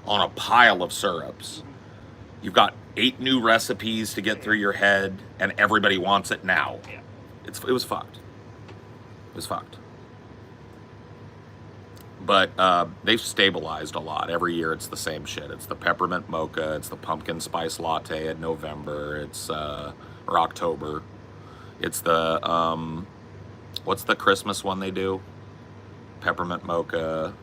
on a pile of syrups. Mm-hmm. You've got 8 new recipes to get through your head, and everybody wants it now. Yeah. It was fucked. It was fucked. But they've stabilized a lot. Every year it's the same shit. It's the peppermint mocha. It's the pumpkin spice latte in November. It's or October. It's the what's the Christmas one they do? Peppermint mocha.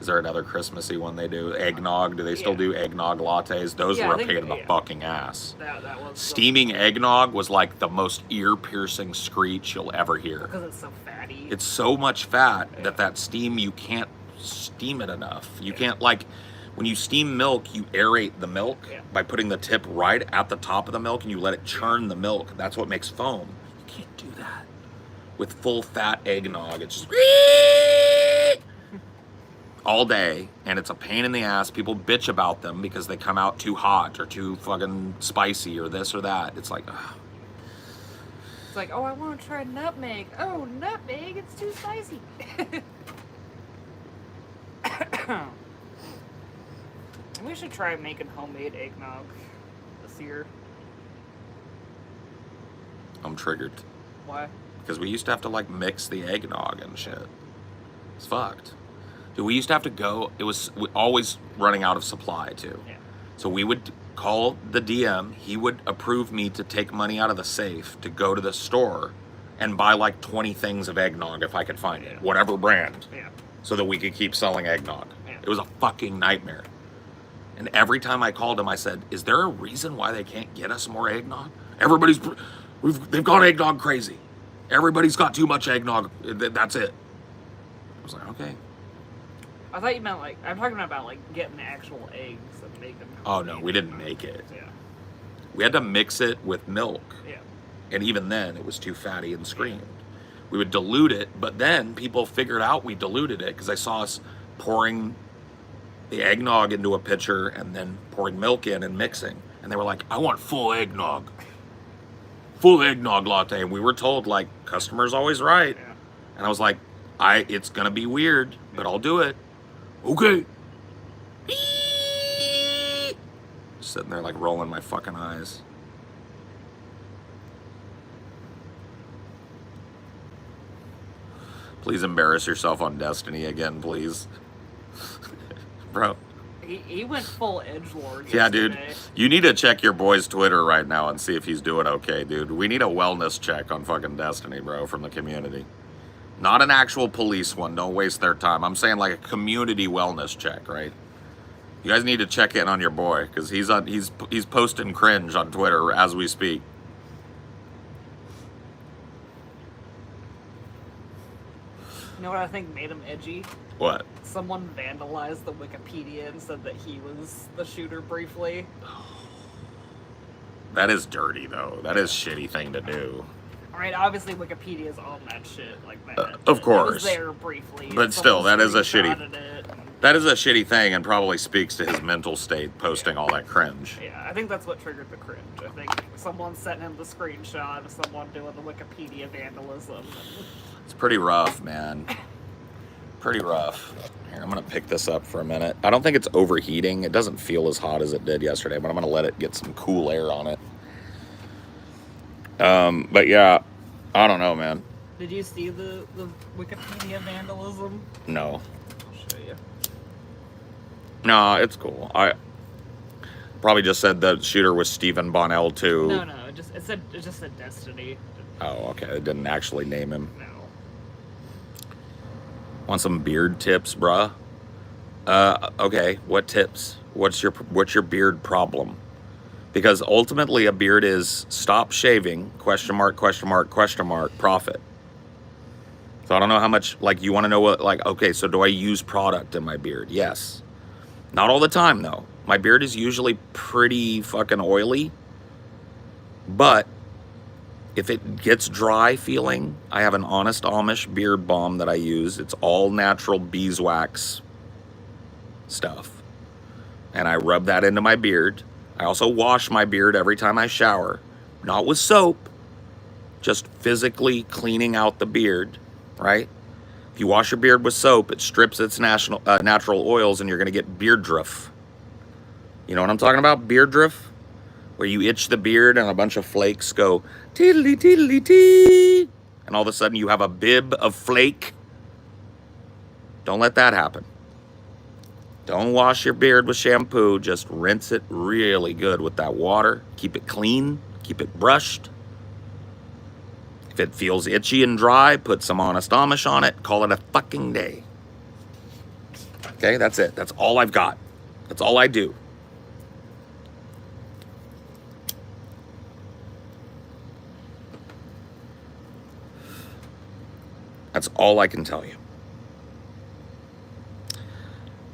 Is there another Christmassy one they do? Eggnog. Do they still do eggnog lattes? Those were a pain in the fucking ass. That was Steaming eggnog was like the most ear-piercing screech you'll ever hear. because it's so fatty. It's so much fat that steam, you can't steam it enough. You can't, like, when you steam milk, you aerate the milk by putting the tip right at the top of the milk and you let it churn the milk. That's what makes foam. You can't do that with full fat eggnog. It's just all day, and it's a pain in the ass. People bitch about them because they come out too hot or too fucking spicy or this or that. It's like, ugh. It's like, oh, I want to try nutmeg. Oh, nutmeg, it's too spicy. We should try making homemade eggnog this year. I'm triggered. Why? Because we used to have to like mix the eggnog and shit. It's fucked. Dude, we used to have to go, we always running out of supply too. Yeah. So we would call the DM, he would approve me to take money out of the safe to go to the store and buy like 20 things of eggnog if I could find it, whatever brand, so that we could keep selling eggnog. Yeah. It was a fucking nightmare. And every time I called him, I said, is there a reason why they can't get us more eggnog? They've gone eggnog crazy. Everybody's got too much eggnog. That's it. I was like, okay. I thought you meant like, I'm talking about like getting the actual eggs and making them. Oh no, we didn't make it. Yeah. We had to mix it with milk. Yeah. And even then, it was too fatty and screamed. We would dilute it, but then people figured out we diluted it because they saw us pouring the eggnog into a pitcher and then pouring milk in and mixing. And they were like, I want full eggnog. Full eggnog latte. And we were told, like, customer's always right. Yeah. And I was like, it's going to be weird, but I'll do it. Okay. Sitting there, like, rolling my fucking eyes. Please embarrass yourself on Destiny again, please. Bro. He went full edgelord yesterday. Yeah, dude. You need to check your boy's Twitter right now and see if he's doing okay, dude. We need a wellness check on fucking Destiny, bro, from the community. Not an actual police one. Don't waste their time. I'm saying like a community wellness check, right? You guys need to check in on your boy because he's posting cringe on Twitter as we speak. You know what I think made him edgy? What? Someone vandalized the Wikipedia and said that he was the shooter briefly. That is dirty, though. That is a shitty thing to do. Alright, obviously Wikipedia's on that shit like that. Of course. It was there briefly. But still, that is a shitty thing and probably speaks to his mental state posting all that cringe. Yeah, I think that's what triggered the cringe. I think someone sent him the screenshot of someone doing the Wikipedia vandalism. It's pretty rough, man. Pretty rough. Here, I'm going to pick this up for a minute. I don't think it's overheating. It doesn't feel as hot as it did yesterday, but I'm going to let it get some cool air on it. But yeah, I don't know, man. Did you see the Wikipedia vandalism? No. I'll show you. No, it's cool. I probably just said the shooter was Stephen Bonnell too. No, it just said Destiny. Oh, okay. It didn't actually name him. No. Want some beard tips, bruh? Okay. What tips? What's your beard problem? Because ultimately a beard is stop shaving, question mark, profit. So I don't know how much, like, you want to know what, like, okay, so do I use product in my beard? Yes. Not all the time, though. My beard is usually pretty fucking oily. But if it gets dry feeling, I have an Honest Amish beard balm that I use. It's all natural beeswax stuff. And I rub that into my beard. I also wash my beard every time I shower. Not with soap, just physically cleaning out the beard, right? If you wash your beard with soap, it strips its natural oils and you're going to get beard drift. You know what I'm talking about? Beard drift? Where you itch the beard and a bunch of flakes go teedly teedly tee. And all of a sudden you have a bib of flake. Don't let that happen. Don't wash your beard with shampoo. Just rinse it really good with that water. Keep it clean. Keep it brushed. If it feels itchy and dry, put some Honest Amish on it. Call it a fucking day. Okay, that's it. That's all I've got. That's all I do. That's all I can tell you.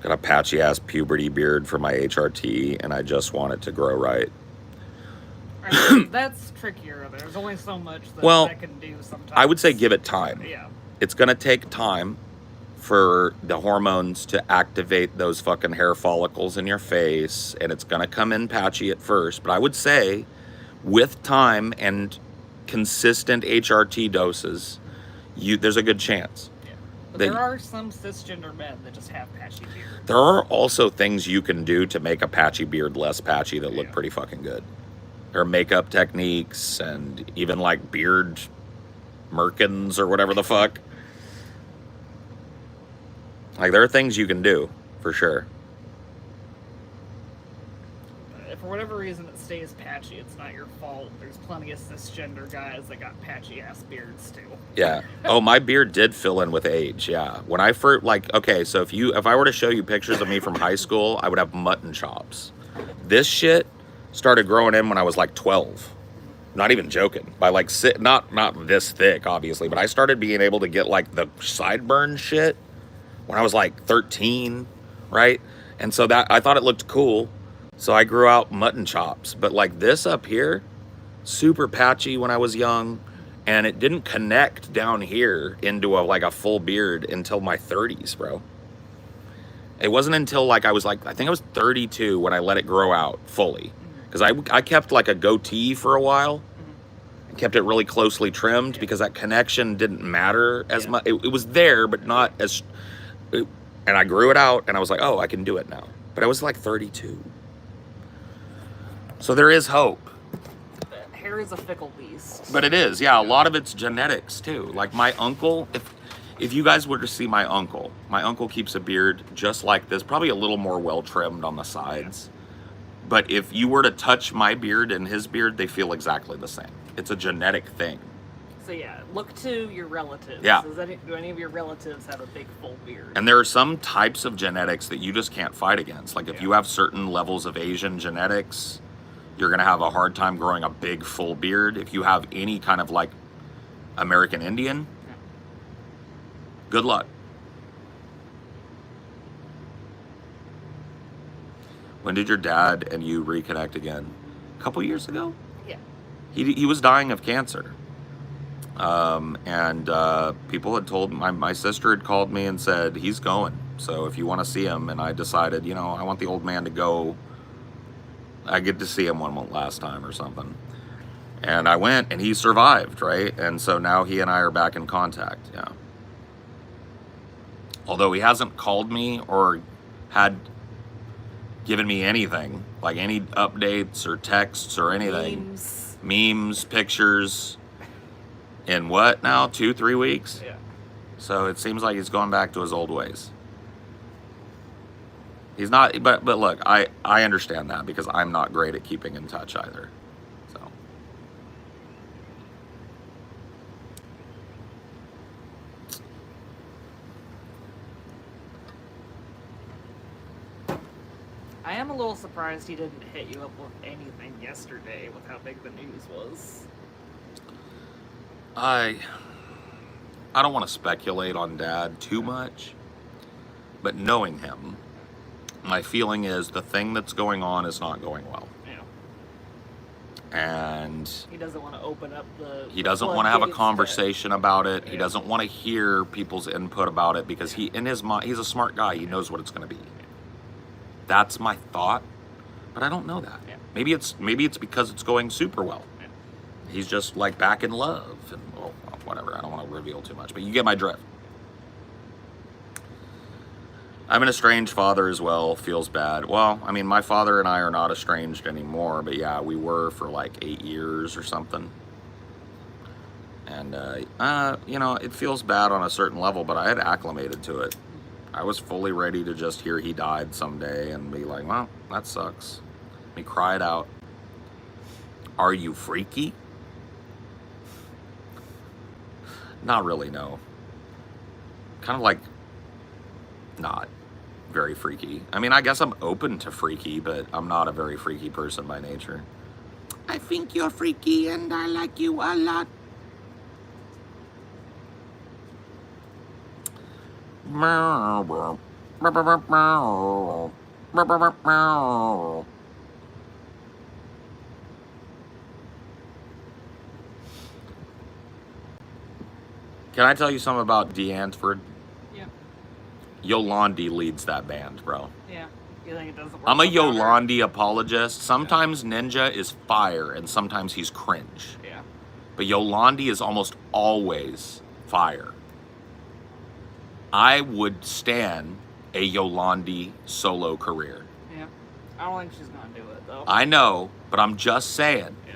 Got a patchy ass puberty beard for my HRT, and I just want it to grow right. That's trickier. There's only so much that I can do sometimes. I would say give it time. Yeah. It's going to take time for the hormones to activate those fucking hair follicles in your face, and it's going to come in patchy at first. But I would say with time and consistent HRT doses, there's a good chance. Yeah. There are some cisgender men that just have patchy beards. There are also things you can do to make a patchy beard less patchy that look pretty fucking good. There are makeup techniques and even like beard merkins or whatever the fuck. Like, there are things you can do, for sure. If for whatever reason it stays patchy, it's not your fault. There's plenty of cisgender guys that got patchy ass beards too. Yeah. Oh, my beard did fill in with age, yeah. When I first, like, okay, so if I were to show you pictures of me from high school, I would have mutton chops. This shit started growing in when I was like 12. Not even joking. By like, not this thick, obviously, but I started being able to get like the sideburn shit when I was like 13, right? And so that, I thought it looked cool. So I grew out mutton chops. But like this up here, super patchy when I was young. And it didn't connect down here into like a full beard until my 30s, bro. It wasn't until like I think I was 32 when I let it grow out fully. Because I kept like a goatee for a while. And kept it really closely trimmed because that connection didn't matter as much. It was there, but not as... And I grew it out, and I was like, oh, I can do it now. But I was like 32. So there is hope. Hair is a fickle beast. But it is, yeah. A lot of it's genetics, too. Like my uncle, if you guys were to see my uncle keeps a beard just like this, probably a little more well-trimmed on the sides. But if you were to touch my beard and his beard, they feel exactly the same. It's a genetic thing. So yeah, look to your relatives. Yeah. Do any of your relatives have a big full beard? And there are some types of genetics that you just can't fight against. Like if you have certain levels of Asian genetics, you're gonna have a hard time growing a big full beard. If you have any kind of like American Indian, good luck. When did your dad and you reconnect again? A couple years ago? Yeah. He was dying of cancer. People had told my sister had called me and said he's going, so if you want to see him. And I decided, you know, I want the old man to go. I get to see him one last time or something. And I went, and he survived, right? And so now he and I are back in contact. Yeah. Although he hasn't called me or had given me anything, like any updates or texts or anything. Memes, pictures. In what now? 2-3 weeks? Yeah. So it seems like he's going back to his old ways. He's not, but look, I understand that because I'm not great at keeping in touch either. So. I am a little surprised he didn't hit you up with anything yesterday with how big the news was. I don't want to speculate on Dad too much, but knowing him, my feeling is the thing that's going on is not going well. Yeah. And he doesn't want to open up he doesn't want to have a conversation about it. He doesn't want to hear people's input about it because in his mind, he's a smart guy. He knows what it's going to be. That's my thought, but I don't know that. Yeah. Maybe it's because it's going super well. He's just like back in love and whatever. I don't want to reveal too much, but you get my drift. I'm an estranged father as well. Feels bad. Well, I mean, my father and I are not estranged anymore, but yeah, we were for like 8 years or something. And, you know, it feels bad on a certain level, but I had acclimated to it. I was fully ready to just hear he died someday and be like, well, that sucks. We cried out. Are you freaky? Not really, no. Kind of like not very freaky. I mean, I guess I'm open to freaky, but I'm not a very freaky person by nature. I think you're freaky and I like you a lot. Can I tell you something about DeAntford? Yeah. Yolandi leads that band, bro. Yeah. You think it doesn't work? I'm a Yolandi apologist. Sometimes Ninja is fire, and sometimes he's cringe. Yeah. But Yolandi is almost always fire. I would stand a Yolandi solo career. Yeah. I don't think she's gonna do it though. I know, but I'm just saying. Yeah.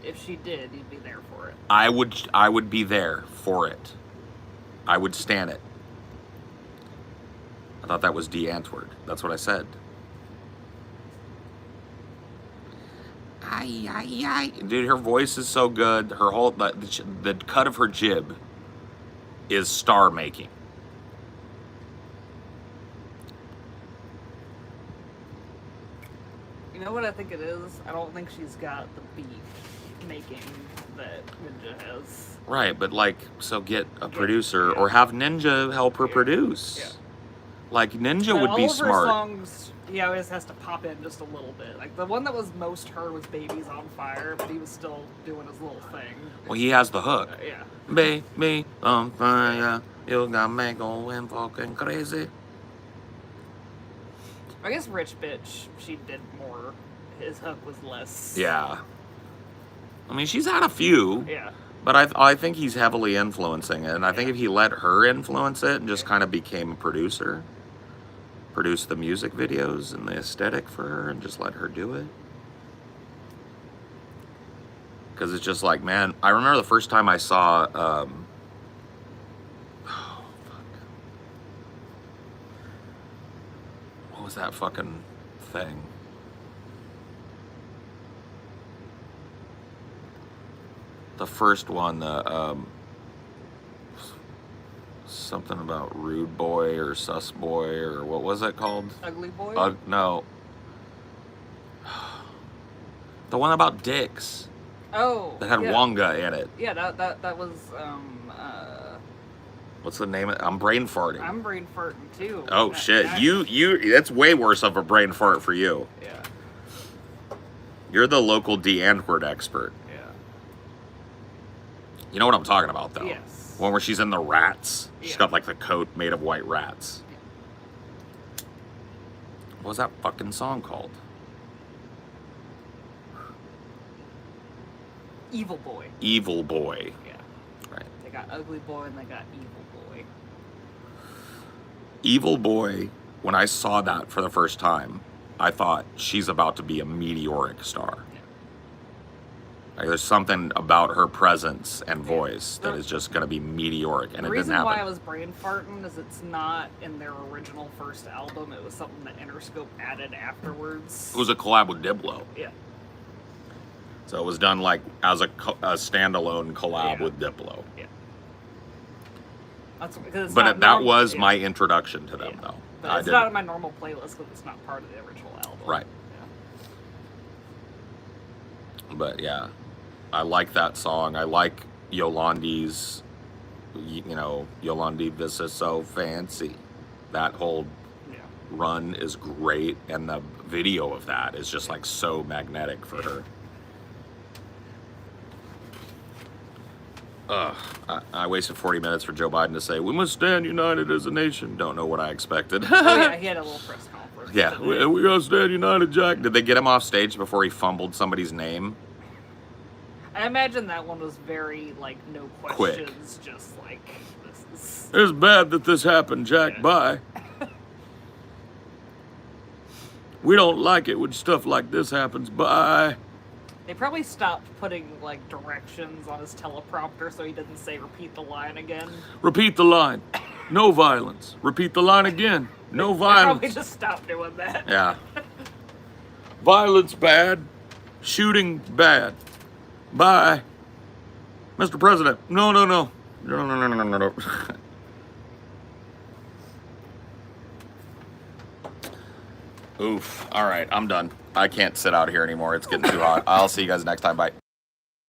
If she did, you'd be there for it. I would be there for it. I would stand it. I thought that was D Antwoord. That's what I said. Dude, her voice is so good. Her whole the cut of her jib is star making. You know what I think it is? I don't think she's got the beat making that Ninja has. Right, but like, so get a producer or have Ninja help her produce. Yeah. Like Ninja But would be all of her smart. songs, he always has to pop in just a little bit. Like the one that was most her was "Baby's on Fire," but he was still doing his little thing. Well, he has the hook. Yeah. Baby on fire, you got me going fucking crazy. I guess "Rich Bitch" she did more. His hook was less. Yeah. I mean, she's had a few. Yeah. But I think he's heavily influencing it, and I think if he let her influence it and just kind of became a producer, produce the music videos and the aesthetic for her, and just let her do it. Because it's just like, man, I remember the first time I saw, oh, fuck. What was that fucking thing? The first one, something about Rude Boy or Sus Boy or what was it called? Ugly Boy? No. The one about dicks. Oh. That had yeah. Wonga in it. Yeah, that was, What's the name of it? I'm brain farting. I'm brain farting too. Oh, shit. That's way worse of a brain fart for you. Yeah. You're the local D Antwoord expert. Yeah. You know what I'm talking about, though? Yes. One where she's in the rats. She's Yeah. got, like, the coat made of white rats. What was that fucking song called? Evil Boy. Evil Boy. Yeah. Right. They got Ugly Boy and they got Evil Boy. Evil Boy, when I saw that for the first time, I thought she's about to be a meteoric star. Like, there's something about her presence and voice that is just going to be meteoric, and it didn't reason happen. why I was brain farting is it's not in their original first album. It was something that Interscope added afterwards. It was a collab with Diplo. Yeah. So it was done like as a standalone collab Yeah. with Diplo. Yeah. That's because it's But not that norm- was yeah. my introduction to them, Yeah. though. But I it's didn't. not in my normal playlist because it's not part of the original album. Right. Yeah. But yeah, I like that song. I like Yolandi's, Yolandi, this is so fancy. That whole Yeah. run is great, and the video of that is just like so magnetic for her. I wasted 40 minutes for Joe Biden to say, "We must stand united as a nation." Don't know what I expected. Oh yeah, he had a little press conference. Yeah, today. we gotta stand united, Jack. Did they get him off stage before he fumbled somebody's name? I imagine that one was very like no Quick. questions, just like this is. It's bad that this happened, Jack. Yeah. Bye. We don't like it when stuff like this happens. Bye. They probably stopped putting like directions on his teleprompter so he didn't say repeat the line again. Repeat the line. No violence. Repeat the line again. No They probably violence. just stopped doing that. Yeah. Violence bad. Shooting bad. Bye. Mr. President. No. No. Oof. All right, I'm done. I can't sit out here anymore. It's getting too hot. I'll see you guys next time. Bye.